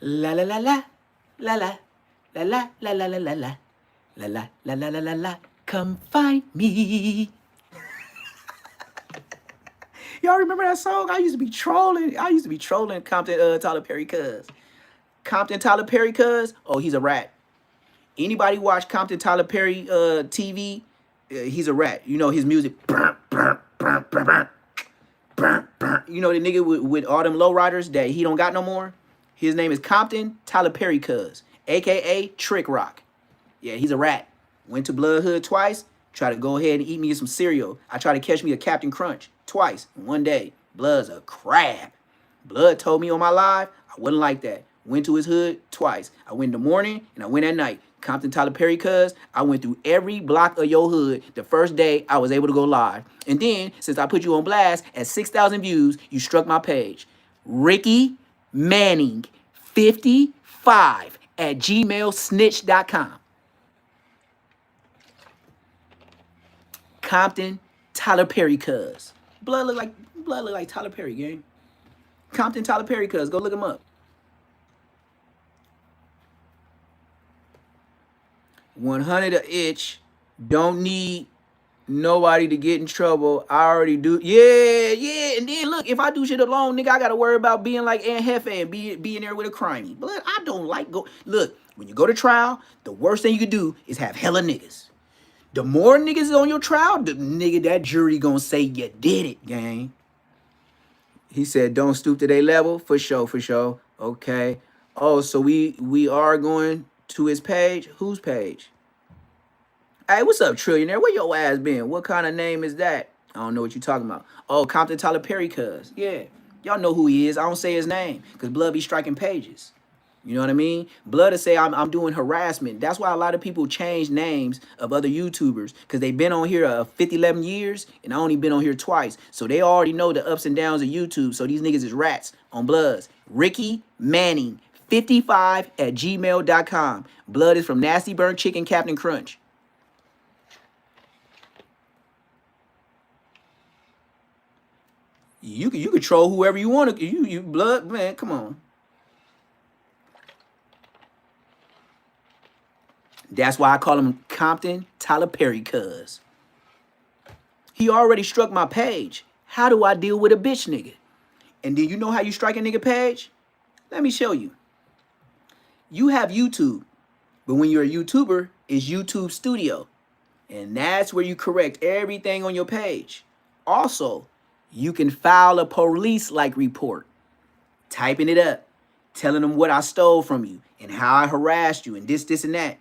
La la la la, la la, La la la la la la la. La la la la la la la. Come find me. Y'all remember that song? I used to be trolling. I used to be trolling Compton Tyler Perry cuz. Compton Tyler Perry cuz. Oh, he's a rat. Anybody watch Compton Tyler Perry TV? He's a rat. You know his music. You know the nigga with all them lowriders that he don't got no more? His name is Compton Tyler Perry cuz, a.k.a. Trick Rock. Yeah, he's a rat. Went to Blood Hood twice. Tried to go ahead and eat me some cereal. I tried to catch me a Captain Crunch twice in one day. Blood's a crab. Blood told me on my live, I wouldn't like that. Went to his hood twice. I went in the morning and I went at night. Compton Tyler Perry cuz, I went through every block of your hood the first day I was able to go live. And then, since I put you on blast at 6,000 views, you struck my page. Ricky Manning 55 at gmailsnitch.com. Compton Tyler Perry cuz. Blood look like Tyler Perry, gang. Compton Tyler Perry cuz. Go look him up. 100 a itch. Don't need nobody to get in trouble. I already do. Yeah. And then look, if I do shit alone, nigga, I gotta worry about being like Aunt Hefe and being there with a crimey. But I don't like go. Look, when you go to trial, the worst thing you could do is have hella niggas. The more niggas on your trial, the nigga that jury gonna say you did it, gang. He said, don't stoop to their level. For sure. Okay. Oh, so we are going to his page? Whose page? Hey, what's up, Trillionaire? Where your ass been? What kind of name is that? I don't know what you talking about. Oh, Compton Tyler Perry cuz. Yeah. Y'all know who he is. I don't say his name because Blood be striking pages. You know what I mean? Blood to say I'm doing harassment. That's why a lot of people change names of other YouTubers because they've been on here 50, 11 years and I only been on here twice. So they already know the ups and downs of YouTube. So these niggas is rats on Bloods. Ricky Manning 55 at gmail.com. Blood is from Nasty Burnt Chicken Captain Crunch. You can troll whoever you want to. You Blood, man, come on. That's why I call him Compton Tyler Perry cuz. He already struck my page. How do I deal with a bitch nigga? And then you know how you strike a nigga page? Let me show you. You have YouTube, but when you're a YouTuber, it's YouTube Studio. And that's where you correct everything on your page. Also, you can file a police-like report, typing it up, telling them what I stole from you and how I harassed you and this, and that.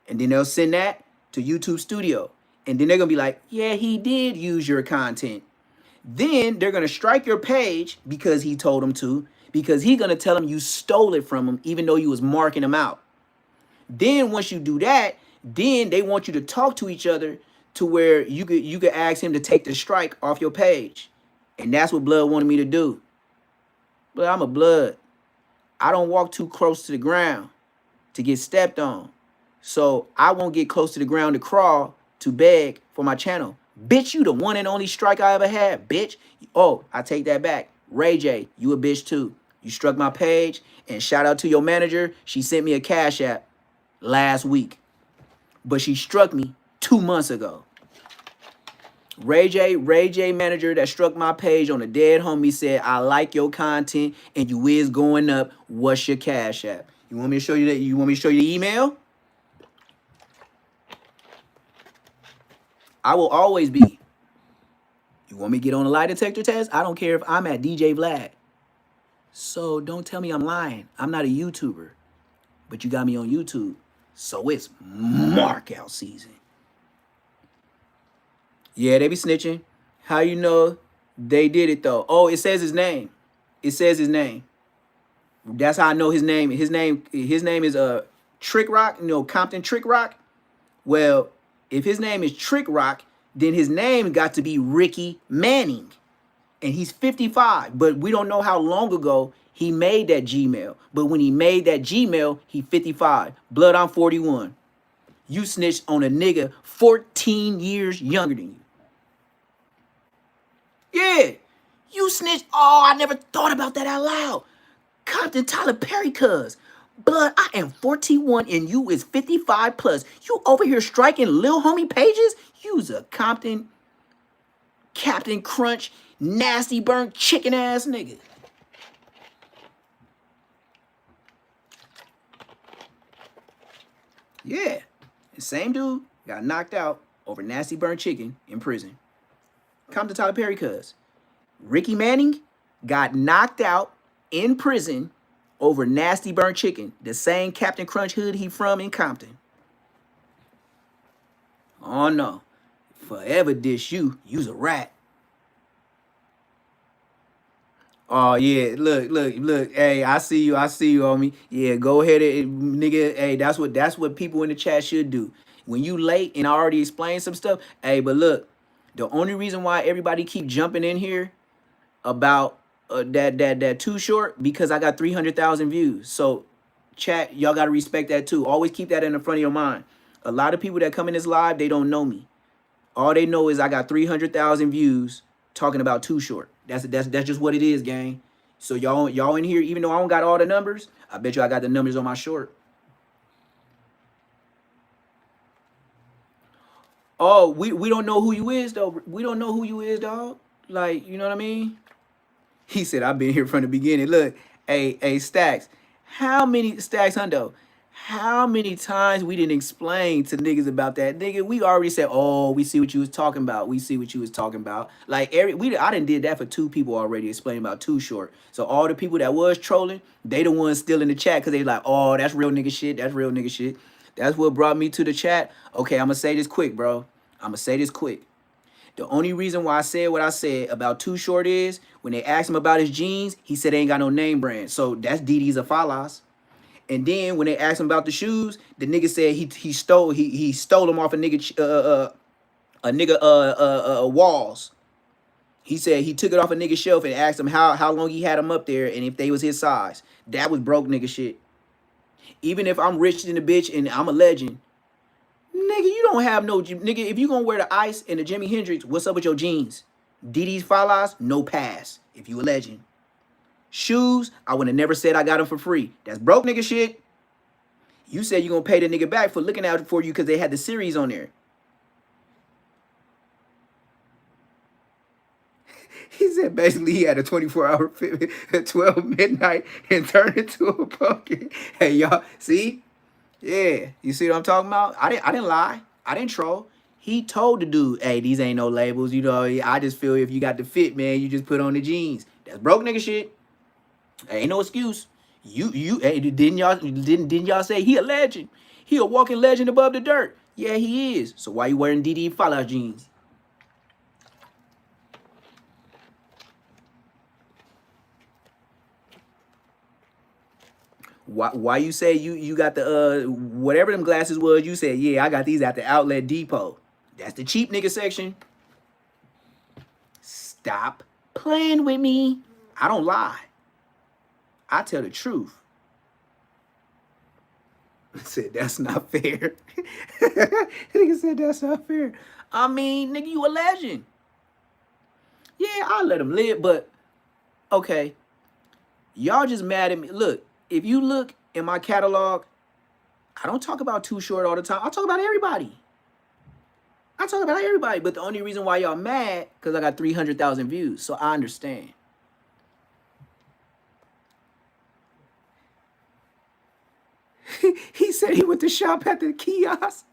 And then they'll send that to YouTube Studio. And then they're going to be like, yeah, he did use your content. Then they're going to strike your page because he told them to, because he's going to tell them you stole it from him, even though you was marking him out. Then once you do that, then they want you to talk to each other to where you could ask him to take the strike off your page. And that's what Blood wanted me to do. But I'm a Blood. I don't walk too close to the ground to get stepped on. So I won't get close to the ground to crawl to beg for my channel. Bitch, you the one and only strike I ever had, bitch. Oh, I take that back. Ray J, you a bitch too. You struck my page, and shout out to your manager. She sent me a Cash App last week. But she struck me 2 months ago. Ray J manager that struck my page on a dead homie said, I like your content and you is going up. What's your Cash App? You want me to show you that? You want me to show you the email? I will always be. You want me to get on a lie detector test? I don't care if I'm at DJ Vlad. So don't tell me I'm lying. I'm not a YouTuber. But you got me on YouTube. So it's mark out season. Yeah, they be snitching. How you know they did it though? Oh, it says his name. It says his name. That's how I know his name. His name is Trick Rock, you know, Compton Trick Rock. Well, if his name is Trick Rock, then his name got to be Ricky Manning. And he's 55, but we don't know how long ago he made that Gmail. But when he made that Gmail, he 55. Blood, I'm 41. You snitched on a nigga 14 years younger than you. Yeah, you snitched. Oh, I never thought about that out loud. Compton Tyler Perry cuz. But I am 41 and you is 55 plus. You over here striking Lil Homie pages? You's a Compton, Captain Crunch, nasty burnt chicken ass nigga. Yeah. The same dude got knocked out over nasty burnt chicken in prison. Compton Tyler Perry cuz. Ricky Manning got knocked out in prison over nasty burnt chicken. The same Captain Crunch hood he from in Compton. Oh no. Forever dish you. You's a rat. Oh yeah, look. Hey, I see you, homie. Yeah, go ahead and nigga. Hey, that's what people in the chat should do. When you late and I already explained some stuff. Hey, but look, the only reason why everybody keep jumping in here about that Too Short because I got 300,000 views. So, chat, y'all gotta respect that too. Always keep that in the front of your mind. A lot of people that come in this live, they don't know me. All they know is I got 300,000 views talking about Too Short. That's just what it is, gang. So y'all in here, even though I don't got all the numbers, I bet you I got the numbers on my short. Oh, we don't know who you is though. We don't know who you is, dog. Like, you know what I mean? He said I've been here from the beginning. Look, hey Stacks. How many Stacks Hundo? How many times we didn't explain to niggas about that? Nigga, we already said, oh, we see what you was talking about. We see what you was talking about. Like I done did that for 2 people already explaining about Too Short. So all the people that was trolling, they the ones still in the chat because they like, oh, that's real nigga shit. That's real nigga shit. That's what brought me to the chat. Okay, I'm gonna say this quick, bro. I'm gonna say this quick. The only reason why I said what I said about Too Short is when they asked him about his jeans, he said they ain't got no name brand. So that's DD's Afalas. And then when they asked him about the shoes, the nigga said he stole them off a nigga walls. He said he took it off a nigga shelf and asked him how long he had them up there and if they was his size. That was broke nigga shit. Even if I'm rich in the bitch and I'm a legend, nigga, you don't have no nigga. If you gonna wear the Ice and the Jimi Hendrix, what's up with your jeans? DD's Falas, no pass. If you a legend. Shoes, I would have never said I got them for free. That's broke nigga shit. You said you gonna pay the nigga back for looking out for you because they had the series on there. He said basically he had a 24-hour 12 midnight and turned into a pumpkin. Hey y'all, see? Yeah, you see what I'm talking about? I didn't lie. I didn't troll. He told the dude, hey, these ain't no labels. You know, I just feel if you got the fit, man, you just put on the jeans. That's broke nigga shit. Ain't no excuse. Hey, didn't y'all say he a legend? He a walking legend above the dirt. Yeah, he is. So why you wearing DD Fallout jeans? Why you say you got the whatever them glasses was? You said yeah, I got these at the Outlet Depot. That's the cheap nigga section. Stop playing with me. I don't lie. I tell the truth. I said that's not fair. Nigga said that's not fair. I mean, nigga, you a legend. Yeah, I'll let him live, but okay. Y'all just mad at me. Look, if you look in my catalog, I don't talk about Too Short all the time. I talk about everybody. But the only reason why y'all mad, because I got 300,000 views. So I understand. He said he went to shop at the kiosk.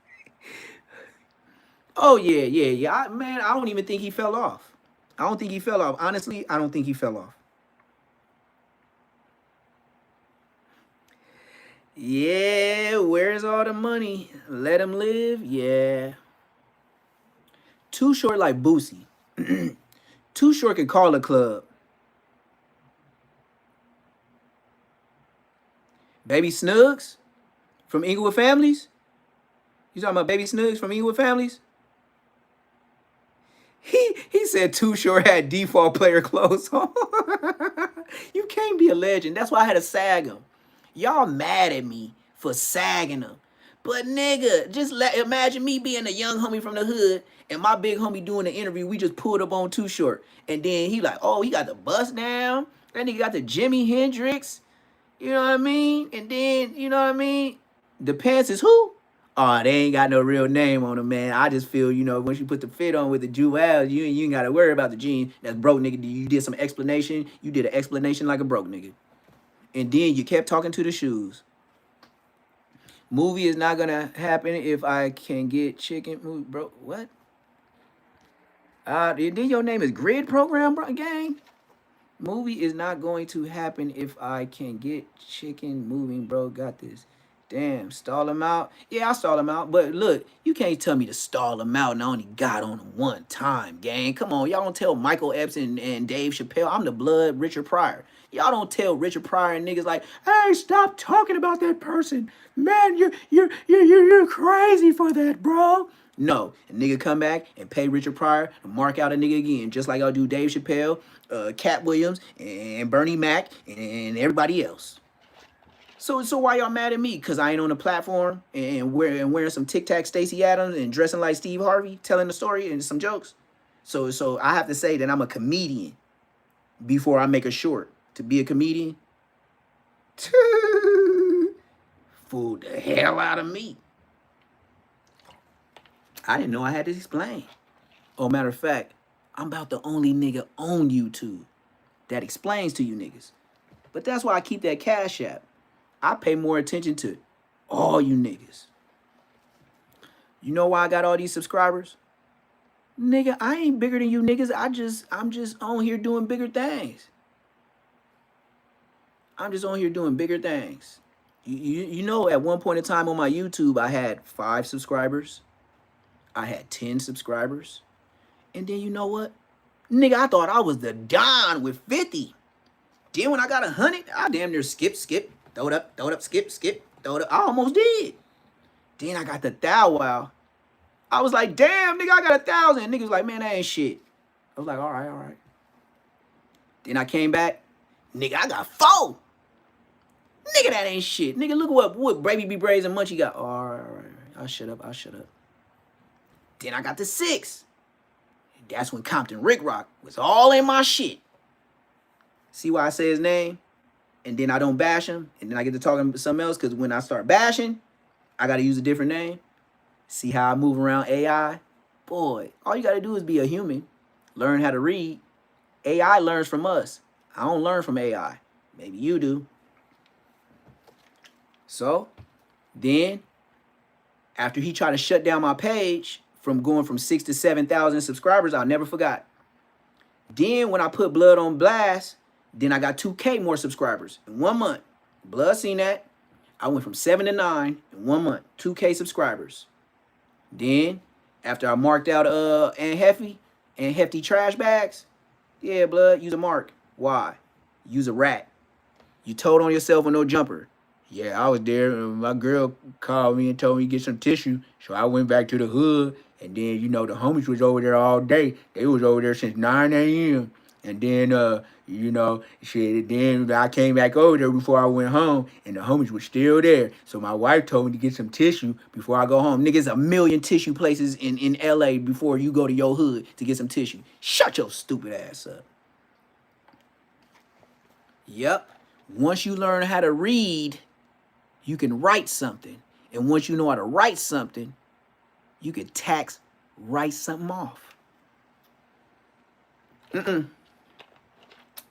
Oh, yeah. Man, I don't even think he fell off. Honestly, I don't think he fell off. Yeah, where's all the money? Let him live? Yeah. Too Short like Boosie. Too Short can call a club. Baby Snugs from Inglewood Families? You talking about Baby Snugs from Inglewood Families? He said Too Short had default player clothes on. You can't be a legend. That's why I had to sag him. Y'all mad at me for sagging him. But nigga, just imagine me being a young homie from the hood and my big homie doing the interview. We just pulled up on Too Short. And then he like, oh, he got the bust down. That nigga got the Jimi Hendrix. You know what I mean? And then, you know what I mean? The pants is who? Oh, they ain't got no real name on them, man. I just feel, you know, once you put the fit on with the jewels, you ain't got to worry about the jeans. That's broke, nigga. You did some explanation. You did an explanation like a broke nigga. And then you kept talking to the shoes. Movie is not going to happen if I can get chicken. Bro, what? Then your name is Grid Program, bro, gang? Movie is not going to happen if I can get chicken moving, bro. Got this. Damn, stall him out. Yeah, I stall him out. But look, you can't tell me to stall him out and I only got on him one time, gang. Come on, y'all don't tell Michael Epps and Dave Chappelle I'm the blood Richard Pryor. Y'all don't tell Richard Pryor and niggas like, hey, stop talking about that person. Man, you're crazy for that, bro. No, a nigga come back and pay Richard Pryor to mark out a nigga again, just like I'll do Dave Chappelle, Cat Williams, and Bernie Mac, and everybody else. So why y'all mad at me? Cause I ain't on the platform and wearing some Tic Tac Stacey Adams and dressing like Steve Harvey, telling the story and some jokes. So I have to say that I'm a comedian before I make a short. To be a comedian, fooled the hell out of me. I didn't know I had to explain. Oh, matter of fact, I'm about the only nigga on YouTube that explains to you niggas. But that's why I keep that Cash App. I pay more attention to all you niggas. You know why I got all these subscribers? Nigga, I ain't bigger than you niggas. I'm just on here doing bigger things. I'm just on here doing bigger things. You know, at one point in time on my YouTube, I had 5 subscribers. I had 10 subscribers. And then you know what? Nigga, I thought I was the Don with 50. Then when I got 100, I damn near skip, throw it up, skip, throw it up. I almost did. Then I got the thou wow. I was like, damn, nigga, I got 1,000. Niggas like, man, that ain't shit. I was like, all right. Then I came back. Nigga, I got 4. Nigga, that ain't shit. Nigga, look at what Baby B Braids and Munchie got. All right. I'll shut up. Then I got the 6. That's when Compton Rick Rock was all in my shit. See why I say his name? And then I don't bash him. And then I get to talking to something else. Because when I start bashing, I got to use a different name. See how I move around AI? Boy, all you got to do is be a human. Learn how to read. AI learns from us. I don't learn from AI. Maybe you do. So, then, after he tried to shut down my page from going from 6,000 to 7,000 subscribers, I'll never forgot. Then, when I put Blood on Blast, then I got 2K more subscribers in 1 month. Blood seen that. I went from 7 to 9 in 1 month. 2K subscribers. Then, after I marked out Aunt Hefty trash bags, yeah, Blood, use a mark. Why? Use a rat. You told on yourself with no jumper. Yeah, I was there. And my girl called me and told me to get some tissue. So I went back to the hood. And then, you know, the homies was over there all day. They was over there since 9 a.m. And then, you know, shit, then I came back over there before I went home. And the homies were still there. So my wife told me to get some tissue before I go home. Niggas, a million tissue places in L.A. before you go to your hood to get some tissue. Shut your stupid ass up. Yep. Once you learn how to read, you can write something. And once you know how to write something, you can write something off. And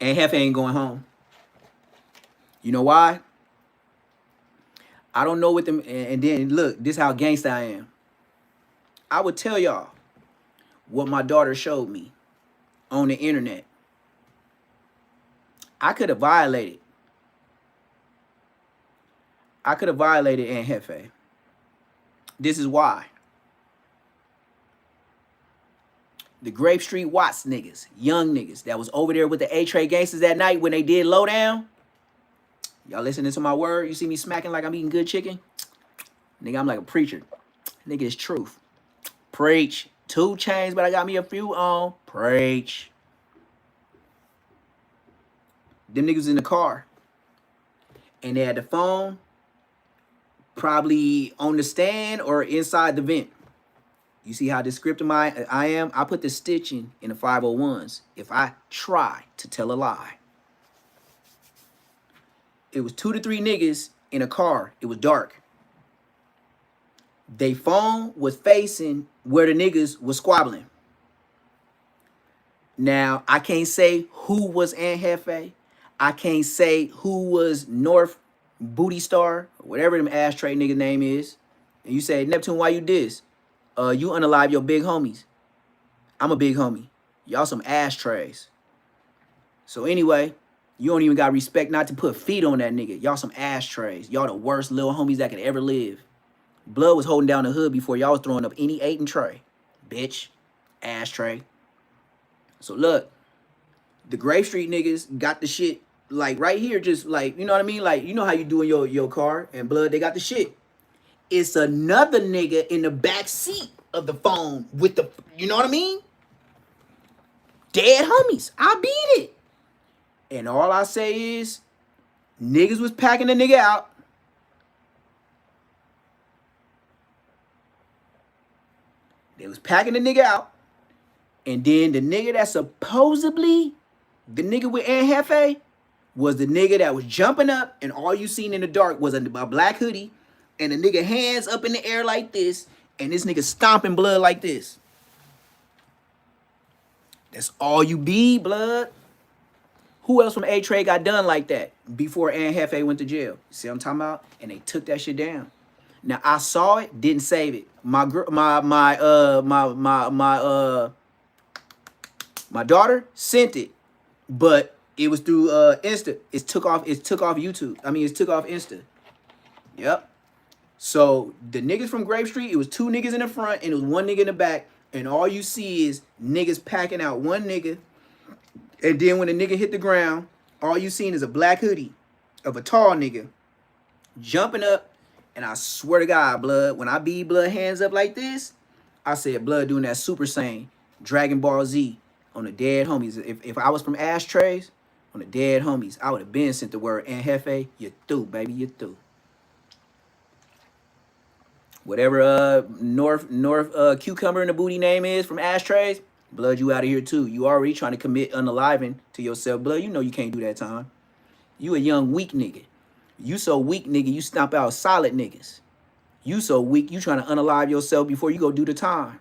Hefe ain't going home. You know why? I don't know what them, and then look, this how gangsta I am. I would tell y'all what my daughter showed me on the internet. I could have violated. Aunt Hefe. This is why. The Grape Street Watts niggas, young niggas that was over there with the A-Tray gangsters that night when they did Lowdown. Y'all listening to my word? You see me smacking like I'm eating good chicken? Nigga, I'm like a preacher. Nigga, it's truth. Preach. 2 chains, but I got me a few on. Preach. Them niggas in the car. And they had the phone probably on the stand or inside the vent. You see how descriptive I am? I put the stitching in the 501s if I try to tell a lie. It was 2 to 3 niggas in a car. It was dark. They phone was facing where the niggas was squabbling. Now, I can't say who was Anhefe. I can't say who was North Booty Star, whatever them ashtray nigga name is. And you say, Neptune, why you this? You unalive your big homies. I'm a big homie. Y'all some ashtrays. So anyway, you don't even got respect not to put feet on that nigga. Y'all some ashtrays. Y'all the worst little homies that could ever live. Blood was holding down the hood before y'all was throwing up any 8 and tray. Bitch. Ashtray. So look, the Grave Street niggas got the shit like right here, just like, you know what I mean? Like, you know how you do in your car, and Blood, they got the shit. It's another nigga in the back seat of the phone with the, you know what I mean? Dead homies. I beat it. And all I say is, niggas was packing the nigga out. They was packing the nigga out. And then the nigga that supposedly, the nigga with Anhefe, was the nigga that was jumping up, and all you seen in the dark was a black hoodie, and the nigga hands up in the air like this, and this nigga stomping Blood like this. That's all you be, Blood. Who else from A-Trade got done like that before Anhefe went to jail? See what I'm talking about? And they took that shit down. Now I saw it, didn't save it. My daughter sent it, but it was through Insta. It took off YouTube. I mean, it took off Insta. Yep. So the niggas from Grave Street, it was 2 niggas in the front and it was 1 nigga in the back, and all you see is niggas packing out 1 nigga. And then when the nigga hit the ground, all you seen is a black hoodie of a tall nigga jumping up. And I swear to God, Blood, when I be Blood hands up like this, I said Blood doing that Super Saiyan Dragon Ball Z on the dead homies. If I was from ashtrays, on the dead homies, I would have been sent the word, Anhefe, you through, baby, you through. Whatever North Cucumber in the booty name is from ashtrays, Blood, you out of here too. You already trying to commit unaliving to yourself. Blood, you know you can't do that time. You a young, weak nigga. You so weak, nigga, you stomp out solid niggas. You so weak, you trying to unalive yourself before you go do the time.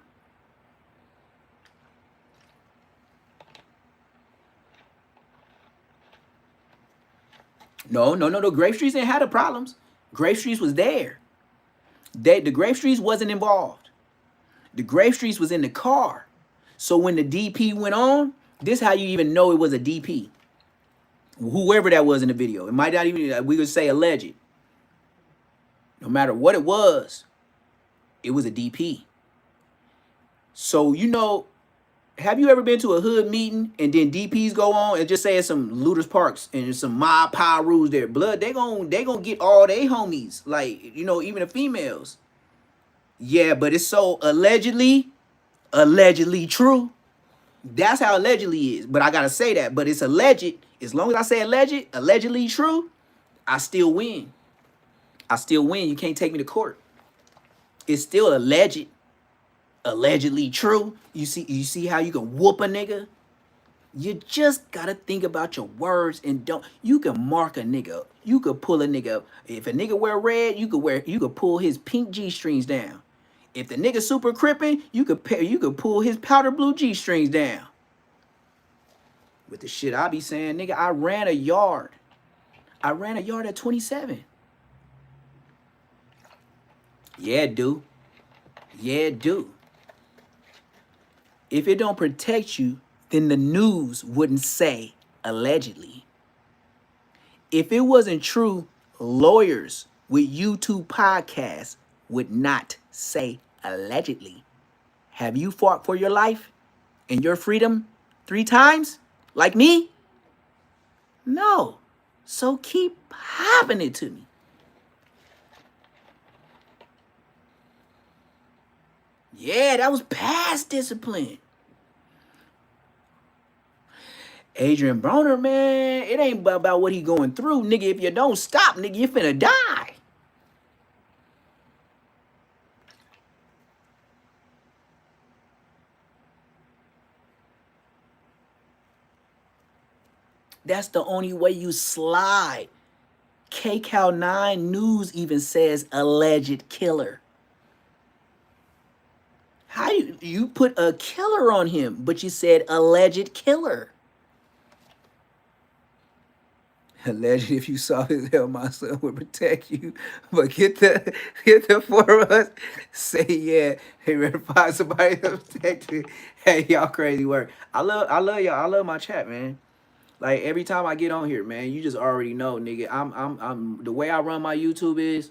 No. Grave Streets ain't had the problems. Grave Streets was there. The Grave Streets wasn't involved. The Grave Streets was in the car. So when the DP went on, this how you even know it was a DP. Whoever that was in the video. It might not even, we could say alleged. No matter what it was a DP. So, you know, have you ever been to a hood meeting and then DPs go on and just say it's some looters parks and some mob power rules there? Blood, they gonna get all they homies. Like, you know, even the females. Yeah, but it's so allegedly true. That's how allegedly is. But I gotta say that. But it's alleged. As long as I say allegedly true, I still win. I still win. You can't take me to court. It's still allegedly true. You see how you can whoop a nigga? You just gotta think about your words and don't. You can mark a nigga. You could pull a nigga up. If a nigga wear red, you could pull his pink G-strings down. If the nigga super crippin', you could pull his powder blue G-strings down. With the shit I be saying, nigga, I ran a yard. At 27. Yeah, dude. If it don't protect you, then the news wouldn't say allegedly. If it wasn't true, lawyers with YouTube podcasts would not say allegedly. Have you fought for your life and your freedom 3 times? Like me? No. So keep popping it to me. Yeah, that was past discipline. Adrian Broner, man, it ain't about what he going through. Nigga, if you don't stop, nigga, you finna die. That's the only way you slide. KCal9 News even says alleged killer. How you put a killer on him, but you said alleged killer? Alleged, if you saw his hell, my son would protect you. But get the four of us. Say yeah. Hey, ready to find somebody to protect you. Hey, y'all crazy work. I love y'all. I love my chat, man. Like every time I get on here, man, you just already know, nigga. I'm the way I run my YouTube is.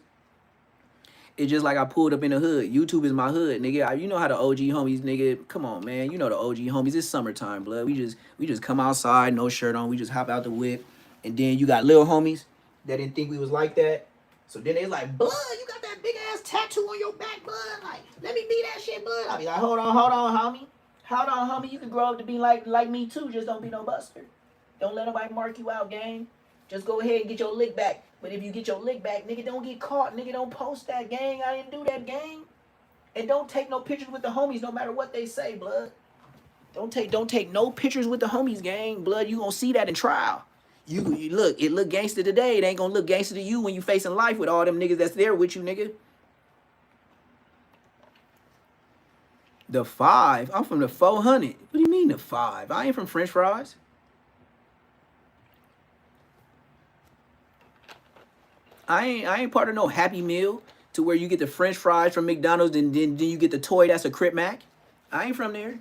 It's just like I pulled up in the hood. YouTube is my hood, nigga. You know how the OG homies, nigga. Come on, man. You know the OG homies. It's summertime, blood. We just come outside, no shirt on. We just hop out the whip. And then you got little homies that didn't think we was like that. So then they like, blood, you got that big ass tattoo on your back, blood. Like, let me be that shit, blood. I be like, hold on, homie. Hold on, homie. You can grow up to be like me too. Just don't be no buster. Don't let nobody mark you out, gang. Just go ahead and get your lick back. But if you get your lick back, nigga, don't get caught. Nigga, don't post that, gang. I didn't do that, gang. And don't take no pictures with the homies, no matter what they say, blood. Don't take no pictures with the homies, gang. Blood, you gonna see that in trial. You look, it look gangster today. It ain't gonna look gangster to you when you facing life with all them niggas that's there with you, nigga. The 5? I'm from the 400. What do you mean the 5? I ain't from French fries. I ain't part of no Happy Meal to where you get the French fries from McDonald's and then you get the toy that's a Crip Mac. I ain't from there.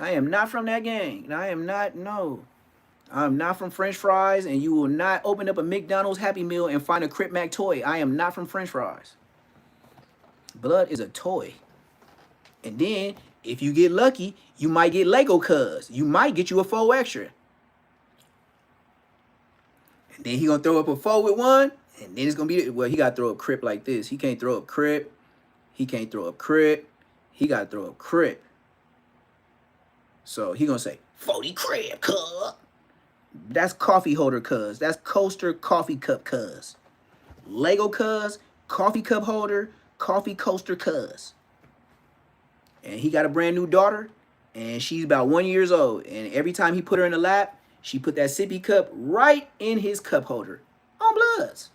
I am not from that gang. I am not, no. I'm not from French fries, and you will not open up a McDonald's Happy Meal and find a Crip Mac toy. I am not from French fries. Blood is a toy. And then, if you get lucky, you might get Lego cuz. You might get you a 4 extra. And then he gonna throw up a 4 with 1, and then it's gonna be, well, he gotta throw up Crip like this. He can't throw up Crip. He can't throw up Crip. He gotta throw up Crip. So he gonna say, 40 Crip, cuz. That's coffee holder cuz. That's coaster coffee cup cuz. Lego cuz, coffee cup holder, coffee coaster cuz. And he got a brand new daughter, and she's about 1 year old. And every time he put her in the lap, she put that sippy cup right in his cup holder. On Bloods.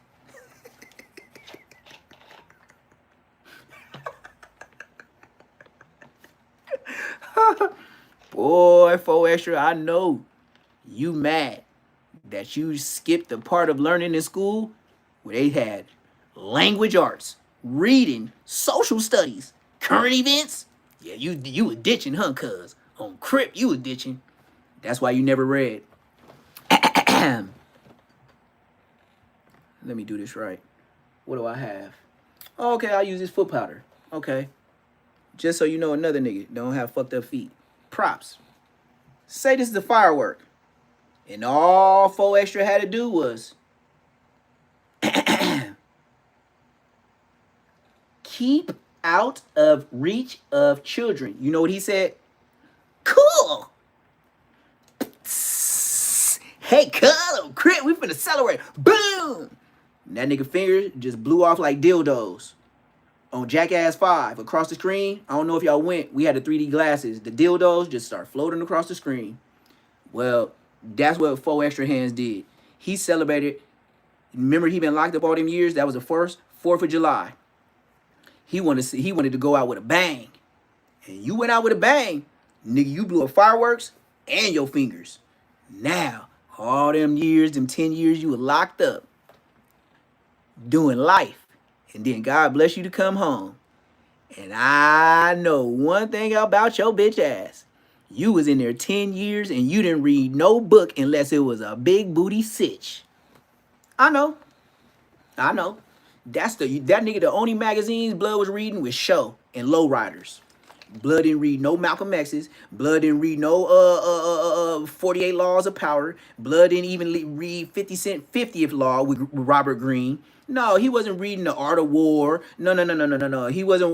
Boy, 4 extra, I know you mad that you skipped the part of learning in school where they had language arts, reading, social studies, current events. Yeah, you were ditching, huh, cuz? On Crip, you were ditching. That's why you never read. Let me do this right. What do I have? Oh, okay, I'll use this foot powder. Okay. Just so you know, another nigga don't have fucked up feet. Props. Say this is a firework. And all 4 extra had to do was keep out of reach of children. You know what he said? Cool. Hey, cuz, Crip, we finna celebrate. Boom. And that nigga fingers just blew off like dildos. On Jackass 5, across the screen, I don't know if y'all went, we had the 3D glasses. The dildos just start floating across the screen. Well, that's what 4 extra hands did. He celebrated, remember he been locked up all them years? That was the first 4th of July. He wanted to go out with a bang. And you went out with a bang. Nigga, you blew up fireworks and your fingers. Now, all them years, them 10 years you were locked up doing life. And then God bless you to come home. And I know one thing about your bitch ass. You was in there 10 years and you didn't read no book unless it was a big booty sitch. I know. That nigga, the only magazines Blood was reading was Show and Lowriders. Blood didn't read no Malcolm X's. Blood didn't read no 48 Laws of Power. Blood didn't even read 50 Cent 50th Law with Robert Greene. No, he wasn't reading The Art of War. No. He wasn't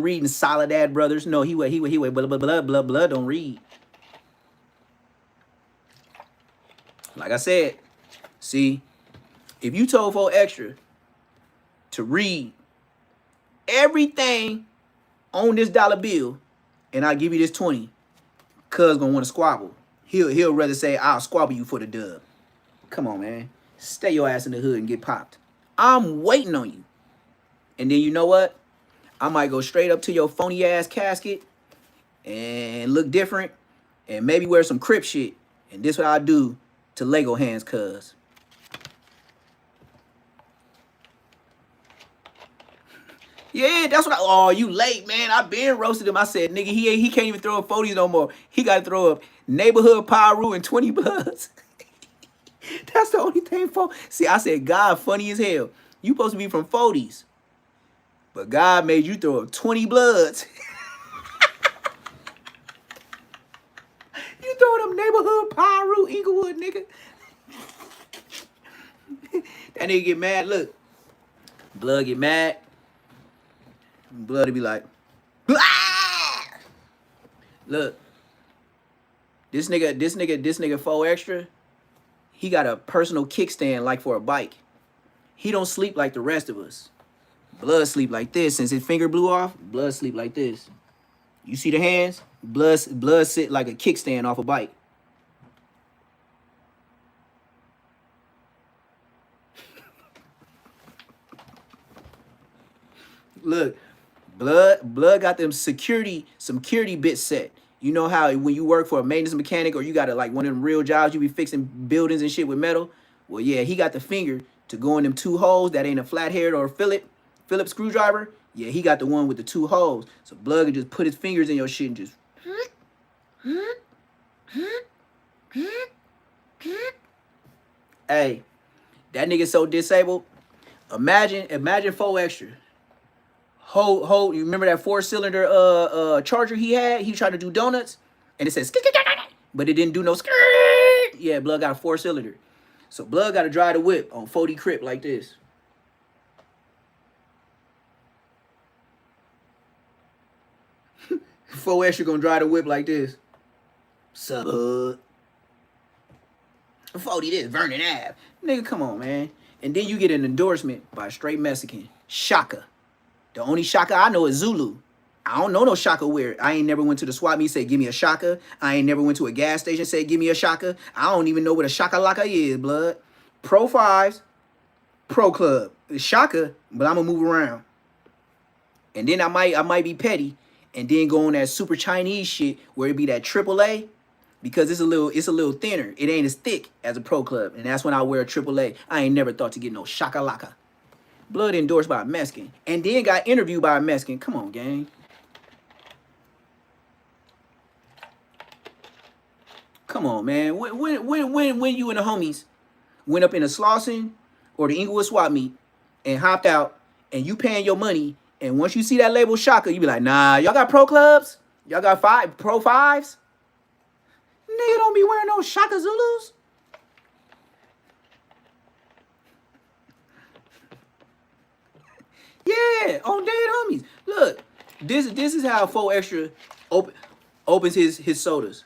reading Soledad Brothers. No, he blood don't read. Like I said, see, if you told 4 extra to read everything on this dollar bill, and I'll give you this 20, cuz gonna want to squabble. He'll rather say, I'll squabble you for the dub. Come on, man. Stay your ass in the hood and get popped. I'm waiting on you. And then you know what? I might go straight up to your phony ass casket and look different and maybe wear some Crip shit. And this what I do to Lego hands, cuz. Yeah, that's what I... Oh, you late, man. I been roasted him. I said, nigga, he can't even throw up 40s no more. He got to throw up neighborhood Pyru and 20 bloods. That's the only thing for... See, I said, God, funny as hell. You supposed to be from 40s. But God made you throw up 20 bloods. You throwing up neighborhood Pyru, Inglewood, nigga. That nigga get mad. Look. Blood get mad. Blood be like, ah! Look. This nigga 4 extra. He got a personal kickstand like for a bike. He don't sleep like the rest of us. Blood sleep like this. Since his finger blew off, Blood sleep like this. You see the hands? Blood sit like a kickstand off a bike. Look, Blood got them security bits set. You know how when you work for a maintenance mechanic or you got like one of them real jobs, you be fixing buildings and shit with metal? Well, yeah, he got the finger to go in them 2 holes that ain't a flathead or a Phillips screwdriver. Yeah, he got the one with the 2 holes. So Blood can just put his fingers in your shit and just... Hey, that nigga so disabled. Imagine 4 extra. You remember that 4-cylinder charger he had? He tried to do donuts and it says but it didn't do no skirt. Yeah, Blood got a 4-cylinder. So Blood got to drive the whip on 40 Crip like this. Four extra gonna drive the whip like this. Sup, hood. 40 this, Vernon Ave. Nigga, come on, man. And then you get an endorsement by a straight Mexican. Shaka. The only Shaka I know is Zulu. I don't know no Shaka weird. I ain't never went to the swap meet, say, give me a Shaka. I ain't never went to a gas station, say, give me a Shaka. I don't even know what a Shaka Laka is, Blood. Pro 5s, Pro Club. It's Shaka, but I'm gonna move around. And then I might be petty and then go on that super Chinese shit where it be that AAA because it's a little thinner. It ain't as thick as a Pro Club. And that's when I wear a AAA. I ain't never thought to get no Shaka Laka. Blood endorsed by a Mexican. And then got interviewed by a Mexican. Come on, gang. Come on, man. When you and the homies went up in a Slauson or the Inglewood swap meet and hopped out and you paying your money, and once you see that label Shaka, you be like, nah, y'all got Pro Clubs? Y'all got Pro 5s? Nigga don't be wearing no Shaka Zulus. Yeah, on dead homies. Look, this is how 4 extra opens his sodas.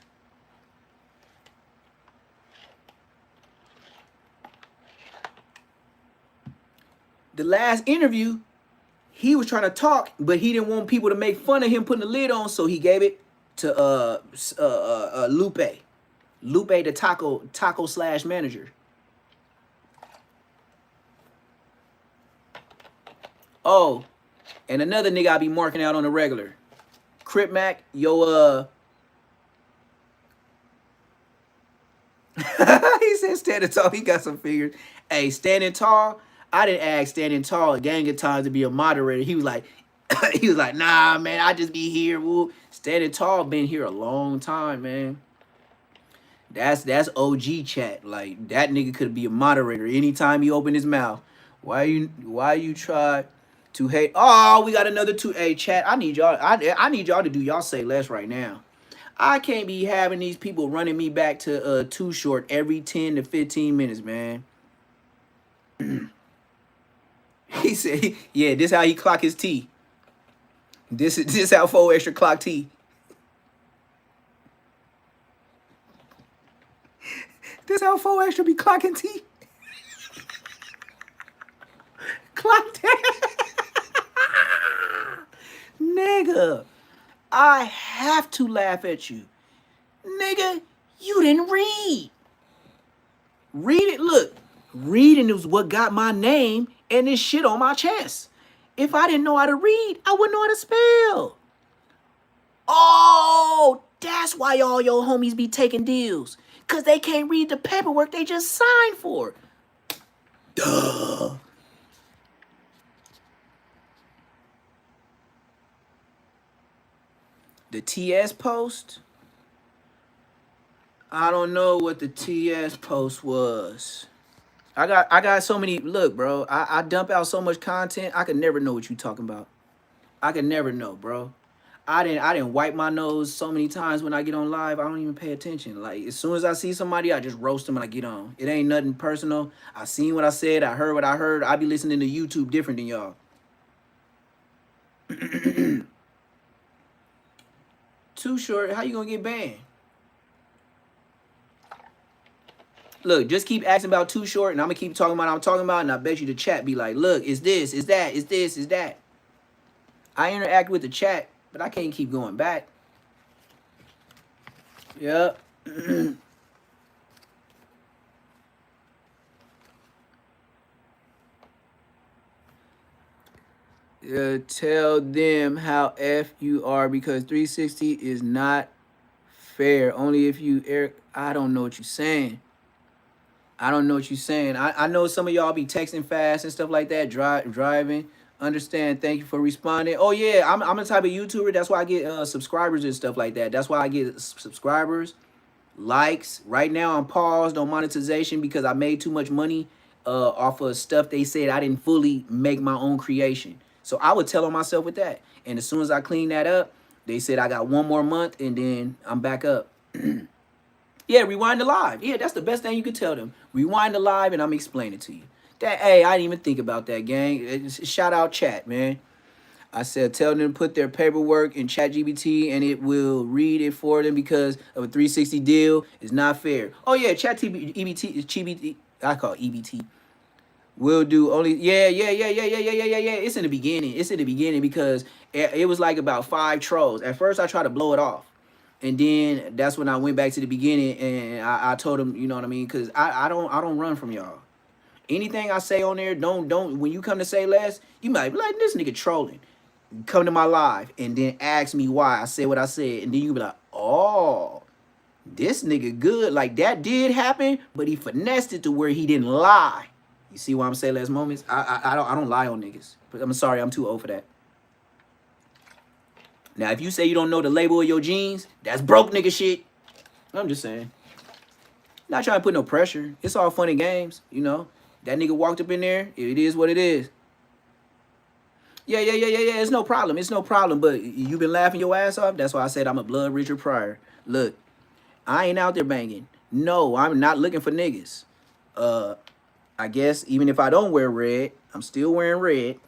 The last interview, he was trying to talk, but he didn't want people to make fun of him putting the lid on, so he gave it to Lupe. Lupe, the taco slash manager. Oh, and another nigga I be marking out on the regular. Crip Mac, yo, he said standing tall, he got some figures. Hey, standing tall, I didn't ask standing tall a gang of times to be a moderator. He was like, nah, man, I just be here. Woo. Standing tall been here a long time, man. That's OG chat. Like, that nigga could be a moderator anytime he opened his mouth. Why you try to hate? Oh, we got another 2. Hey, chat, I need y'all. I need y'all to do y'all say less right now. I can't be having these people running me back to Too Short every 10 to 15 minutes, man. He said, yeah, this how he clock his tea. This how 4 extra clock tea. This how 4 extra be clocking tea. Clock that. Nigga, I have to laugh at you. Nigga, you didn't read. Reading, look, reading is what got my name and this shit on my chest. If I didn't know how to read, I wouldn't know how to spell. Oh, that's why all your homies be taking deals. Because they can't read the paperwork they just signed for. Duh. The TS post? I don't know what the TS post was. I got so many. Look, bro, I dump out so much content. I could never know what you talking about. I could never know, bro. I didn't wipe my nose so many times when I get on live. I don't even pay attention. Like as soon as I see somebody, I just roast them and I get on. It ain't nothing personal. I seen what I said. I heard what I heard. I be listening to YouTube different than y'all. Too short. How you gonna get banned? Look, just keep asking about Too Short, and I'm gonna keep talking about what I'm talking about, and I bet you the chat be like, look, it's this, it's that, it's this, it's that. I interact with the chat, but I can't keep going back. Yep. Tell them how F you are because 360 is not fair. Only if you air. I don't know what you're saying. I don't know what you're saying. I know some of y'all be texting fast and stuff like that, driving. Understand. Thank you for responding. Oh, yeah, I'm the type of YouTuber. That's why I get subscribers and stuff like that. That's why I get subscribers, likes. Right now, I'm paused on monetization because I made too much money off of stuff they said I didn't fully make my own creation. So I would tell on myself with that. And as soon as I clean that up, they said I got one more month and then I'm back up. Yeah, rewind the live. Yeah, that's the best thing you could tell them. Rewind the live and I'm explaining it to you. That, hey, I didn't even think about that, gang. Shout out chat, man. I said tell them to put their paperwork in ChatGPT and it will read it for them because of a 360 deal is not fair. Oh yeah, EBT, I call it EBT. Will do only yeah. It's in the beginning. It's in the beginning because it was like about 5 trolls. At first I tried to blow it off. And then that's when I went back to the beginning and I told him, you know what I mean? Because I don't run from y'all. Anything I say on there, don't when you come to say less, you might be like, this nigga trolling. Come to my live and then ask me why I said what I said. And then you be like, oh, this nigga good. Like that did happen, but he finessed it to where he didn't lie. You see why I'm saying less moments? I don't lie on niggas. But I'm sorry, I'm too old for that. Now, if you say you don't know the label of your jeans, that's broke nigga shit. I'm just saying. Not trying to put no pressure. It's all fun and games, you know. That nigga walked up in there. It is what it is. Yeah. It's no problem. It's no problem. But you been laughing your ass off. That's why I said I'm a blood Richard Pryor. Look, I ain't out there banging. No, I'm not looking for niggas. I guess even if I don't wear red, I'm still wearing red.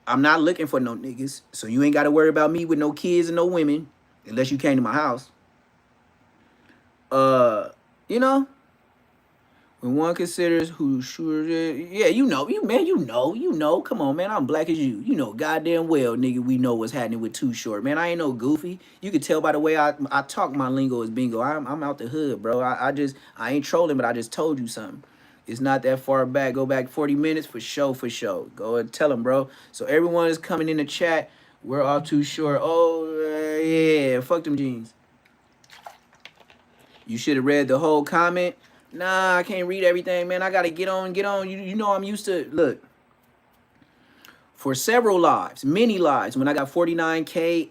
I'm not looking for no niggas. So you ain't got to worry about me with no kids and no women. Unless you came to my house. You know. When one considers who sure yeah, you know. Come on, man. I'm black as you. You know goddamn well, nigga, we know what's happening with Too Short. Man, I ain't no goofy. You can tell by the way I talk my lingo is bingo. I'm out the hood, bro. I ain't trolling, but I just told you something. It's not that far back. Go back 40 minutes for sure, for sure. Go and tell them, bro. So everyone is coming in the chat. We're all Too Short. Oh, yeah. Fuck them jeans. You should have read the whole comment. Nah, I can't read everything, man. I got to get on. You know I'm used to, look. For several lives, many lives, when I got 49K,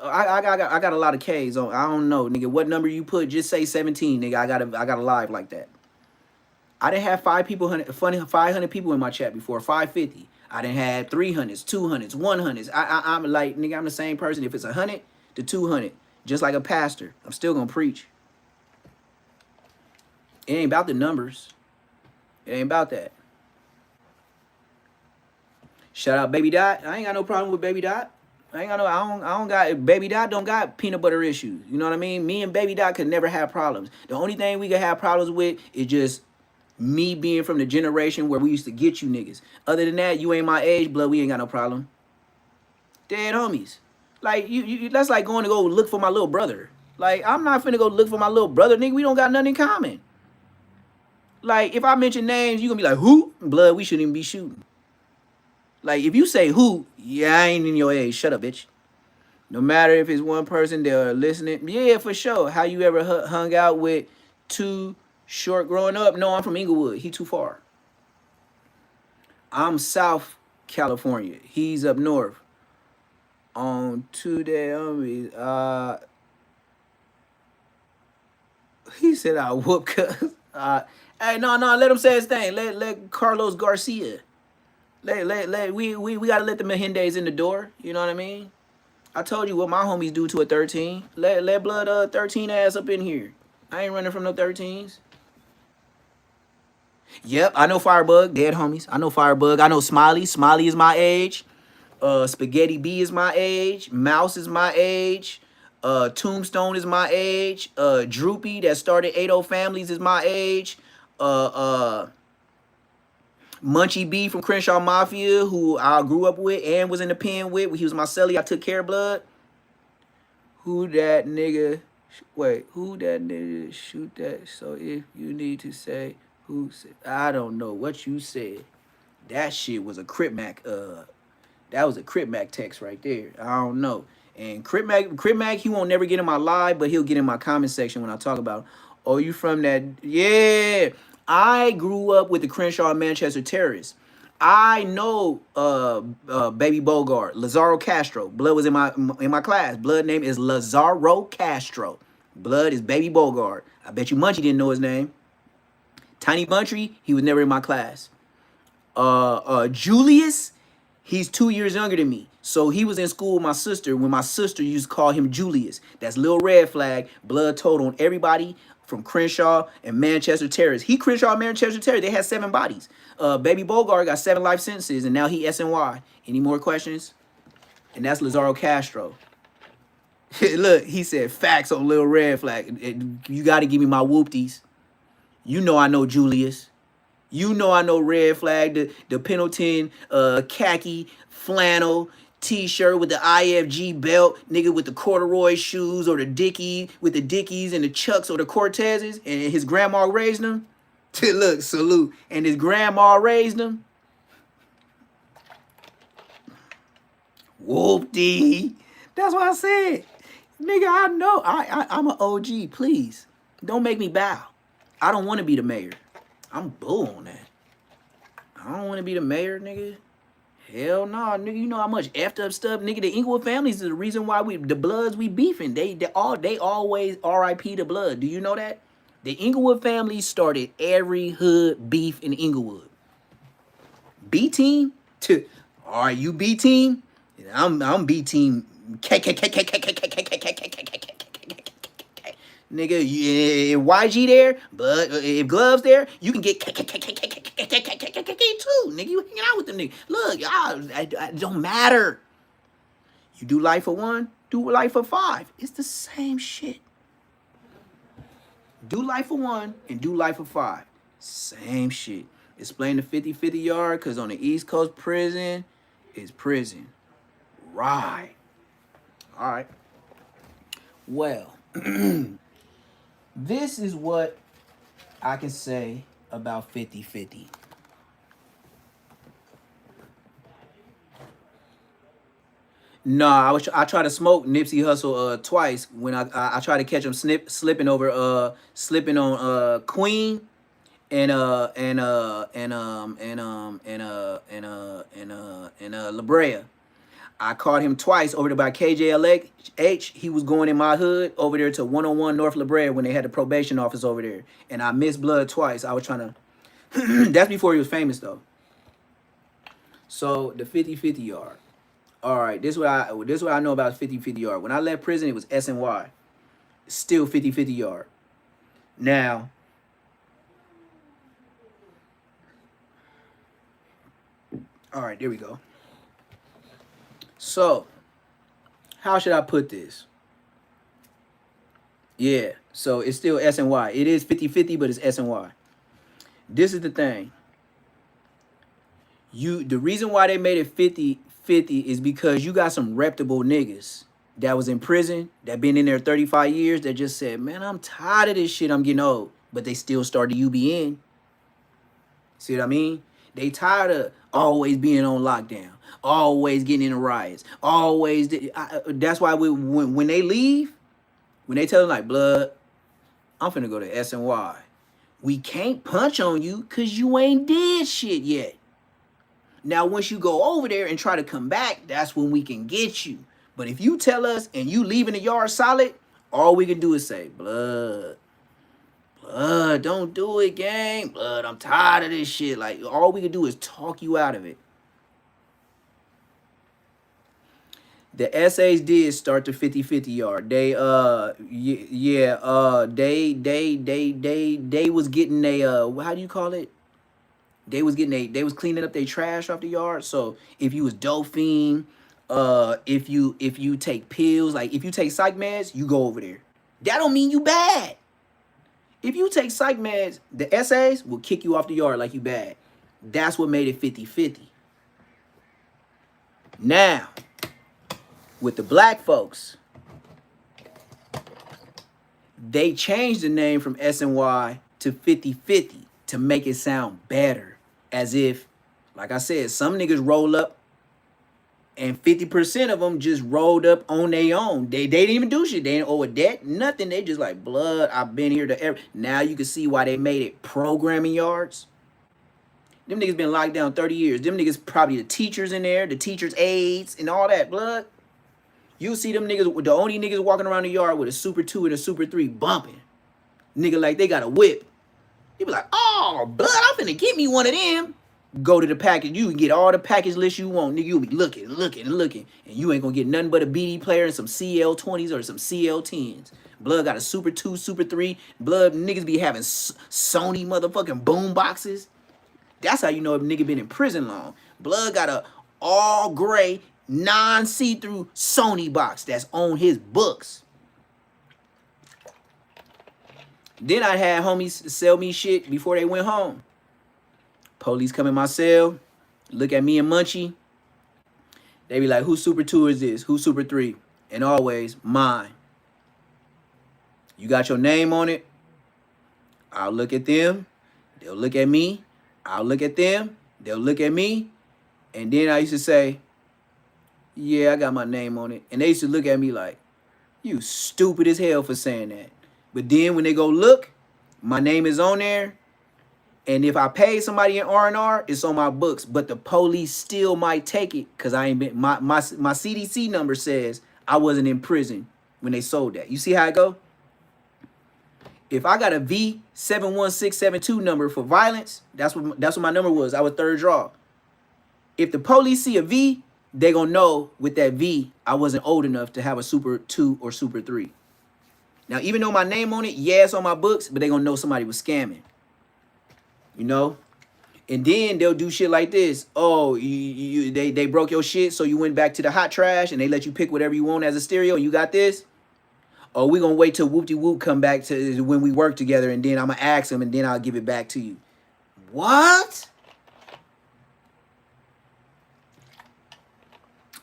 I got a lot of Ks on. I don't know, nigga. What number you put? Just say 17, nigga. I got a live like that. I didn't have 500 people in my chat before, 550. I didn't have 300s, 200s, 100s. I'm like, nigga, I'm the same person. If it's 100 to 200, just like a pastor, I'm still gonna preach. It ain't about the numbers. It ain't about that. Shout out Baby Dot. I ain't got no problem with Baby Dot. I don't got, Baby Dot don't got peanut butter issues. You know what I mean? Me and Baby Dot could never have problems. The only thing we could have problems with is just me being from the generation where we used to get you niggas. Other than that, you ain't my age, blood. We ain't got no problem. Dead homies. Like, you that's like going to go look for my little brother. Like, I'm not finna go look for my little brother, nigga. We don't got nothing in common. Like, if I mention names, you gonna be like, who? Blood, we shouldn't even be shooting. Like, if you say who, yeah, I ain't in your age. Shut up, bitch. No matter if it's one person they're listening. Yeah, for sure. How you ever hung out with Too Short growing up? No, I'm from Inglewood. He too far. I'm South California. He's up north. On today, he said I whoop cuz. Hey, no, let him say his thing. Let Carlos Garcia. We gotta let the Menendez in the door. You know what I mean? I told you what my homies do to a 13. Let blood 13 ass up in here. I ain't running from no 13s. Yep, I know Firebug, dead homies. I know Firebug. I know Smiley. Smiley is my age. Spaghetti B is my age. Mouse is my age. Tombstone is my age. Droopy that started 80 Families is my age. Munchie B from Crenshaw Mafia, who I grew up with and was in the pen with. He was my celly. I took care of blood. Who that nigga? Wait, who that nigga shoot that? So if you need to say who said, I don't know what you said. That shit was a Crip Mac. That was a Crip Mac text right there. I don't know. And Crip Mac, he won't never get in my live, but he'll get in my comment section when I talk about, oh, you from that? Yeah. I grew up with the Crenshaw Manchester terrorists. I know Baby Bogart, Lazaro Castro. Blood was in my class. Blood name is Lazaro Castro. Blood is Baby Bogart. I bet you Munchie didn't know his name. Tiny Buntry, he was never in my class. Julius, he's 2 years younger than me. So he was in school with my sister when my sister used to call him Julius. That's Lil Red Flag. Blood told on everybody from Crenshaw and Manchester Terrace. He Crenshaw and Manchester Terrace. They had 7 bodies. Baby Bogart got 7 life sentences, and now he SNY. Any more questions? And that's Lazaro Castro. Look, he said facts on Lil Red Flag. You got to give me my whoopties. You know I know Julius. You know I know Red Flag, the Pendleton khaki flannel t-shirt with the IFG belt, nigga with the corduroy shoes or the Dickies, with the Dickies and the Chucks or the Cortezes, and his grandma raised him. Look, salute. And his grandma raised him. Whoop-dee. That's what I said. Nigga, I know. I'm an OG, please. Don't make me bow. I don't want to be the mayor. I'm bull on that. I don't want to be the mayor, nigga. Hell no, nigga. You know how much effed up stuff, nigga. The Inglewood families is the reason why the Bloods we beefing. They always RIP the Blood. Do you know that? The Inglewood family started every hood beef in Inglewood. B team? Are you B team? I'm B team. Nigga, if YG there, but if Gloves there, you can get too. Nigga, you hanging out with them niggas. Look, y'all, it don't matter. You do life for 1, do life for 5. It's the same shit. Do life for 1 and do life for 5. Same shit. Explain the 50-50 yard, because on the East Coast, prison is prison. Right. All right. Well, this is what I can say about 50-50. Nah, I tried to smoke Nipsey Hussle twice when I tried to catch him slipping on Queen and La Brea. I caught him twice over there by KJLH. He was going in my hood over there to 101 North La Brea when they had the probation office over there. And I missed blood twice. I was trying to... That's before he was famous, though. So, the 50-50 yard. All right, this is what I know about 50-50 yard. When I left prison, it was SNY. Still 50-50 yard. Now... All right, there we go. So, how should I put this? Yeah, so it's still SNY. It is 50-50, but it's SNY. This is the thing. The reason why they made it 50-50 is because you got some reputable niggas that was in prison, that been in there 35 years, that just said, man, I'm tired of this shit. I'm getting old. But they still started UBN. See what I mean? They tired of always being on lockdown, always getting in the riots, always. That's why when they leave, when they tell them like, blood, I'm finna go to SNY. We can't punch on you because you ain't did shit yet. Now, once you go over there and try to come back, that's when we can get you. But if you tell us and you leaving the yard solid, all we can do is say, blood, don't do it, gang. Blood, I'm tired of this shit. Like, all we can do is talk you out of it. The essays did start the 50-50 yard. They they was getting a how do you call it? They was cleaning up their trash off the yard. So if you was doping, if you take pills, like if you take psych meds, you go over there. That don't mean you bad. If you take psych meds, the essays will kick you off the yard like you bad. That's what made it 50-50. Now, with the black folks, they changed the name from SNY to 50-50 to make it sound better. As if, like I said, some niggas roll up and 50% of them just rolled up on their own. They didn't even do shit. They didn't owe a debt, nothing. They just like, blood, I've been here to ever. Now you can see why they made it programming yards. Them niggas been locked down 30 years. Them niggas probably the teachers in there, the teachers' aides, and all that, blood. You see them niggas, the only niggas walking around the yard with a Super 2 and a Super 3 bumping. Nigga like they got a whip. You be like, oh, blood, I'm finna get me one of them. Go to the package. You can get all the package list you want. Nigga, you'll be looking. And you ain't gonna get nothing but a BD player and some CL20s or some CL10s. Blood got a Super 2, Super 3. Blood niggas be having Sony motherfucking boom boxes. That's how you know if nigga been in prison long. Blood got a all gray, non-see-through Sony box that's on his books. Then I had homies sell me shit before they went home. Police come in my cell, look at me and Munchie. They be like, whose Super 2 is this? Who's Super 3? And always, mine. You got your name on it? I'll look at them. They'll look at me. I'll look at them. They'll look at me. And then I used to say, yeah, I got my name on it. And they used to look at me like, you stupid as hell for saying that. But then when they go look, my name is on there. And if I pay somebody in R&R, it's on my books. But the police still might take it because I ain't been. My CDC number says I wasn't in prison when they sold that. You see how I go? If I got a V71672 number for violence, that's what my number was. I was third draw. If the police see a V, they gonna know with that V I wasn't old enough to have a Super 2 or Super 3. Now, even though my name on it, yeah, it's on my books, but they gonna know somebody was scamming. You know? And then they'll do shit like this. Oh, they broke your shit, so you went back to the hot trash and they let you pick whatever you want as a stereo and you got this. Oh, we gonna wait till Whoop-de-Whoop come back to when we work together and then I'm gonna ask him and then I'll give it back to you. What?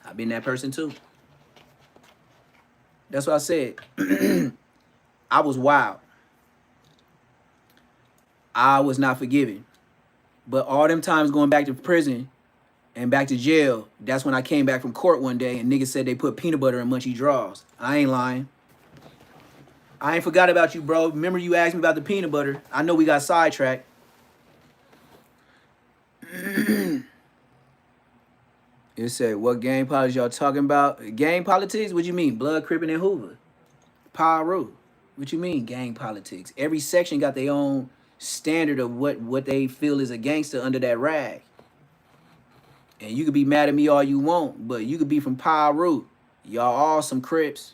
I've been that person too. That's what I said. I was wild. I was not forgiven. But all them times going back to prison and back to jail, that's when I came back from court one day and niggas said they put peanut butter in Munchie draws. I ain't lying. I ain't forgot about you, bro. Remember you asked me about the peanut butter. I know we got sidetracked. It said, what gang politics y'all talking about? Gang politics? What you mean? Blood, Crippin', and Hoover. Pyro. What you mean, gang politics? Every section got their own standard of what they feel is a gangster under that rag. And you could be mad at me all you want, but you could be from Pyro. Y'all all some Crips.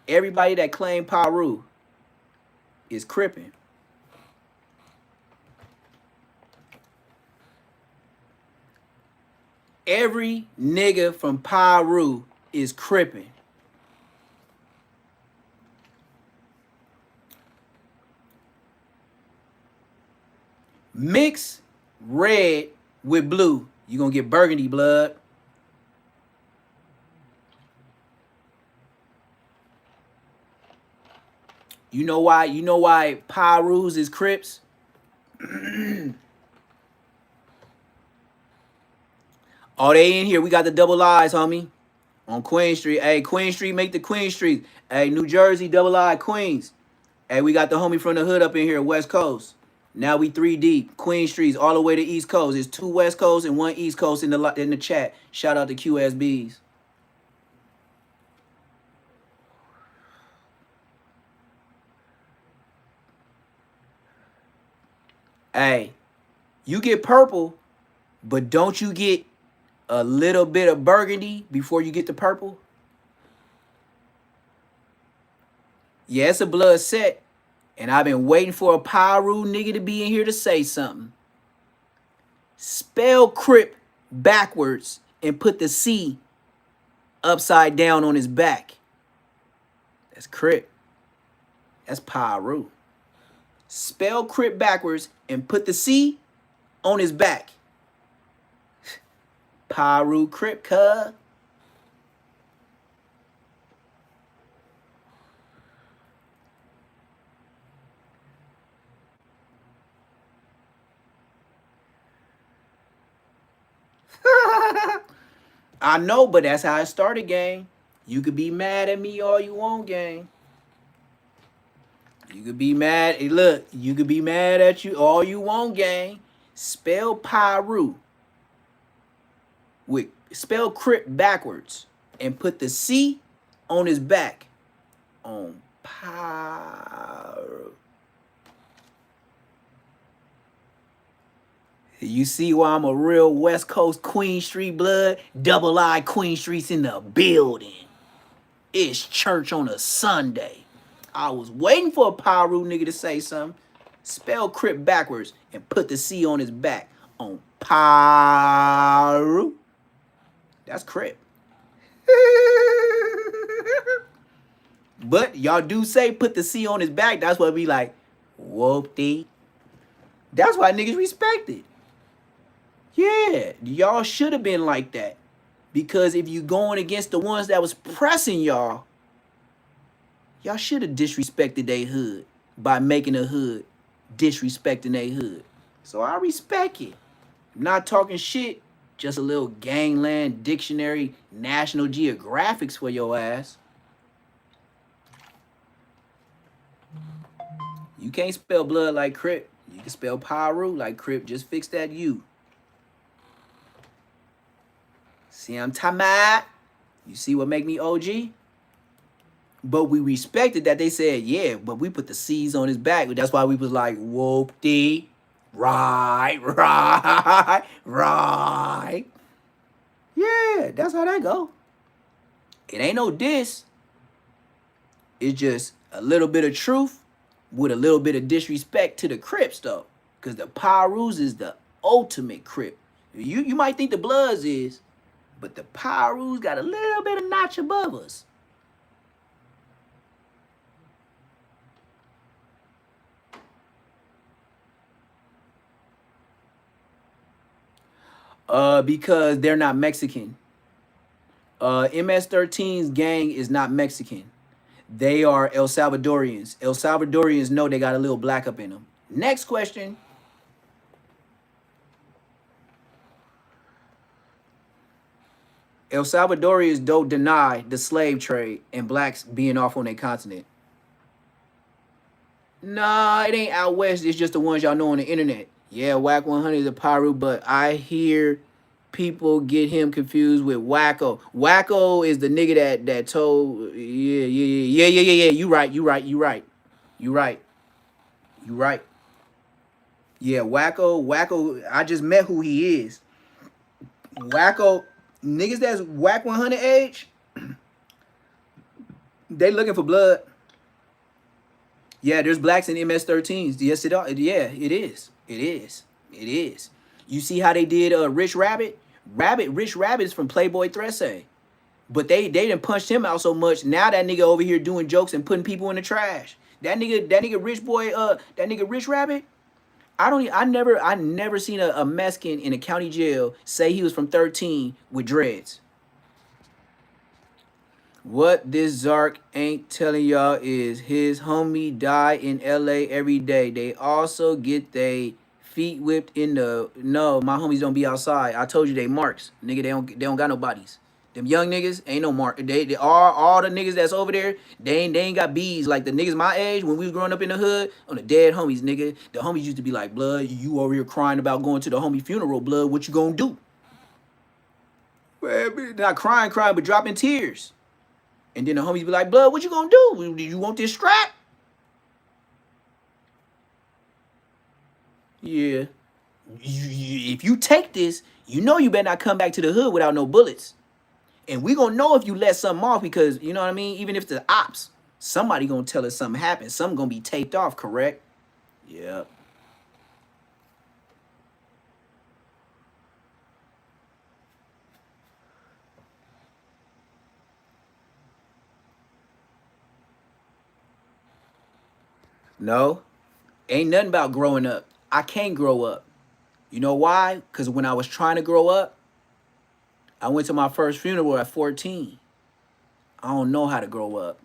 Everybody that claim Pyro is Crippin'. Every nigga from Pyro is Crippin'. Mix red with blue. You gonna get burgundy blood. You know why? You know why Pyrus is Crips? Oh, they in here. We got the double eyes, homie. On Queen Street. Hey, Queen Street, make the Queen Street. Hey, New Jersey, double eye Queens. Hey, we got the homie from the hood up in here, West Coast. Now we 3 deep. Queen Street's all the way to East Coast. It's 2 West Coast and 1 East Coast in the chat. Shout out to QSBs. Hey, you get purple, but don't you get a little bit of burgundy before you get the purple? Yeah, it's a blood set. And I've been waiting for a Pyru nigga to be in here to say something. Spell Crip backwards and put the C upside down on his back. That's Crip. That's Pyru. Spell Crip backwards and put the C on his back. Pyru Crip, cuz. I know, but that's how it started, gang. You could be mad at me all you want, gang. You could be mad. Hey, look, you could be mad at you all you want, gang. Spell Pyru. Spell Crip backwards and put the C on his back. On Pyru. You see why I'm a real West Coast Queen Street blood? Double I Queen Street's in the building. It's church on a Sunday. I was waiting for a Pyru nigga to say something. Spell Crip backwards and put the C on his back. On Pyru. That's Crip. But y'all do say put the C on his back. That's what we like, whoop-dee. That's why niggas respect it. Yeah, y'all should have been like that. Because if you going against the ones that was pressing y'all, y'all should have disrespected their hood by making a hood disrespecting their hood. So I respect it. I'm not talking shit, just a little gangland dictionary, National Geographics for your ass. You can't spell blood like Crip. You can spell Pyru like Crip. Just fix that U. See, I'm talking about? You see what make me OG? But we respected that they said, yeah, but we put the C's on his back. That's why we was like, whoop-dee. Right. Yeah, that's how that go. It ain't no diss. It's just a little bit of truth with a little bit of disrespect to the Crips, though. Because the Pyrus is the ultimate Crip. You might think the Bloods is, but the Pyrus got a little bit of notch above us. Because they're not Mexican. MS-13's gang is not Mexican. They are El Salvadorians. El Salvadorians know they got a little black up in them. Next question. El Salvadorians don't deny the slave trade and blacks being off on their continent. Nah, it ain't out west. It's just the ones y'all know on the internet. Yeah, Whack 100 is a Pyru, but I hear people get him confused with Wacko. Wacko is the nigga that told, yeah. You right. Yeah, Wacko, I just met who he is. Wacko, niggas that's Whack 100 age, they looking for blood. Yeah, there's blacks in MS-13s. Yes, it is. You see how they did Rich Rabbit? Rich Rabbit is from Playboy Thresse. But they done punched him out so much. Now that nigga over here doing jokes and putting people in the trash. That nigga Rich Rabbit, I never seen a Mexican in a county jail say he was from 13 with dreads. What this Zark ain't telling y'all is his homie die in LA every day. They also get they feet whipped in the no, my homies don't be outside. I told you they marks. Nigga, they don't got no bodies. Them young niggas ain't no mark. They all the niggas that's over there, they ain't got bees like the niggas my age when we was growing up in the hood on the dead homies, nigga. The homies used to be like, blood, you over here crying about going to the homie funeral, blood, what you gonna do? Well, not crying, but dropping tears. And then the homies be like, blood, what you gonna do? You want this strap? Yeah. If you take this, you know you better not come back to the hood without no bullets. And we gonna know if you let something off because, you know what I mean? Even if the ops, somebody gonna tell us something happened. Something gonna be taped off, correct? Yeah. No, ain't nothing about growing up. I can't grow up. You know why? Because when I was trying to grow up, I went to my first funeral at 14. I don't know how to grow up.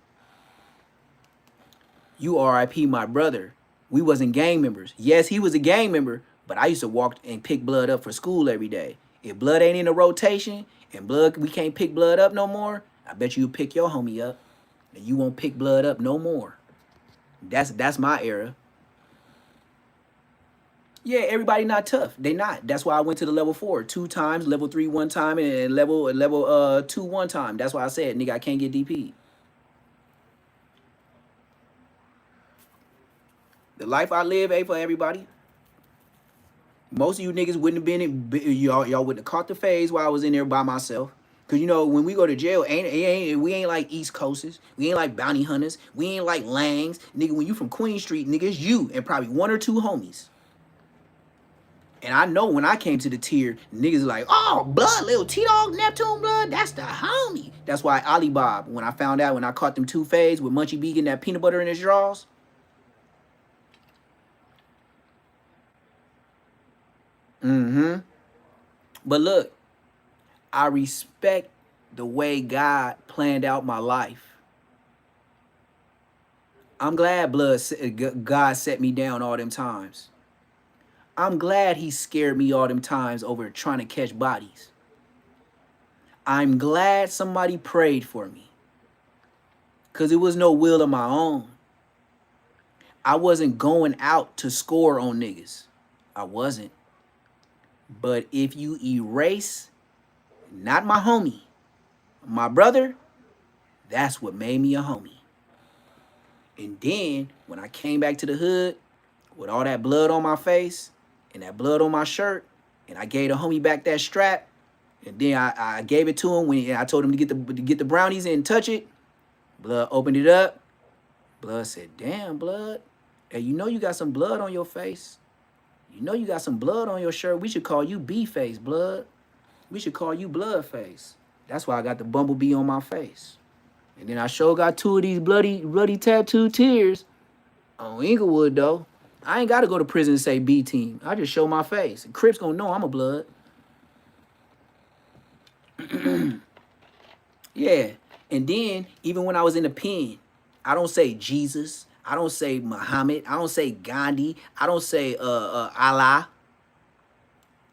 You RIP my brother. We wasn't gang members. Yes, he was a gang member, but I used to walk and pick blood up for school every day. If blood ain't in a rotation and blood we can't pick blood up no more, I bet you pick your homie up and you won't pick blood up no more. That's my era. Yeah, everybody not tough. They not. That's why I went to the level 4 2 times, level 3 1 time, and level 2 1 time. That's why I said, nigga, I can't get DP. The life I live ain't for everybody. Most of you niggas wouldn't have y'all wouldn't have caught the phase while I was in there by myself. Cause you know when we go to jail, we ain't like East Coasters, we ain't like bounty hunters, we ain't like Langs, nigga. When you from Queen Street, nigga, it's you and probably 1 or 2 homies. And I know when I came to the tier, niggas like, oh, blood, little T-Dog, Neptune blood, that's the homie. That's why Ali Bob, when I found out when I caught them 2 fades with Munchie B getting that peanut butter in his drawers. Mm-hmm. But look, I respect the way God planned out my life. I'm glad God set me down all them times. I'm glad he scared me all them times over trying to catch bodies. I'm glad somebody prayed for me. Because it was no will of my own. I wasn't going out to score on niggas. I wasn't. But if you erase, not my homie, my brother, that's what made me a homie. And then when I came back to the hood with all that blood on my face and that blood on my shirt, and I gave the homie back that strap, and then I gave it to him when I told him to get the brownies and touch it. Blood opened it up. Blood said, "Damn, blood. Hey, you know you got some blood on your face. You know you got some blood on your shirt. We should call you B-face, blood. We should call you blood face." That's why I got the bumblebee on my face. And then I sure got 2 of these bloody tattooed tears on Inglewood, though. I ain't got to go to prison and say B team. I just show my face. And Crips gonna know I'm a blood. Yeah. And then, even when I was in the pen, I don't say Jesus. I don't say Muhammad. I don't say Gandhi. I don't say Allah.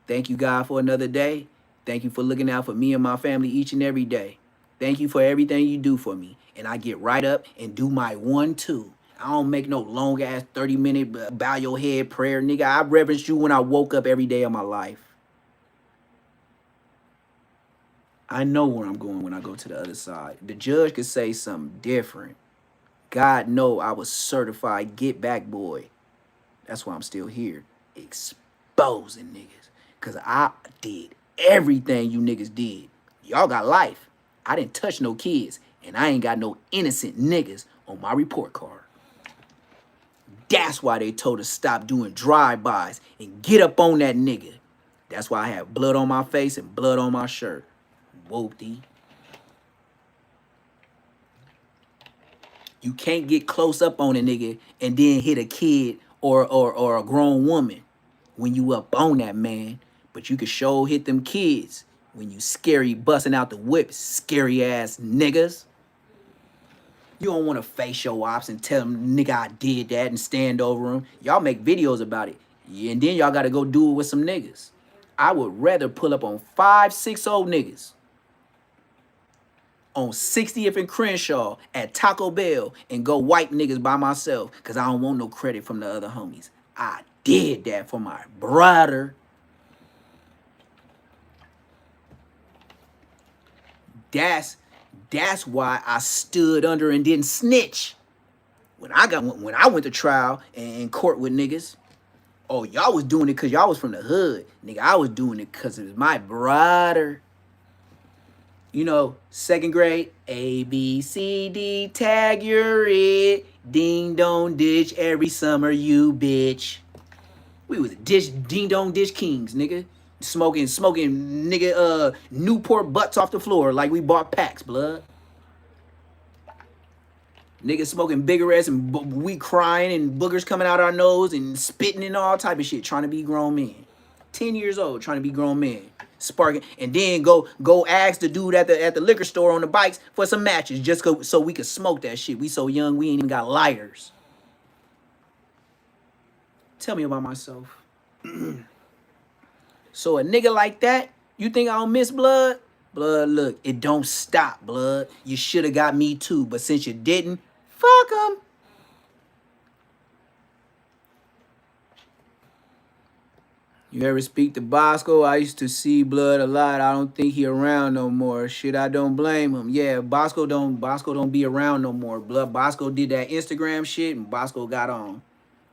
Thank you, God, for another day. Thank you for looking out for me and my family each and every day. Thank you for everything you do for me. And I get right up and do my 1-2. I don't make no long-ass 30-minute bow your head prayer, nigga. I reverence you when I woke up every day of my life. I know where I'm going when I go to the other side. The judge could say something different. God know I was certified get back boy. That's why I'm still here. Exposing niggas. Because I did everything you niggas did. Y'all got life. I didn't touch no kids. And I ain't got no innocent niggas on my report card. That's why they told us stop doing drive-bys and get up on that nigga. That's why I have blood on my face and blood on my shirt. Whoop-dee. You can't get close up on a nigga and then hit a kid or a grown woman. when you up on that, man. But you can sure hit them kids when you scary busting out the whip, scary ass niggas. You don't want to face your ops and tell them, nigga, I did that and stand over them. Y'all make videos about it. Yeah, and then y'all got to go do it with some niggas. I would rather pull up on 5, 6 old niggas on 60th and Crenshaw at Taco Bell and go white niggas by myself because I don't want no credit from the other homies. I did that for my brother. That's why I stood under and didn't snitch when I went to trial and court with niggas. Oh, y'all was doing it because y'all was from the hood. Nigga, I was doing it because it was my brother. You know, 2nd grade, A, B, C, D, tag your it. Ding dong ditch every summer, you bitch. We was ding dong ditch kings, nigga. Smoking, nigga, Newport butts off the floor like we bought packs, blood. Niggas smoking cigarettes and we crying and boogers coming out our nose and spitting and all type of shit, trying to be grown men. 10 years old, trying to be grown men. Sparking, and then go ask the dude at the liquor store on the bikes for some matches just so we could smoke that shit. We so young, we ain't even got lighters. Tell me about myself. So a nigga like that, you think I don't miss blood? Blood, look, it don't stop, blood. You should have got me too, but since you didn't, fuck them. You ever speak to Bosco? I used to see blood a lot. I don't think he around no more. Shit, I don't blame him. Yeah, Bosco don't be around no more. Blood, Bosco did that Instagram shit and Bosco got on.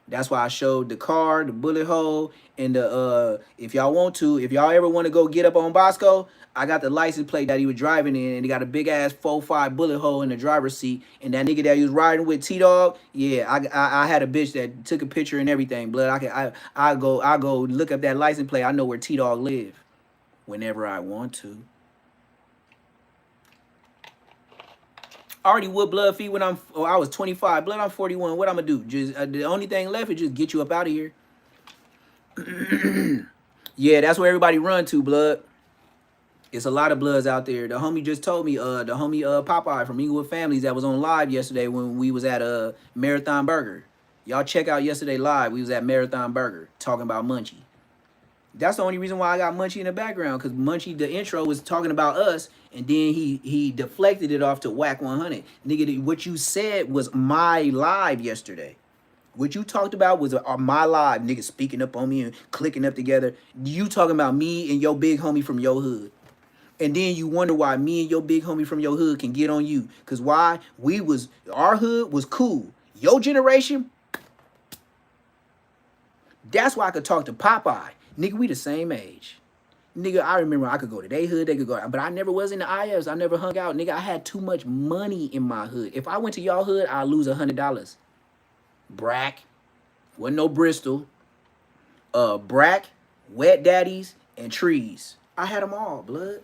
That's why I showed the car, the bullet hole, and the if y'all ever want to go get up on Bosco, I got the license plate that he was driving in, and he got a big ass 4.5 bullet hole in the driver's seat. And that nigga that he was riding with, T-Dog, yeah, I had a bitch that took a picture and everything. Blood, I go look up that license plate. I know where T-Dog live whenever I want to. I already would blood feed when I was 25. Blood, I'm 41. What I'm gonna do? Just the only thing left is just get you up out of here. Yeah, that's where everybody run to, blood. It's a lot of bloods out there. The homie just told me, the homie Popeye from Inglewood Families that was on live yesterday when we was at Marathon Burger. Y'all check out yesterday live. We was at Marathon Burger talking about Munchie. That's the only reason why I got Munchie in the background, because Munchie, the intro, was talking about us, and then he deflected it off to Whack 100. Nigga, what you said was my live yesterday. What you talked about was my live. Nigga speaking up on me and clicking up together. You talking about me and your big homie from your hood. And then you wonder why me and your big homie from your hood can get on you. Because why? Our hood was cool. Your generation, that's why I could talk to Popeye. Nigga, we the same age. Nigga, I remember I could go to their hood, they could go, but I never was in the IS. I never hung out. Nigga, I had too much money in my hood. If I went to y'all hood, I'd lose $100. Brack, wasn't no Bristol. Brack, Wet Daddies, and Trees. I had them all, blood.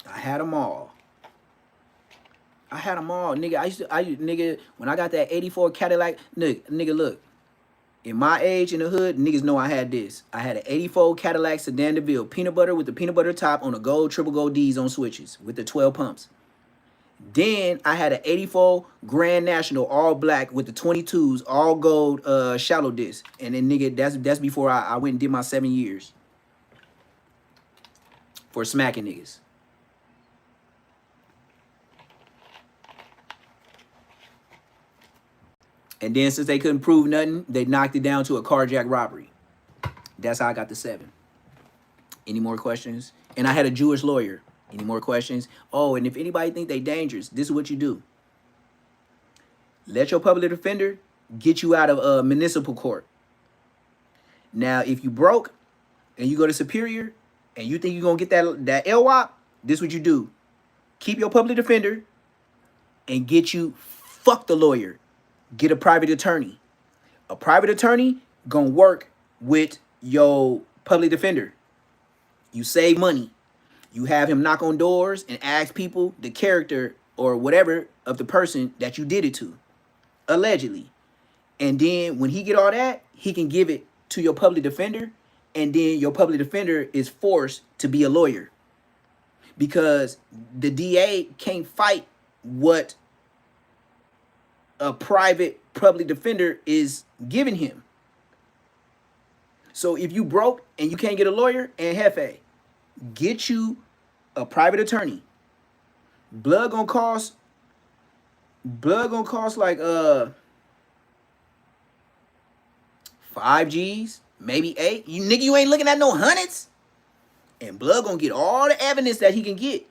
I had them all. I had them all, nigga. Nigga, when I got that 84 Cadillac, nigga, look. In my age in the hood, niggas know I had this. I had an 84 Cadillac Sedan DeVille, peanut butter with the peanut butter top on a gold, triple gold D's on switches with the 12 pumps. Then I had an 84 Grand National all black with the 22s all gold shallow disc. And then nigga, that's before I went and did my 7 years for smacking niggas. And then since they couldn't prove nothing, they knocked it down to a carjack robbery. That's how I got the 7. Any more questions? And I had a Jewish lawyer. Any more questions? Oh, and if anybody think they dangerous, this is what you do. Let your public defender get you out of municipal court. Now, if you broke and you go to Superior and you think you're going to get that LWOP, this is what you do. Keep your public defender and fuck the lawyer. Get a private attorney. A private attorney gonna work with your public defender. You save money. You have him knock on doors and ask people the character or whatever of the person that you did it to, allegedly. And then when he get all that, he can give it to your public defender, and then your public defender is forced to be a lawyer because the DA can't fight what a private public defender is giving him. So if you broke and you can't get a lawyer, and Hefe, get you a private attorney. Blood gonna cost like 5 G's, maybe 8. You nigga, you ain't looking at no hundreds. And Blood gonna get all the evidence that he can get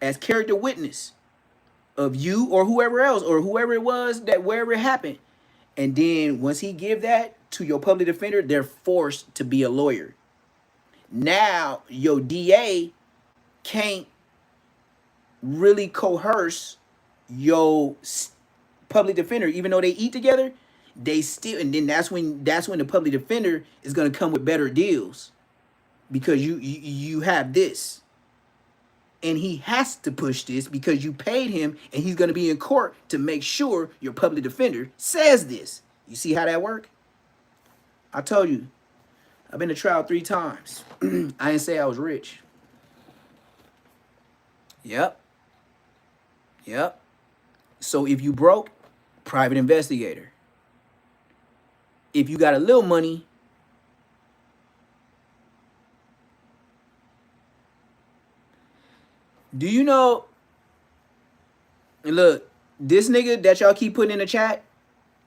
as character witness of you or whoever else or whoever it was that wherever it happened. And then once he give that to your public defender, they're forced to be a lawyer. Now your DA can't really coerce your public defender, even though they eat together. They still, and then that's when the public defender is gonna come with better deals because you have this. And he has to push this because you paid him and he's going to be in court to make sure your public defender says this. You see how that work? I told you, I've been to trial 3 times. I didn't say I was rich. Yep. So if you broke, private investigator. If you got a little money, do you know, look, this nigga that y'all keep putting in the chat,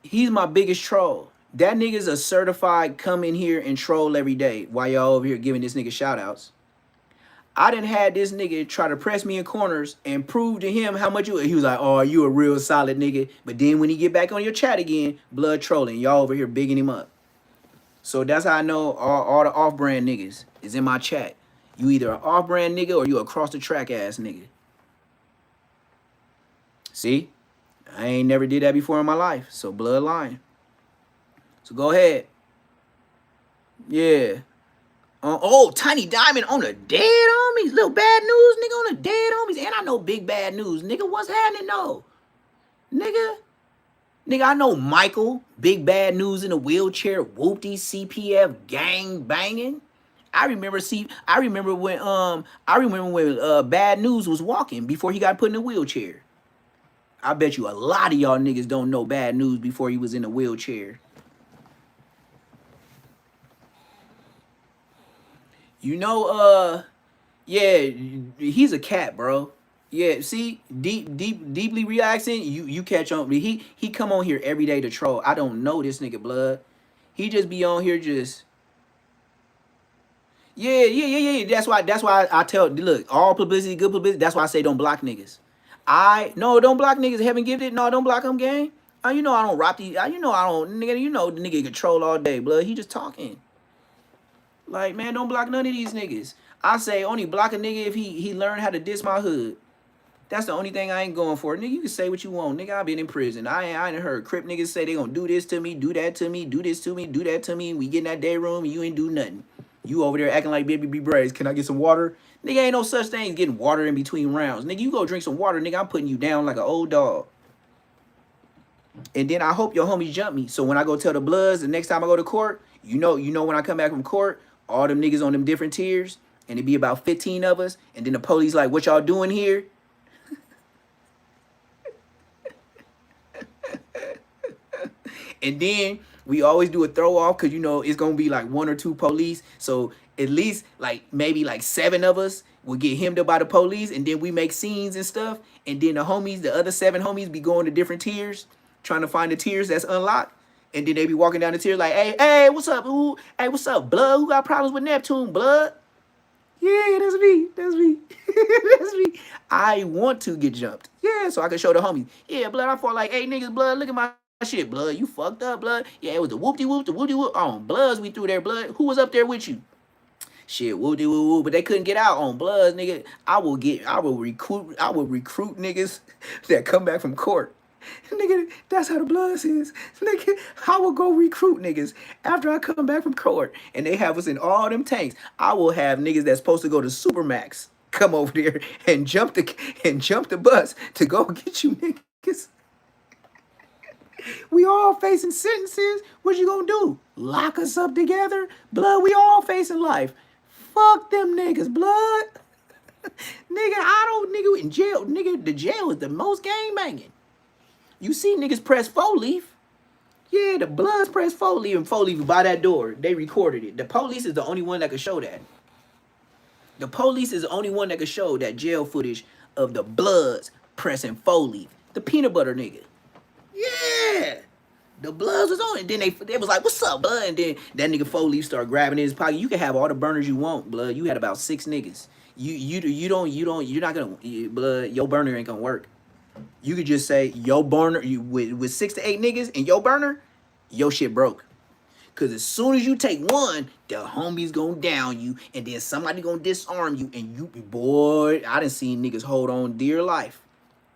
he's my biggest troll. That nigga's a certified come in here and troll every day while y'all over here giving this nigga shout outs. I done had this nigga try to press me in corners and prove to him how much he was like, oh, you a real solid nigga. But then when he get back on your chat again, blood trolling. Y'all over here bigging him up. So that's how I know all the off-brand niggas is in my chat. You either an off-brand nigga or you a cross-the-track ass nigga. See? I ain't never did that before in my life. So blood lying. So go ahead. Yeah. Oh, Tiny Diamond on the dead homies. Little bad news, nigga, on the dead homies. And I know big bad news. Nigga, what's happening, though? Nigga, I know Michael. Big bad news in a wheelchair. Whoopty CPF gang banging. I remember when Bad News was walking before he got put in a wheelchair. I bet you a lot of y'all niggas don't know Bad News before he was in a wheelchair. You know, yeah, he's a cat, bro. Yeah, see, deeply relaxing. You catch on. He come on here every day to troll. I don't know this nigga, blood. He just be on here just. Yeah. That's why I tell, look, all publicity, good publicity. That's why I say don't block niggas. Don't block niggas. Heaven gifted. No, don't block them, gang. You know I don't rock these. You know I don't, nigga. You know the nigga control all day, blood. He just talking. Like, man, don't block none of these niggas. I say only block a nigga if he learn how to diss my hood. That's the only thing I ain't going for. Nigga, you can say what you want. Nigga, I've been in prison. I ain't heard Crip niggas say they gonna do this to me, do that to me, do this to me, do that to me. We get in that day room and you ain't do nothing. You over there acting like Baby B Braids. Can I get some water? Nigga, ain't no such thing as getting water in between rounds. Nigga, you go drink some water, nigga, I'm putting you down like an old dog. And then I hope your homies jump me. So when I go tell the Bloods the next time I go to court, you know when I come back from court, all them niggas on them different tiers, and it be about 15 of us, and then the police like, what y'all doing here? And then we always do a throw off because, you know, it's going to be like 1 or 2 police. So at least like maybe like 7 of us will get hemmed up by the police. And then we make scenes and stuff. And then the other 7 homies be going to different tiers, trying to find the tiers that's unlocked. And then they be walking down the tier like, hey, what's up? Hey, what's up, blood? Who got problems with Neptune, blood? Yeah, that's me. That's me. That's me. I want to get jumped. Yeah, so I can show the homies. Yeah, blood, I fought like 8 niggas, blood. Look at my shit, blood. You fucked up, blood. Yeah, it was the whoop-de-whoop, the whoop-de-whoop. On Bloods, we threw their blood. Who was up there with you? Shit, whoop-de-whoop, but they couldn't get out on Bloods, nigga. I will recruit niggas that come back from court. Nigga, that's how the Bloods is. Nigga, I will go recruit niggas after I come back from court and they have us in all them tanks. I will have niggas that's supposed to go to Supermax come over there and jump the bus to go get you niggas. We all facing sentences. What you gonna do? Lock us up together? Blood, we all facing life. Fuck them niggas, blood. Nigga, nigga in jail. Nigga, the jail is the most gang banging. You see niggas press 4-leaf. Yeah, the Bloods press 4-leaf and 4-leaf by that door. They recorded it. The police is the only one that could show that. The police is the only one that could show that jail footage of the Bloods pressing 4-leaf. The peanut butter nigga. Yeah. The Bloods was on it. Then they was like, what's up, blood? And then that nigga 4-leaf started grabbing in his pocket. You can have all the burners you want, blood. You had about 6 niggas. You're not gonna, blood, your burner ain't gonna work. You could just say, your burner, with 6 to 8 niggas in your burner, your shit broke. Cause as soon as you take one, the homies gonna down you, and then somebody gonna disarm you, and you, boy, I done seen niggas hold on dear life.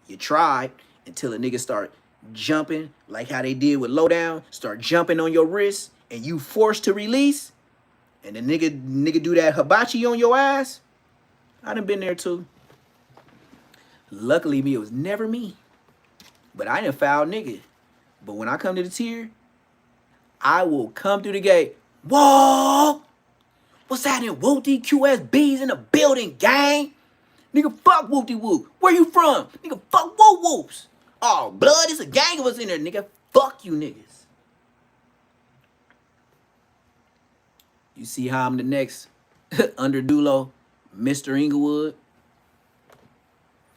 You tried until a nigga start jumping, like how they did with Lowdown, start jumping on your wrist, and you forced to release, and the nigga do that hibachi on your ass. I done been there too. Luckily, it was never me. But I ain't a foul nigga. But when I come to the tier, I will come through the gate. Whoa! What's happening? Whoopty QSB's in the building, gang. Nigga, fuck whoopty whoop. Where you from? Nigga, fuck whoop whoops. Oh, blood, it's a gang of us in there, nigga. Fuck you niggas. You see how I'm the next under Dulo, Mr. Inglewood?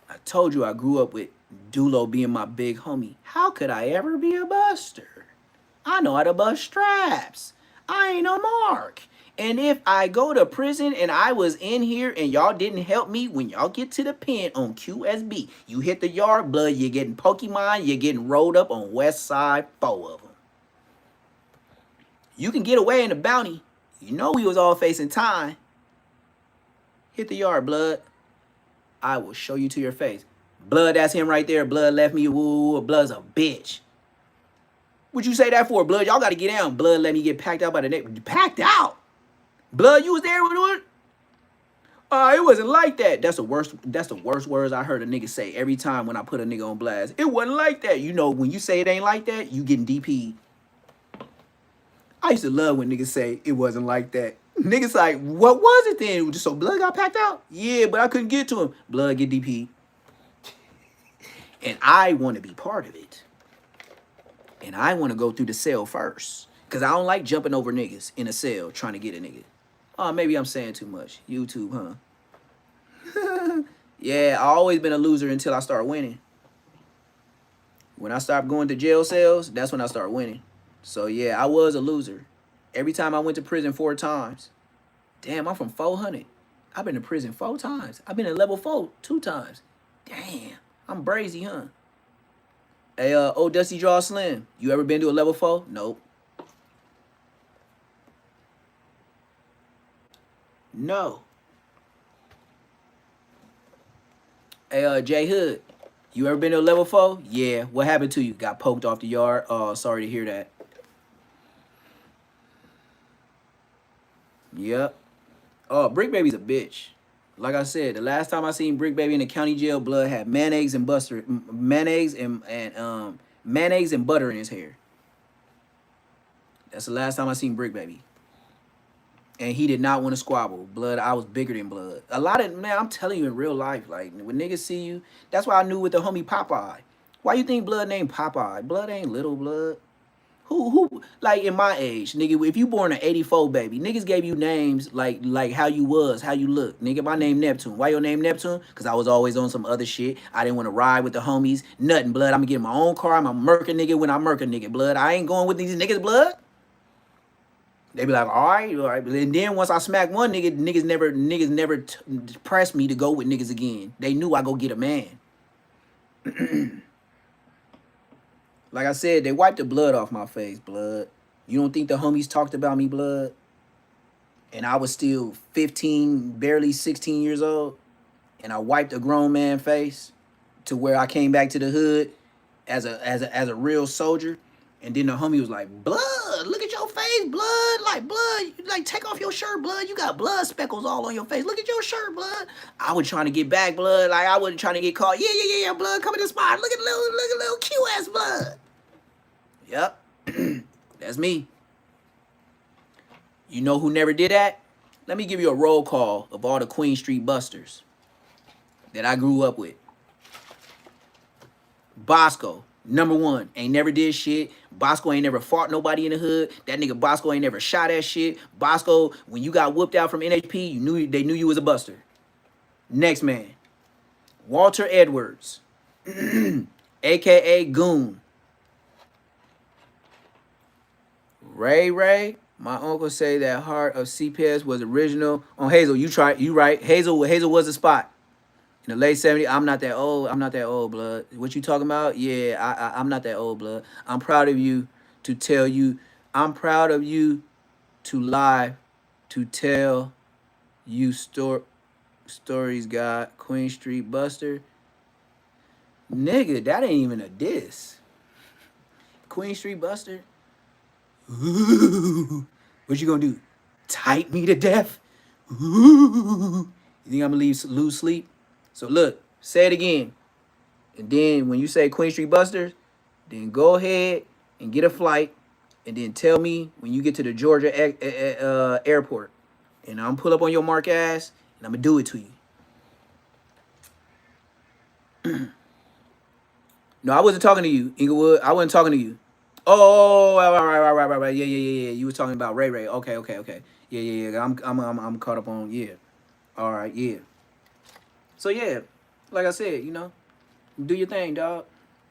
I told you I grew up with Dulo being my big homie. How could I ever be a buster? I know how to bust straps. I ain't no mark. And if I go to prison and I was in here and y'all didn't help me, when y'all get to the pen on QSB, you hit the yard, blood, you're getting Pokemon, you're getting rolled up on West Side, 4 of them. You can get away in the bounty. You know we was all facing time. Hit the yard, blood. I will show you to your face. Blood, that's him right there. Blood left me. Woo, blood's a bitch. What you say that for, blood? Y'all got to get down. Blood let me get packed out by the neck. Packed out? Blood, you was there with it? It wasn't like that. That's the worst words I heard a nigga say every time when I put a nigga on blast. It wasn't like that. You know, when you say it ain't like that, you getting DP'd. I used to love when niggas say it wasn't like that. Niggas like, what was it then? So blood got packed out? Yeah, but I couldn't get to him. Blood get DP'd. And I want to be part of it. And I want to go through the cell first. Because I don't like jumping over niggas in a cell trying to get a nigga. Oh, maybe I'm saying too much. YouTube, huh? Yeah, I always been a loser until I start winning. When I stopped going to jail cells, that's when I started winning. So, yeah, I was a loser. Every time I went to prison 4 times. Damn, I'm from 400. I've been to prison 4 times. I've been in level 4 2 times. Damn, I'm brazy, huh? Hey, old Dusty Draw Slim, you ever been to a level 4? Nope. No. Hey, J Hood, you ever been to a level 4? Yeah. What happened to you? Got poked off the yard? Oh, sorry to hear that. Yep. Oh, Brick Baby's a bitch. Like I said, the last time I seen Brick Baby in the county jail, blood had mayonnaise and butter in his hair. That's the last time I seen Brick Baby. And he did not want to squabble. Blood, I was bigger than blood. A lot of, man, I'm telling you in real life, like, when niggas see you, that's why I knew with the homie Popeye. Why you think blood named Popeye? Blood ain't little blood. Who, like, in my age, nigga, if you born in 84, baby, niggas gave you names like how you was, how you look. Nigga, my name Neptune. Why your name Neptune? Because I was always on some other shit. I didn't want to ride with the homies. Nothing, blood. I'm going to get my own car. I'm a murk a nigga when I murk a nigga, blood. I ain't going with these niggas, blood. They be like, all right. And then once I smack one nigga, niggas never pressed me to go with niggas again. They knew I go get a man. Like I said, they wiped the blood off my face, blood. You don't think the homies talked about me, blood? And I was still 15, barely 16 years old. And I wiped a grown man face to where I came back to the hood as a real soldier. And then the homie was like, blood, look at your face, blood. Like, blood, like, take off your shirt, blood. You got blood speckles all on your face. Look at your shirt, blood. I was trying to get back, blood. Like, I wasn't trying to get caught. Yeah, blood, come in the spot. Look at little QS blood. Yep. That's me. You know who never did that? Let me give you a roll call of all the Queen Street Busters that I grew up with. Bosco, number one, ain't never did shit. Bosco ain't never fought nobody in the hood. That nigga Bosco ain't never shot at shit. Bosco, when you got whooped out from NHP, they knew you was a buster. Next man, Walter Edwards, aka Goon. Ray, my uncle say that Heart of CPS was original on Hazel. You right. Hazel was a spot. In the late 70s, I'm not that old, blood. What you talking about? Yeah, I'm not that old, blood. I'm proud of you to tell you. I'm proud of you to lie, to tell you stories, God. Queen Street Buster. Nigga, that ain't even a diss. Queen Street Buster. Ooh, what you gonna do? Type me to death? Ooh. You think I'm gonna lose sleep? So look, say it again. And then when you say Queen Street Busters, then go ahead and get a flight. And then tell me when you get to the Georgia airport. And I'm pull up on your mark ass and I'm gonna do it to you. No, I wasn't talking to you, Inglewood. I wasn't talking to you. Oh, right. Yeah. You were talking about Ray. Okay. Yeah. I'm caught up on, yeah. All right, yeah. So yeah, like I said, do your thing, dog.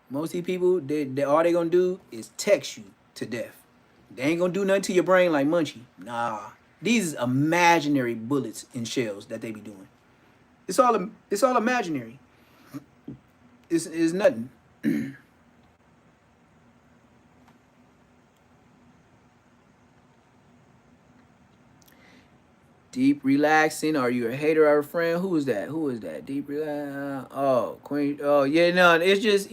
Most of these people, they all they gonna do is text you to death. They ain't gonna do nothing to your brain like Munchie. Nah, these is imaginary bullets and shells that they be doing. It's all imaginary. It's nothing. Deep relaxing. Are you a hater or a friend? Who is that? Deep relax. Oh, Queen. Oh, yeah, no. It's just,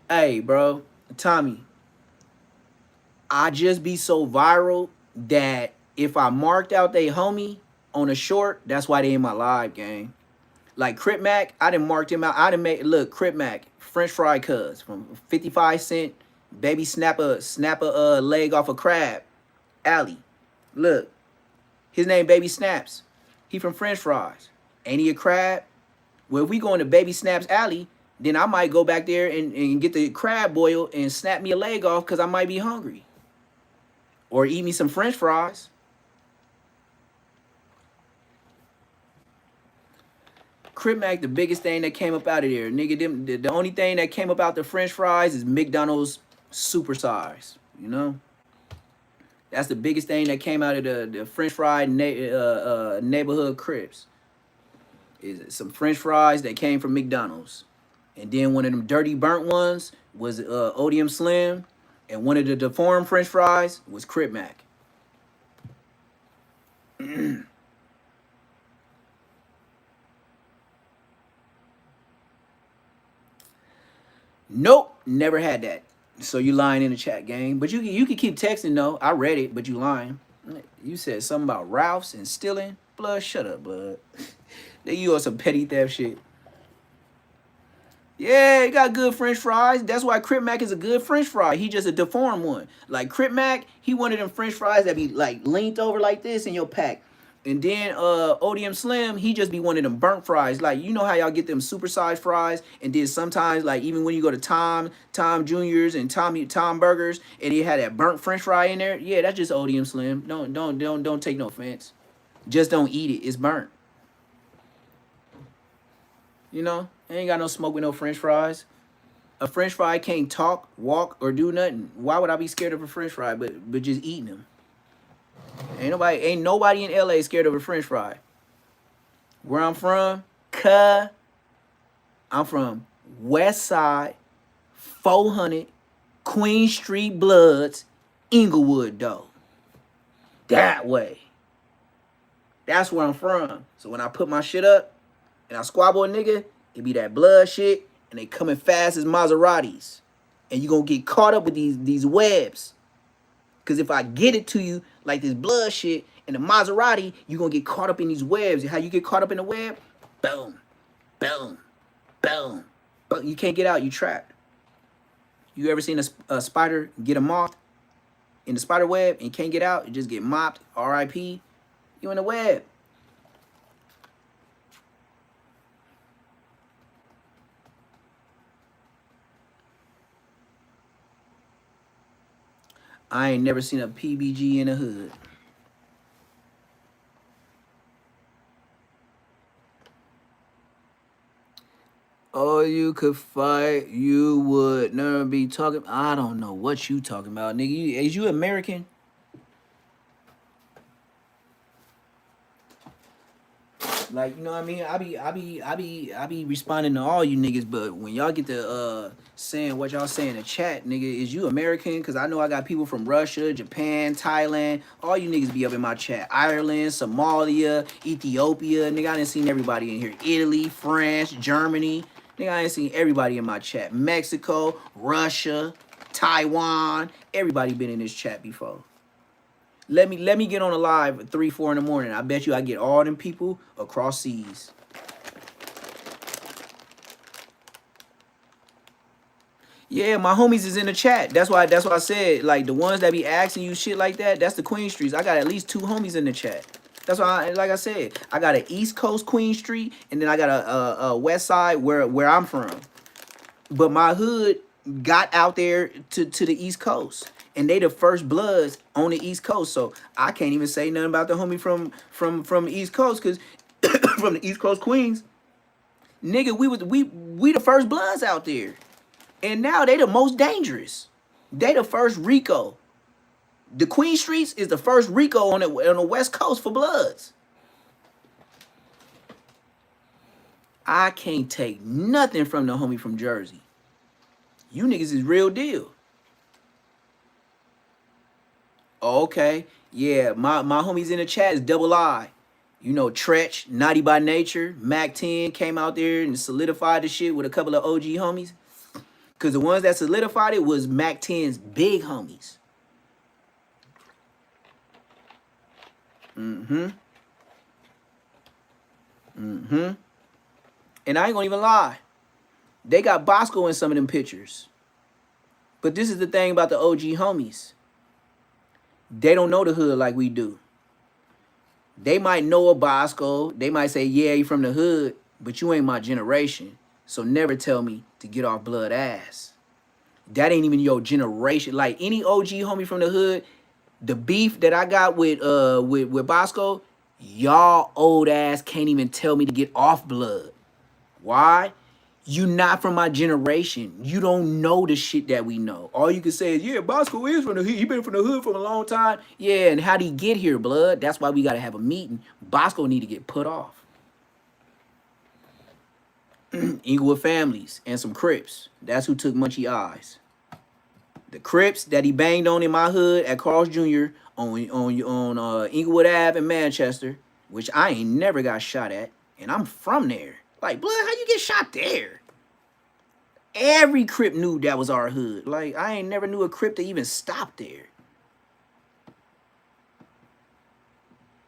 hey, bro. Tommy, I just be so viral that if I marked out they homie on a short, that's why they in my live gang. Like Crip Mac, I done marked him out. I done made, look, Crip Mac, French fry cuz from 55 cent, baby snap a leg off a crab. Alley. Look. His name Baby Snaps. He from French fries. Ain't he a crab? Well, if we go into Baby Snaps Alley, then I might go back there and get the crab boil and snap me a leg off because I might be hungry. Or eat me some French fries. Crip Mac, the biggest thing that came up out of there. Nigga, the only thing that came up out the French fries is McDonald's super size. That's the biggest thing that came out of the French fry neighborhood Crips. Is some French fries that came from McDonald's. And then one of them dirty burnt ones was Odium Slim. And one of the deformed French fries was Crip Mac. Nope, never had that. So you lying in the chat, gang. But you can keep texting, though. I read it, but you lying. You said something about Ralph's and stealing. Blood, shut up, blood. You on some petty theft shit. Yeah, he got good French fries. That's why Crip Mac is a good French fry. He just a deformed one. Like Crip Mac, he one of them French fries that be like leaned over like this in your pack. And then Odium Slim, he just be one of them burnt fries. Like, you know how y'all get them supersized fries? And then sometimes, like, even when you go to Tom Junior's and Tom Burgers, and he had that burnt French fry in there, yeah, that's just Odium Slim. Don't take no offense. Just don't eat it. It's burnt. I ain't got no smoke with no French fries. A French fry can't talk, walk, or do nothing. Why would I be scared of a French fry but just eating them? Ain't nobody in LA scared of a French fry. Where I'm from, I'm from West Side, 400 Queen Street Bloods, Inglewood, though. That way. That's where I'm from. So when I put my shit up and I squabble a nigga, it be that blood shit, and they coming fast as Maseratis. And you gonna get caught up with these webs. Because if I get it to you like this blood shit and the Maserati, you going to get caught up in these webs. How you get caught up in the web? Boom, boom, boom, boom. You can't get out. You trapped. You ever seen a spider get a moth in the spider web and can't get out? It just get mopped. R.I.P. You in the web. I ain't never seen a PBG in the hood. Oh, you could fight, you would never be talking. I don't know what you talking about, nigga. Is you American? Like, you know what I mean? I be responding to all you niggas, but when y'all get to saying what y'all say in the chat, nigga, is you American? Cause I know I got people from Russia, Japan, Thailand. All you niggas be up in my chat. Ireland, Somalia, Ethiopia. Nigga, I done seen everybody in here. Italy, France, Germany. Nigga, I ain't seen everybody in my chat. Mexico, Russia, Taiwan. Everybody been in this chat before. Let me get on a live at 3, 4 in the morning. I bet you I get all them people across seas. Yeah, my homies is in the chat. That's why I said, like, the ones that be asking you shit like that, that's the Queen Streets. I got at least 2 homies in the chat. That's why, like I said, I got an East Coast Queen Street, and then I got a West Side where I'm from. But my hood got out there to the East Coast. And they the first bloods on the East Coast. So I can't even say nothing about the homie from the East Coast, because from the East Coast Queens, nigga, we the first bloods out there. And now they the most dangerous. They the first Rico. The Queen Streets is the first Rico on the West Coast for bloods. I can't take nothing from the homie from Jersey. You niggas is real deal. Oh, okay. Yeah, my homies in the chat is Double I. You know, Tretch, Naughty by Nature, Mac 10 came out there and solidified the shit with a couple of OG homies. Because the ones that solidified it was Mac 10's big homies. And I ain't gonna even lie. They got Bosco in some of them pictures. But this is the thing about the OG homies. They don't know the hood like we do. They might know a Bosco. They might say, yeah, you from the hood, but you ain't my generation. So never tell me to get off blood ass. That ain't even your generation. Like any OG homie from the hood, the beef that I got with Bosco, y'all old ass can't even tell me to get off blood. Why? You not from my generation. You don't know the shit that we know. All you can say is, yeah, Bosco is from the hood. He been from the hood for a long time. Yeah, and how'd he get here, blood? That's why we got to have a meeting. Bosco need to get put off. Inglewood families and some Crips. That's who took Munchie Eyes. The Crips that he banged on in my hood at Carl's Jr. on Inglewood Ave in Manchester, which I ain't never got shot at, and I'm from there. Like, blood, how you get shot there? Every Crip knew that was our hood. Like, I ain't never knew a Crip to even stop there.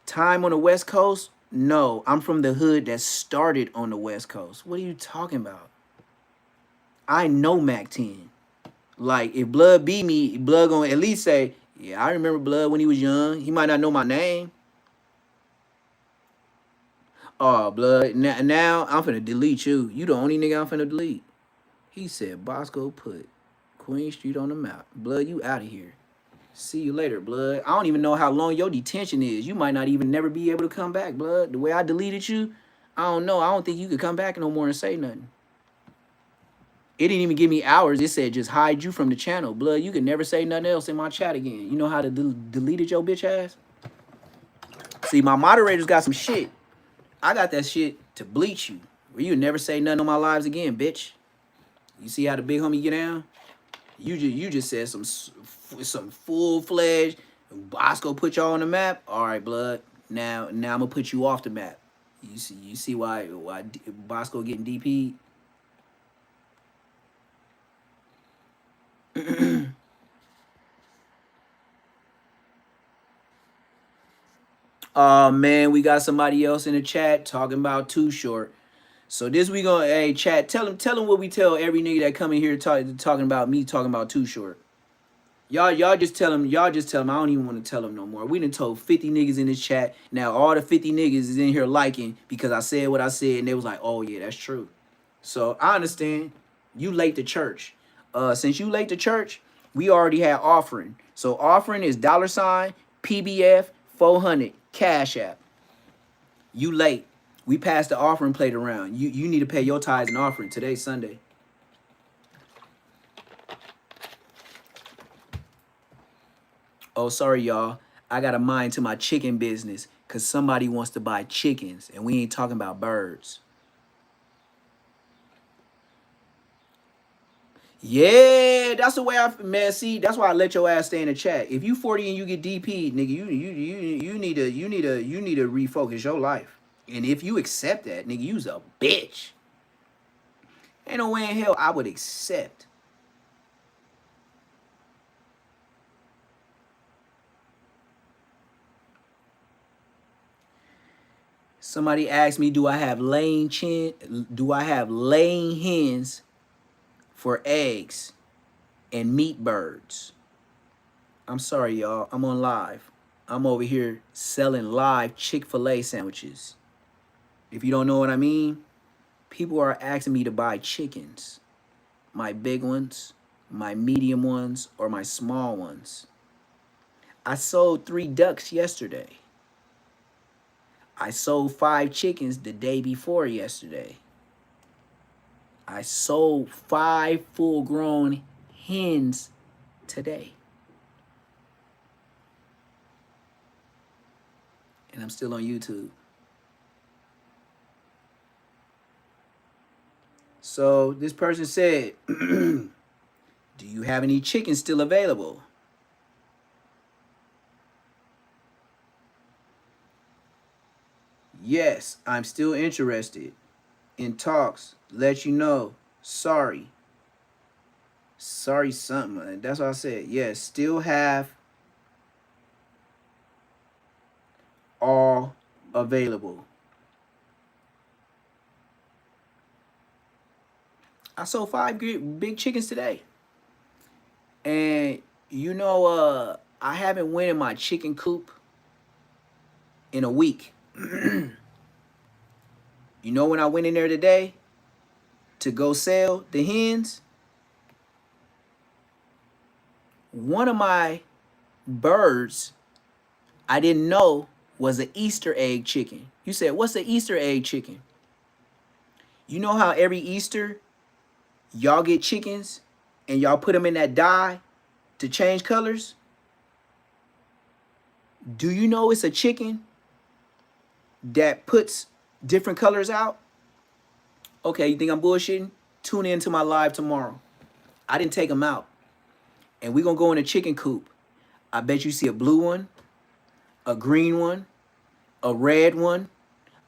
Time on the West Coast? No, I'm from the hood that started on the West Coast. What are you talking about? I know Mac 10. Like, if Blood beat me, Blood gonna at least say, yeah, I remember Blood when he was young. He might not know my name. Oh, Blood, now I'm finna delete you. You the only nigga I'm finna delete. He said, Bosco put Queen Street on the map. Blood, you out of here. See you later, Blood. I don't even know how long your detention is. You might not even never be able to come back, Blood. The way I deleted you, I don't know. I don't think you could come back no more and say nothing. It didn't even give me hours. It said just hide you from the channel. Blood, you can never say nothing else in my chat again. You know how to deleted your bitch ass? See, my moderators got some shit. I got that shit to bleach you. Where you never say nothing on my lives again, bitch. You see how the big homie get down? You just said some full-fledged Bosco put y'all on the map. All right, Blood. Now I'm gonna put you off the map. You see why Bosco getting DP'd? Oh man, we got somebody else in the chat talking about Too Short. So this we gonna, hey chat, tell him what we tell every nigga that come in here talking about me talking about Too Short. Y'all just tell him. Y'all just tell him. I don't even want to tell him no more. We done told 50 niggas in this chat. Now all the 50 niggas is in here liking because I said what I said, and they was like, "Oh yeah, that's true." So I understand. You late to church. Since you late to church, we already had offering. So offering is $PBF 400 Cash App. You late. We passed the offering plate around. You need to pay your tithes and offering. Today's Sunday. Oh, sorry, y'all. I got a mind to my chicken business because somebody wants to buy chickens, and we ain't talking about birds. Yeah, that's the way man. See, that's why I let your ass stay in the chat. If you 40 and you get DP, nigga, you need to refocus your life. And if you accept that, nigga, you's a bitch. Ain't no way in hell I would accept. Somebody asked me, do I have laying hens for eggs and meat birds? I'm sorry, y'all. I'm on live. I'm over here selling live Chick-fil-A sandwiches. If you don't know what I mean, people are asking me to buy chickens. My big ones, my medium ones, or my small ones. I sold 3 ducks yesterday. I sold 5 chickens the day before yesterday. I sold 5 full-grown hens today. And I'm still on YouTube. So this person said, do you have any chickens still available? Yes, I'm still interested in talks. Let you know. Sorry. Sorry something. That's what I said. Yes, still have all available. I sold 5 big chickens today. And you know, I haven't went in my chicken coop in a week. You know when I went in there today to go sell the hens? One of my birds I didn't know was an Easter egg chicken. You said, what's an Easter egg chicken? You know how every Easter y'all get chickens and y'all put them in that dye to change colors? Do you know it's a chicken that puts different colors out? Okay, you think I'm bullshitting? Tune in to my live tomorrow. I didn't take them out. And we're going to go in a chicken coop. I bet you see a blue one, a green one, a red one,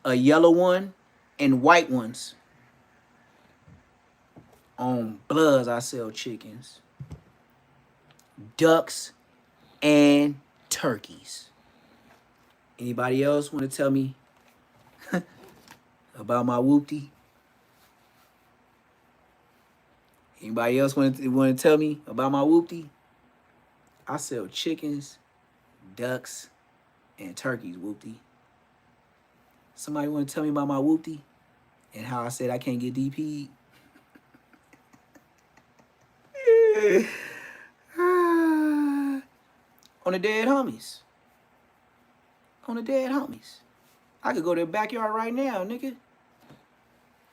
a yellow one, and white ones. On Bloods, I sell chickens, ducks, and turkeys. Anybody else want to tell me about my whoopty? Anybody else want to tell me about my whoopty? I sell chickens, ducks, and turkeys, whoopty. Somebody want to tell me about my whoopty and how I said I can't get DP'd? On the dead homies. On the dead homies. I could go to the backyard right now, nigga.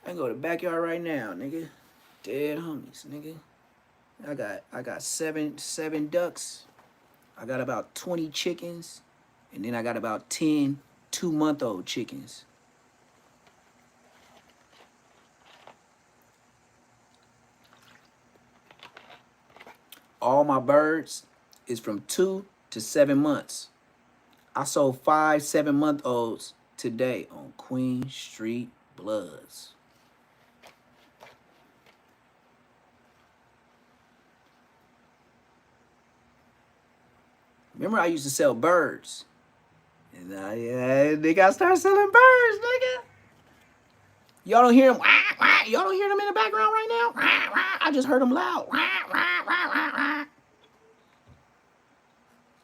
I can go to the backyard right now, nigga. Dead homies, nigga. I got seven ducks. I got about 20 chickens. And then I got about 10 2-month-old chickens. All my birds is from 2 to 7 months. I sold 5 7-month-olds today on Queen Street Bloods. Remember I used to sell birds. And they got to start selling birds, nigga. Y'all don't hear them. Y'all don't hear them in the background right now. I just heard them loud.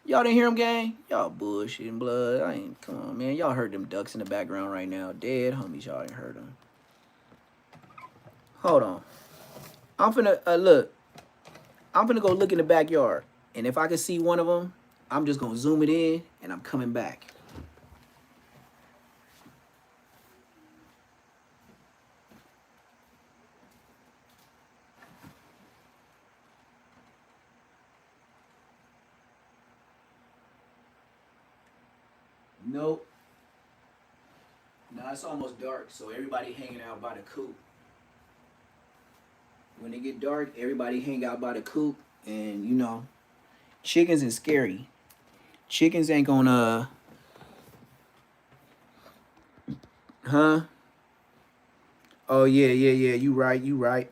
Y'all didn't hear them, gang? Y'all bullshitting, blood. I ain't, come on, man. Y'all heard them ducks in the background right now. Dead homies, y'all ain't heard them. Hold on. I'm finna, look. I'm finna go look in the backyard. And if I can see one of them, I'm just gonna zoom it in and I'm coming back. Nope. Nah, it's almost dark, so everybody hanging out by the coop. When it get dark, everybody hang out by the coop, and you know, chickens is scary. Chickens ain't gonna, huh? Oh yeah, yeah, yeah. You right, you right.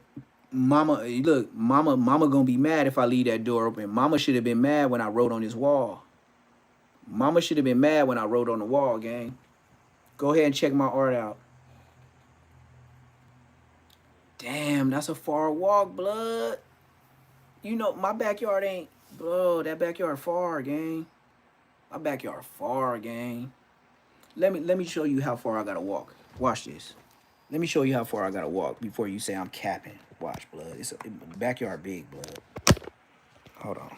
Mama, look, mama gonna be mad if I leave that door open. Mama should have been mad when I wrote on this wall. Mama should have been mad when I wrote on the wall, gang. Go ahead and check my art out. Damn, that's a far walk, blood. You know, my backyard ain't, bro, that backyard far, gang. My backyard far, gang. Let me show you how far I gotta walk. Watch this. Let me show you how far I gotta walk before you say I'm capping. Watch, blood. It's a backyard big, blood. Hold on.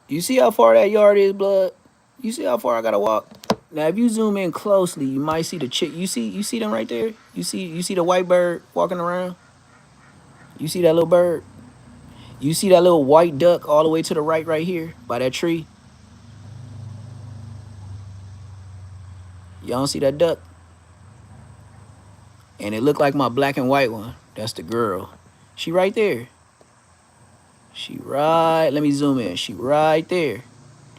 You see how far that yard is, blood? You see how far I gotta walk? Now, if you zoom in closely, you might see the chick. You see them right there? You see the white bird walking around? You see that little bird? You see that little white duck all the way to the right here by that tree? Y'all don't see that duck? And it looked like my black and white one. That's the girl. She right there. She right, let me zoom in. She right there.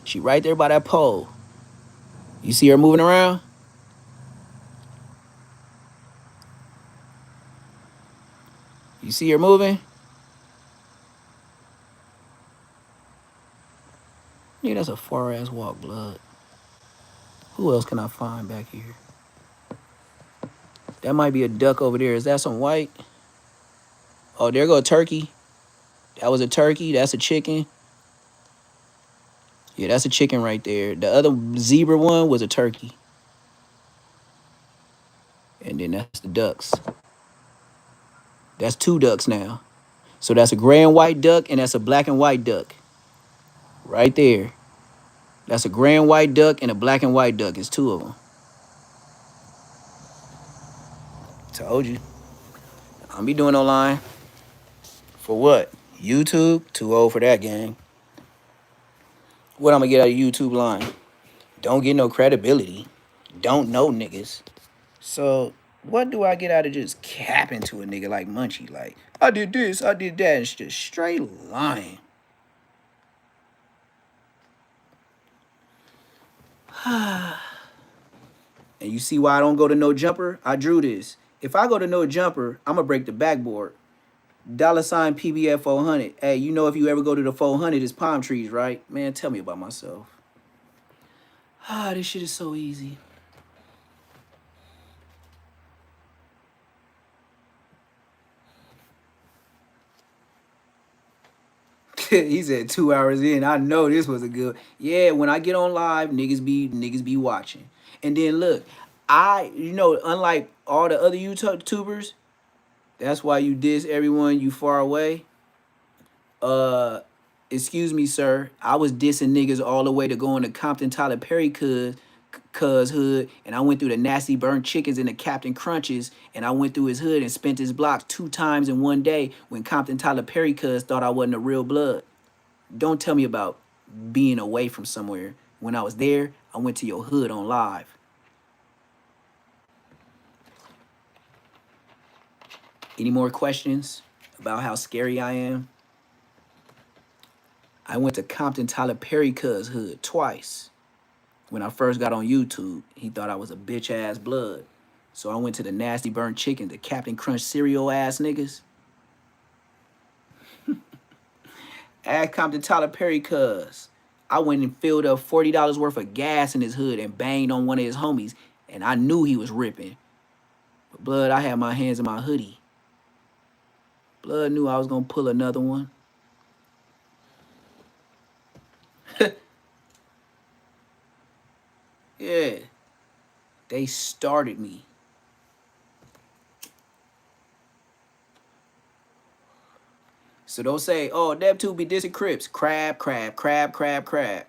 She right there by that pole. You see her moving around? You see her moving? Yeah, that's a far ass walk, blood. Who else can I find back here? That might be a duck over there. Is that some white? Oh, there go a turkey. That was a turkey. That's a chicken. Yeah, that's a chicken right there. The other zebra one was a turkey. And then that's the ducks. That's two ducks now. So that's a gray and white duck, and that's a black and white duck. Right there. That's a gray and white duck and a black and white duck. It's two of them. Told you. I'll be doing online. For what? YouTube? Too old for that, gang. What I'm gonna get out of YouTube line? Don't get no credibility. Don't know niggas. So what do I get out of just capping to a nigga like Munchie? Like, I did this, I did that. It's just straight lying. And you see why I don't go to no jumper? I drew this. If I go to no jumper, I'm gonna break the backboard. $ PBF 400. Hey, you know if you ever go to the 400, it's palm trees, right? Man, tell me about myself. This shit is so easy. He said 2 hours in. I know this was a good. Yeah, when I get on live, niggas be watching. And then look, unlike all the other YouTubers, that's why you diss everyone you far away. Excuse me, sir. I was dissing niggas all the way to going to Compton Tyler Perry cuz hood, and I went through the nasty burnt chickens and the Captain Crunches, and I went through his hood and spent his blocks 2 times in one day when Compton Tyler Perry cuz thought I wasn't a real blood. Don't tell me about being away from somewhere. When I was there, I went to your hood on live. Any more questions about how scary I am? I went to Compton Tyler Perry cuz hood twice. When I first got on YouTube, he thought I was a bitch ass blood. So I went to the Nasty Burnt Chicken, the Captain Crunch cereal ass niggas. Ask Compton Tyler Perry cuz I went and filled up $40 worth of gas in his hood and banged on one of his homies, and I knew he was ripping. But blood, I had my hands in my hoodie. Blood knew I was gonna pull another one. Yeah, they started me. So don't say, oh, Neptune be dissing Crips. Crab, crab, crab, crab, crab.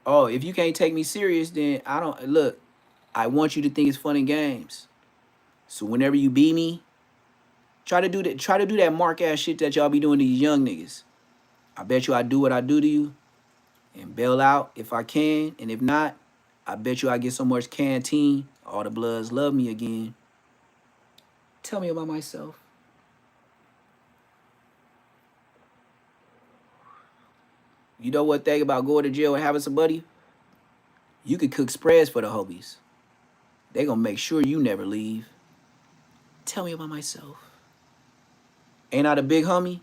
Oh, if you can't take me serious, then I don't, look, I want you to think it's fun and games. So whenever you beat me, try to do that mark ass shit that y'all be doing to these young niggas. I bet you I do what I do to you and bail out if I can. And if not, I bet you I get so much canteen, all the Bloods love me again. Tell me about myself. You know what thing about going to jail and having somebody? You could cook spreads for the homies. They gonna make sure you never leave. Tell me about myself. Ain't I the big homie?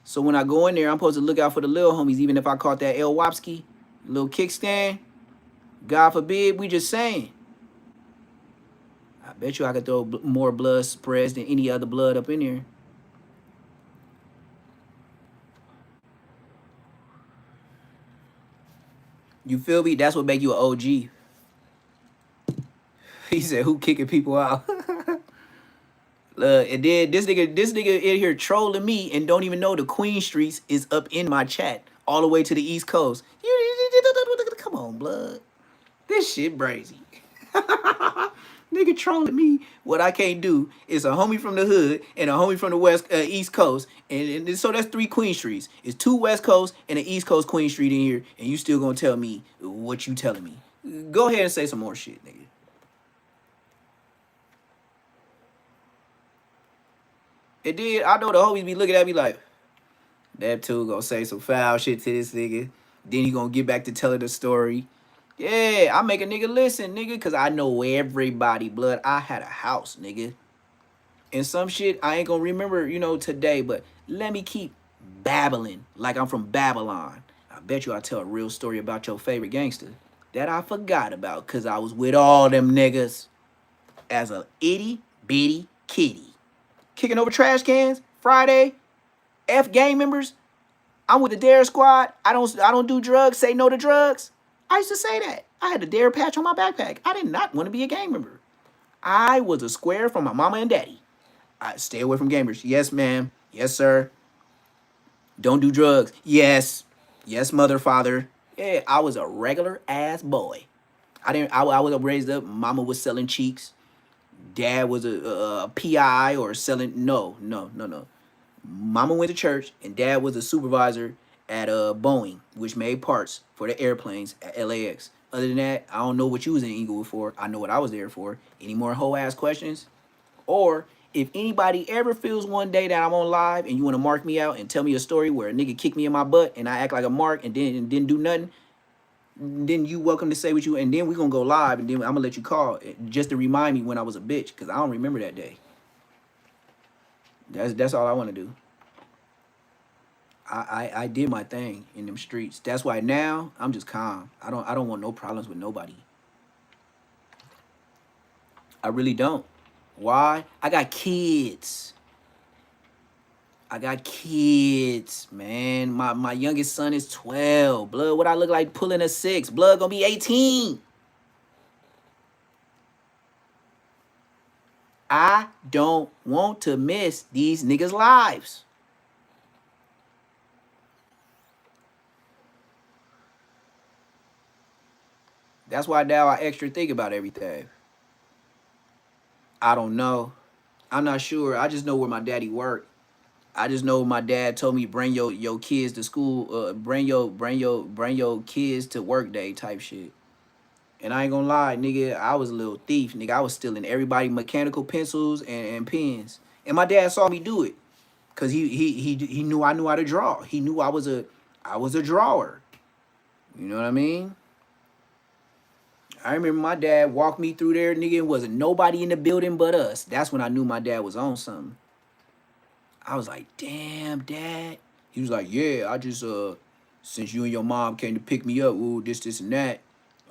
So when I go in there, I'm supposed to look out for the little homies, even if I caught that El Wopski, little kickstand. God forbid, we just saying. I bet you I could throw more blood spreads than any other blood up in there. You feel me? That's what make you an OG. He said, who kicking people out? And then this nigga in here trolling me and don't even know the Queen Streets is up in my chat all the way to the East Coast. Come on, blood. This shit brazy. Nigga trolling me. What I can't do is a homie from the hood and a homie from the East Coast. And so that's 3 Queen Streets. It's 2 West Coast and an East Coast Queen Street in here. And you still gonna tell me what you telling me. Go ahead and say some more shit, nigga. It did. I know the homies be looking at me like, that too gonna say some foul shit to this nigga. Then he gonna get back to telling the story. Yeah, I make a nigga listen, nigga, because I know everybody, blood. I had a house, nigga. And some shit I ain't gonna remember, today, but let me keep babbling like I'm from Babylon. I bet you I tell a real story about your favorite gangster that I forgot about because I was with all them niggas as a itty bitty kitty. Kicking over trash cans, Friday, F gang members. I'm with the Dare Squad. I don't do drugs, say no to drugs. I used to say that. I had the Dare patch on my backpack. I did not want to be a gang member. I was a square from my mama and daddy. I stay away from gamers. Yes, ma'am. Yes, sir. Don't do drugs. Yes. Yes, mother, father. Yeah, I was a regular ass boy. I was raised up. Mama was selling cheeks. Dad was a PI or selling. No. Mama went to church and dad was a supervisor at Boeing, which made parts for the airplanes at LAX. Other than that, I don't know what you was in Inglewood for. I know what I was there for. Any more whole ass questions? Or if anybody ever feels one day that I'm on live and you want to mark me out and tell me a story where a nigga kicked me in my butt and I act like a mark and didn't do nothing, then you welcome to say what you, and then we gonna go live and then I'm gonna let you call just to remind me when I was a bitch because I don't remember that day. That's all I want to do. I did my thing in them streets. That's why now I'm just calm. I don't want no problems with nobody. I really don't. Why? I got kids. Man. My youngest son is 12. Blood, what I look like pulling a 6. Blood gonna be 18. I don't want to miss these niggas' lives. That's why now I extra think about everything. I don't know. I'm not sure. I just know where my daddy worked. I just know my dad told me bring your kids to school, bring your kids to work day type shit. And I ain't gonna lie, nigga, I was a little thief, nigga. I was stealing everybody mechanical pencils and pens. And my dad saw me do it. Cause he knew I knew how to draw. He knew I was a drawer. You know what I mean? I remember my dad walked me through there, nigga. It wasn't nobody in the building but us. That's when I knew my dad was on something. I was like, damn, dad. He was like, yeah, I just since you and your mom came to pick me up, woo, this, and that.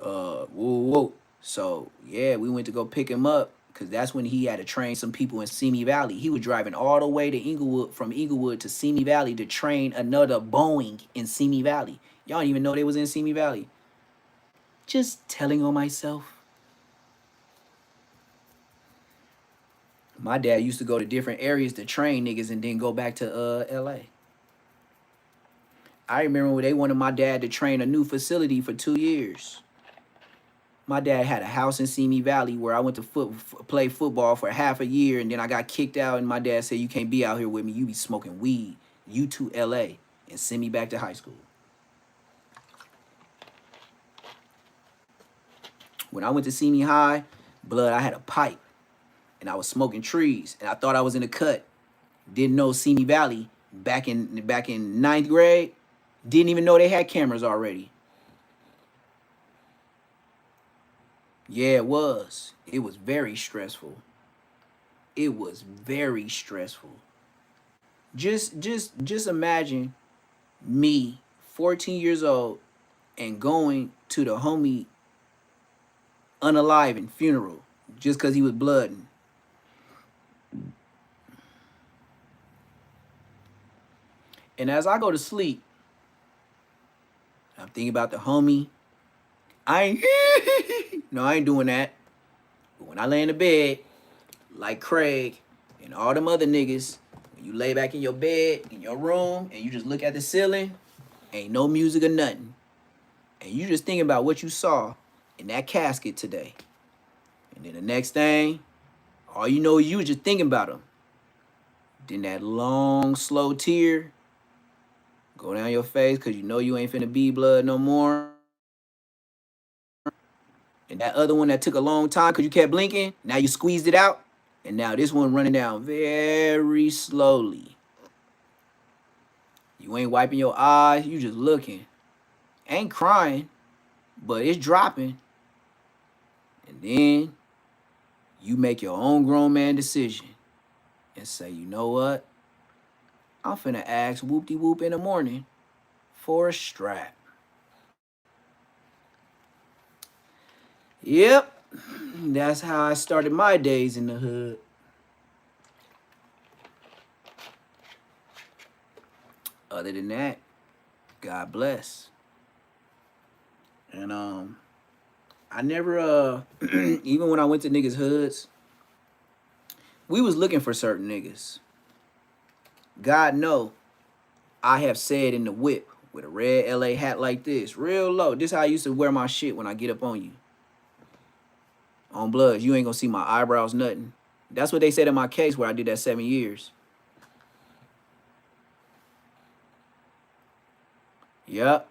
Whoa. So yeah, we went to go pick him up because that's when he had to train some people in Simi Valley. He was driving all the way to Inglewood, from Inglewood to Simi Valley to train another Boeing in Simi Valley. Y'all didn't even know they was in Simi Valley. Just telling on myself. My dad used to go to different areas to train niggas and then go back to LA. I remember when they wanted my dad to train a new facility for 2 years. My dad had a house in Simi Valley where I went to play football for half a year, and then I got kicked out, and my dad said, you can't be out here with me. You be smoking weed. You to LA and send me back to high school. When I went to Simi High, blood, I had a pipe, and I was smoking trees, and I thought I was in a cut. Didn't know Simi Valley back in ninth grade. Didn't even know they had cameras already. Yeah, it was. It was very stressful. It was very stressful. Just imagine me, 14 years old, and going to the homie unaliving funeral just because he was blooding. And as I go to sleep, I'm thinking about the homie. I ain't doing that. But when I lay in the bed, like Craig and all them other niggas, when you lay back in your bed, in your room, and you just look at the ceiling, ain't no music or nothing. And you just thinking about what you saw in that casket today. And then the next thing, all you know, you was just thinking about them. Then that long, slow tear go down your face because you know you ain't finna be blood no more. And that other one that took a long time because you kept blinking, now you squeezed it out. And now this one running down very slowly. You ain't wiping your eyes, you just looking. Ain't crying, but it's dropping. And then you make your own grown man decision and say, you know what? I'm finna ask whoop-de-whoop in the morning for a strap. Yep, that's how I started my days in the hood. Other than that, God bless. And I never even when I went to niggas' hoods, we was looking for certain niggas. God know, I have said in the whip with a red LA hat like this, real low. This how I used to wear my shit when I get up on you. On Bloods, you ain't gonna see my eyebrows, nothing. That's what they said in my case where I did that 7 years. Yep.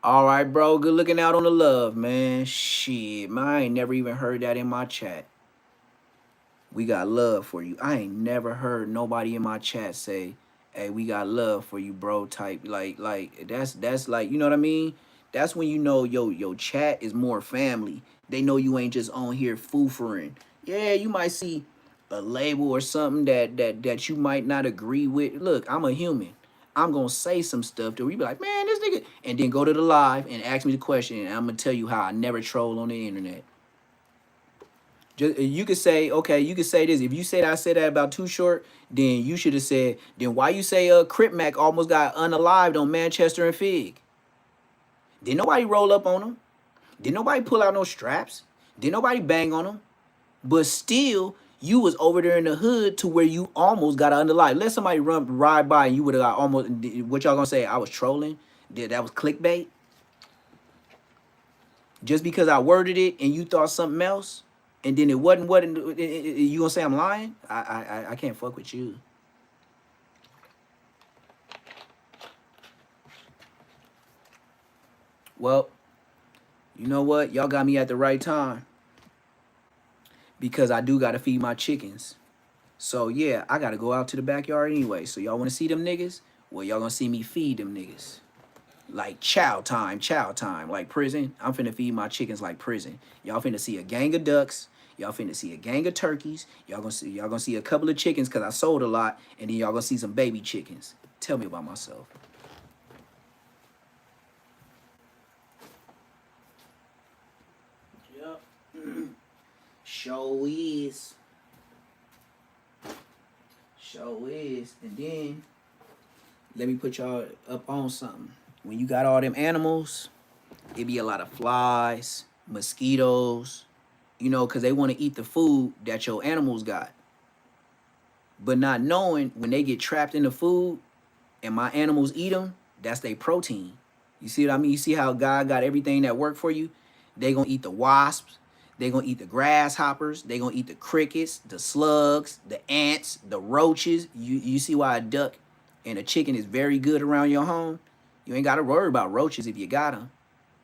All right, bro. Good looking out on the love, man. Shit, man. I ain't never even heard that in my chat. We got love for you. I ain't never heard nobody in my chat say, hey, we got love for you, bro, type. Like that's like, you know what I mean? That's when you know your chat is more family. They know you ain't just on here foofering. Yeah, you might see a label or something that you might not agree with. Look, I'm a human. I'm gonna say some stuff to where you be like, man, this nigga, and then go to the live and ask me the question, and I'm gonna tell you how I never troll on the internet. Just, you could say, okay, you could say this. If you said I said that about Too Short, then you should have said, then why you say Crip Mac almost got unalived on Manchester and Fig? Did nobody roll up on him? Did nobody pull out no straps? Did nobody bang on him? But still, you was over there in the hood to where you almost got unalived. Let somebody ride by and you would have got almost, what y'all gonna say? I was trolling? That was clickbait? Just because I worded it and you thought something else? And then it wasn't what you gonna say I'm lying? I can't fuck with you. Well, you know what? Y'all got me at the right time. Because I do gotta feed my chickens. So yeah, I gotta go out to the backyard anyway. So y'all wanna see them niggas? Well, y'all gonna see me feed them niggas. Like chow time, like prison. I'm finna feed my chickens like prison. Y'all finna see a gang of ducks. Y'all finna see a gang of turkeys. Y'all gonna see a couple of chickens because I sold a lot, and then y'all gonna see some baby chickens. Tell me about myself. Yep. Show is. Show is. And then let me put y'all up on something. When you got all them animals, it be a lot of flies, mosquitoes, you know, because they want to eat the food that your animals got. But not knowing when they get trapped in the food and my animals eat them, that's their protein. You see what I mean? You see how God got everything that worked for you? They going to eat the wasps. They going to eat the grasshoppers. They going to eat the crickets, the slugs, the ants, the roaches. You see why a duck and a chicken is very good around your home? You ain't got to worry about roaches if you got them.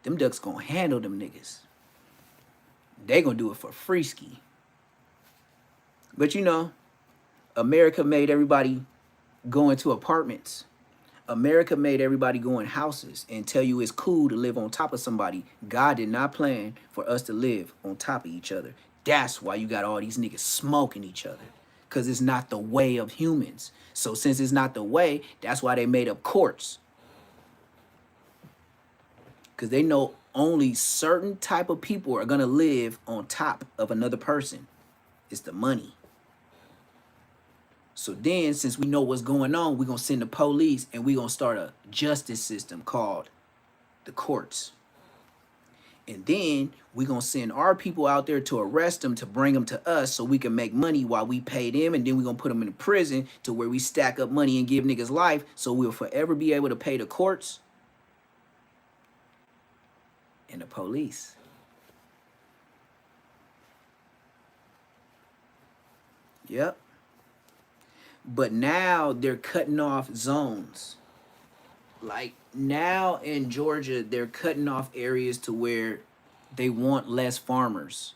Them ducks going to handle them niggas. They going to do it for free ski. But you know, America made everybody go into apartments. America made everybody go in houses and tell you it's cool to live on top of somebody. God did not plan for us to live on top of each other. That's why you got all these niggas smoking each other. Because it's not the way of humans. So since it's not the way, that's why they made up courts. Because they know only certain type of people are going to live on top of another person. It's the money. So then, since we know what's going on, we're going to send the police and we're going to start a justice system called the courts. And then we're going to send our people out there to arrest them, to bring them to us so we can make money while we pay them. And then we're going to put them in prison to where we stack up money and give niggas life so we'll forever be able to pay the courts and the police. Yep. But now they're cutting off zones. Like now in Georgia, they're cutting off areas to where they want less farmers.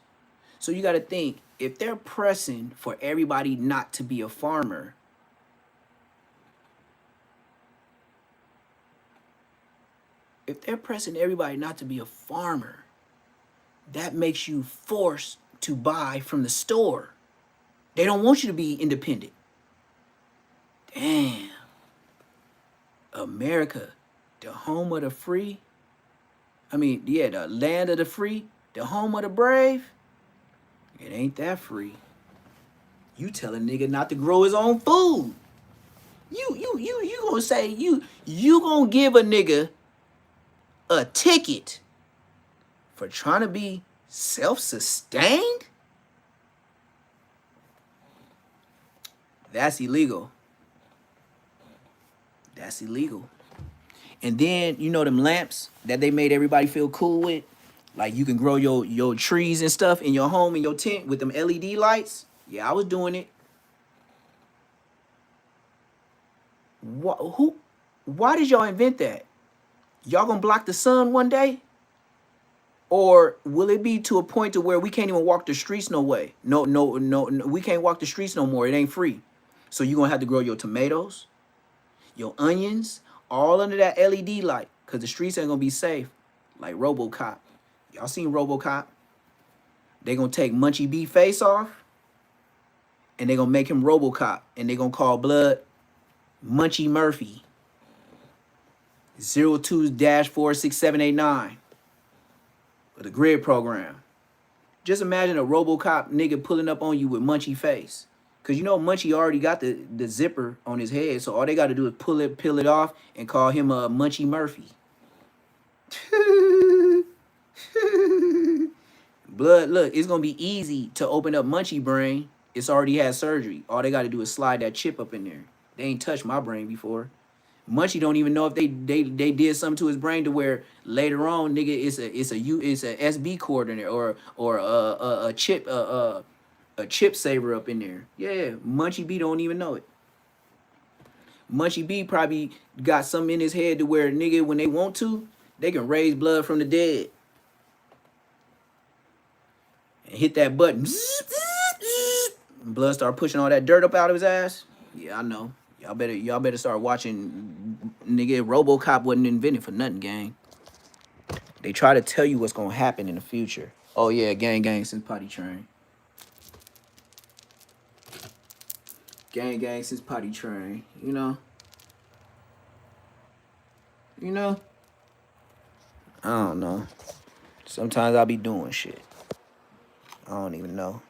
So you got to think, if they're pressing for everybody not to be a farmer, if they're pressing everybody not to be a farmer, that makes you forced to buy from the store. They don't want you to be independent. Damn. America, the home of the free. I mean, yeah, the land of the free, the home of the brave. It ain't that free. You tell a nigga not to grow his own food. You gonna say you gonna give a nigga a ticket for trying to be self-sustained? That's illegal. That's illegal. And then, you know them lamps that they made everybody feel cool with? Like you can grow your trees and stuff in your home, in your tent with them LED lights? Yeah, I was doing it. Why did y'all invent that? Y'all gonna block the sun one day? Or will it be to a point to where we can't even walk the streets no way? No, we can't walk the streets no more. It ain't free. So you're gonna have to grow your tomatoes, your onions, all under that LED light, because the streets ain't gonna be safe. Like RoboCop. Y'all seen RoboCop? They gonna take Munchie B face off, and they gonna make him RoboCop, and they gonna call blood Munchie Murphy. 02-46789. Of the grid program. Just imagine a RoboCop nigga pulling up on you with Munchie face. Because you know Munchie already got the zipper on his head. So all they got to do is peel it off and call him a Munchie Murphy. Blood, look, it's going to be easy to open up Munchie brain. It's already had surgery. All they got to do is slide that chip up in there. They ain't touched my brain before. Munchie don't even know if they did something to his brain to where later on, nigga, it's a SB cord in there or a chip saver up in there. Yeah, Munchie B don't even know it. Munchie B probably got something in his head to where nigga, when they want to, they can raise blood from the dead and hit that button. Blood start pushing all that dirt up out of his ass. Yeah, I know. Y'all better start watching. Nigga, RoboCop wasn't invented for nothing, gang. They try to tell you what's gonna happen in the future. Oh yeah, gang since potty train. Gang since potty train. You know. You know. I don't know. Sometimes I be doing shit. I don't even know.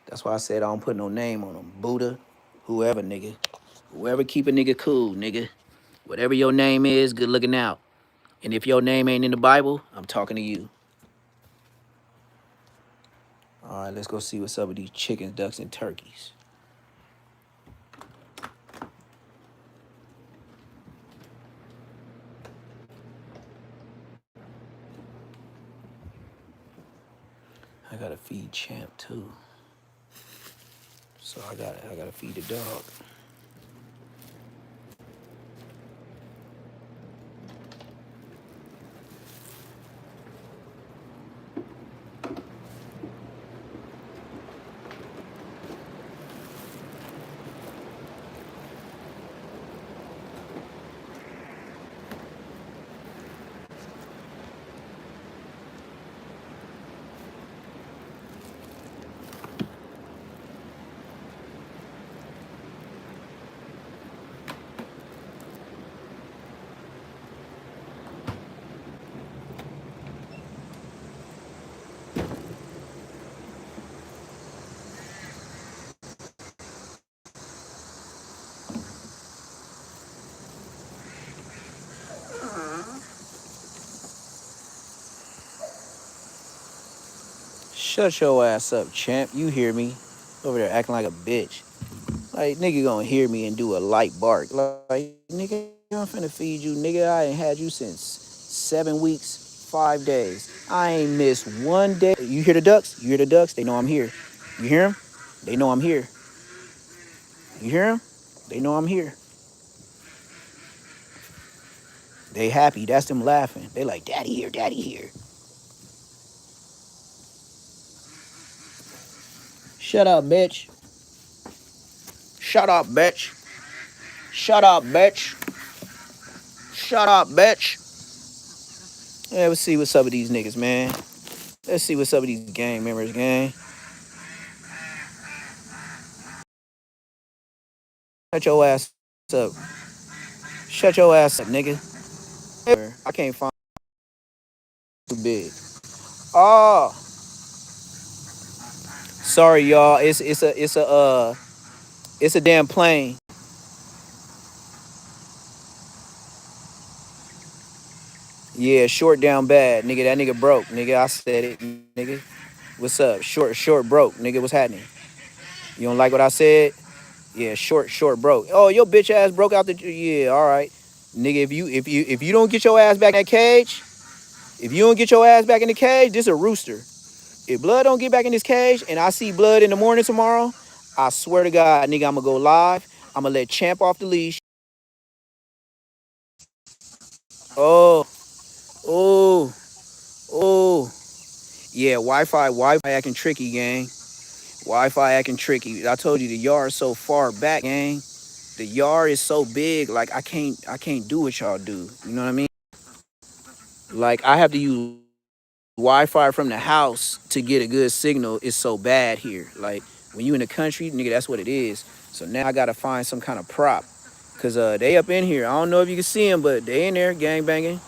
That's why I said I don't put no name on them. Buddha, whoever, nigga. Whoever keep a nigga cool, nigga. Whatever your name is, good looking out. And if your name ain't in the Bible, I'm talking to you. All right, let's go see what's up with these chickens, ducks, and turkeys. I gotta feed Champ too. So I gotta feed the dog. Shut your ass up, Champ. You hear me? Over there acting like a bitch. Like, nigga gonna hear me and do a light bark. Like, nigga, I'm finna feed you. Nigga, I ain't had you since 7 weeks, 5 days. I ain't missed one day. You hear the ducks? You hear the ducks? They know I'm here. You hear them? They know I'm here. You hear them? They know I'm here. They happy. That's them laughing. They like, daddy here, daddy here. Shut up, bitch. Shut up, bitch. Shut up, bitch. Shut up, bitch. Yeah, let's see what's up with these niggas, man. Let's see what's up with these gang members, gang. Shut your ass up. Shut your ass up, nigga. I can't find too big. Oh, sorry, y'all. It's a damn plane. Yeah, short down bad, nigga. That nigga broke, nigga. I said it, nigga. What's up? Short broke, nigga. What's happening? You don't like what I said? Yeah, short broke. Oh, your bitch ass broke out the. Yeah, all right, nigga. If you don't get your ass back in that cage, if you don't get your ass back in the cage, this a rooster. If Blood don't get back in this cage and I see Blood in the morning tomorrow, I swear to God, nigga, I'm gonna go live. I'm gonna let Champ off the leash. Oh, oh, oh. Yeah, Wi-Fi acting tricky, gang. Wi-Fi acting tricky. I told you the yard's so far back, gang. The yard is so big, like I can't do what y'all do. You know what I mean? Like I have to use Wi-Fi from the house to get a good signal. It's so bad here. Like when you in the country, nigga, that's what it is. So now I gotta find some kind of prop. Cause they up in here. I don't know if you can see them, but they in there gang banging.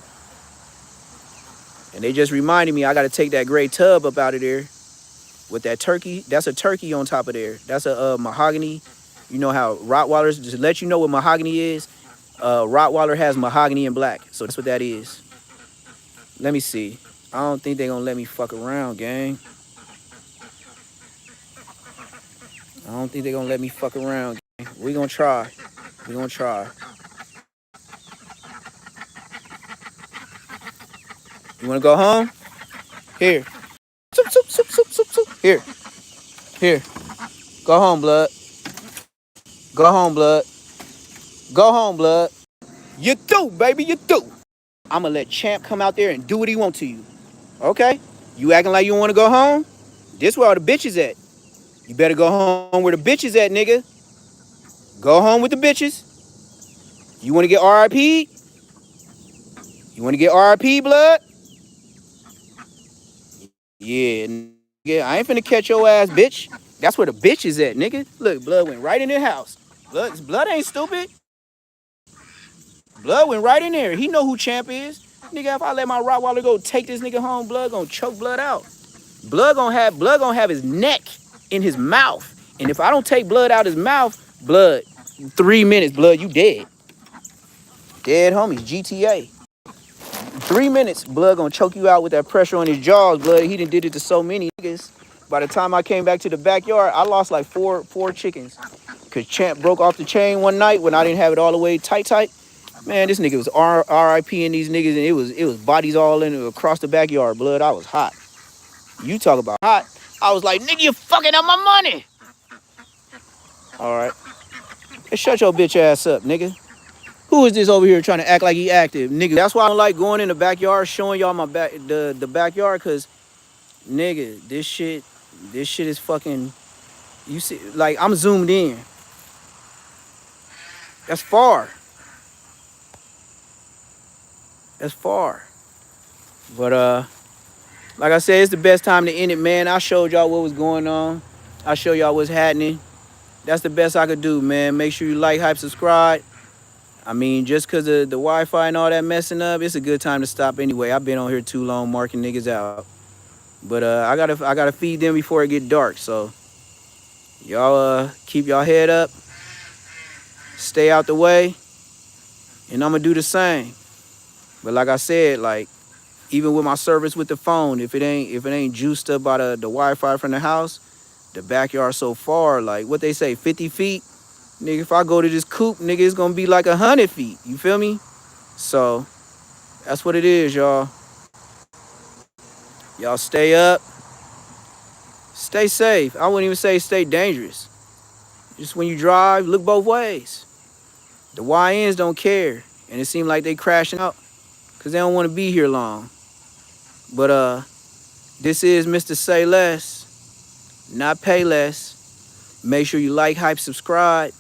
And they just reminded me I gotta take that gray tub up out of there with that turkey. That's a turkey on top of there. That's a mahogany. You know how Rottweilers, just let you know what mahogany is. Rottweiler has mahogany and black. So that's what that is. Let me see. I don't think they gonna let me fuck around, gang. I don't think they gonna let me fuck around, gang. We gonna try. We gonna try. You wanna go home? Here. Here. Here. Go home, Blood. Go home, Blood. Go home, Blood. You do, baby, you do. I'm gonna let Champ come out there and do what he want to you. Okay? You acting like you wanna go home? This where all the bitches at. You better go home where the bitches at, nigga. Go home with the bitches. You want to get RIP? You want to get RIP, blood? Yeah, nigga. I ain't finna catch your ass, bitch. That's where the bitch is at, nigga. Look, blood went right in the house. Blood ain't stupid. Blood went right in there. He know who champ is. Nigga, if I let my Rottweiler go take this nigga home, blood gonna choke blood out. Blood gonna have his neck in his mouth. And if I don't take blood out his mouth, blood, 3 minutes, blood, you dead. Dead homies, GTA. 3 minutes, blood gonna choke you out with that pressure on his jaws, blood. He done did it to so many niggas. By the time I came back to the backyard, I lost like four chickens. Cause Champ broke off the chain one night when I didn't have it all the way tight. Man, this nigga was RIP in these niggas, and it was bodies all in across the backyard, blood. I was hot. You talk about hot. I was like, nigga, you fucking up my money. All right. Hey, shut your bitch ass up, nigga. Who is this over here trying to act like he active, nigga? That's why I don't like going in the backyard, showing y'all my the backyard, cause nigga, this shit is fucking. You see, like I'm zoomed in. That's far. That's far. But like I said, it's the best time to end it, man. I showed y'all what was going on. I showed y'all what's happening. That's the best I could do, man. Make sure you like, hype, subscribe. I mean, just because of the Wi-Fi and all that messing up, it's a good time to stop anyway. I've been on here too long marking niggas out. But I gotta feed them before it get dark. So y'all keep y'all head up. Stay out the way. And I'm gonna do the same. But like I said, like, even with my service with the phone, if it ain't juiced up by the Wi-Fi from the house, the backyard so far, like what they say, 50 feet. Nigga, if I go to this coop, nigga, it's gonna be like 100 feet. You feel me? So that's what it is, y'all. Y'all stay up. Stay safe. I wouldn't even say stay dangerous. Just when you drive, look both ways. The YNs don't care. And it seems like they crashing out because they don't want to be here long. But this is Mr. Say Less, not pay less. Make sure you like, hype, subscribe.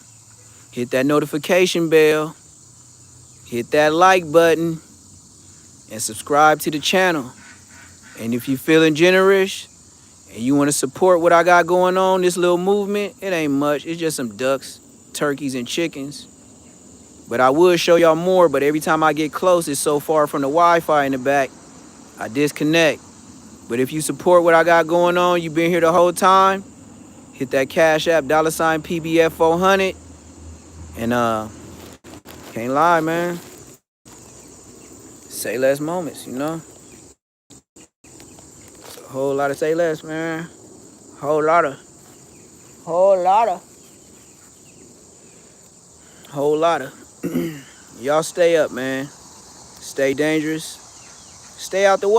Hit that notification bell. Hit that like button. And subscribe to the channel. And if you're feeling generous and you want to support what I got going on, this little movement, it ain't much. It's just some ducks, turkeys, and chickens. But I would show y'all more, but every time I get close, it's so far from the Wi-Fi in the back, I disconnect. But if you support what I got going on, you've been here the whole time, hit that Cash App, $PBF400. And can't lie, man. Say less moments, you know? It's a whole lot of say less, man. Whole lot of. Y'all stay up, man. Stay dangerous. Stay out the way.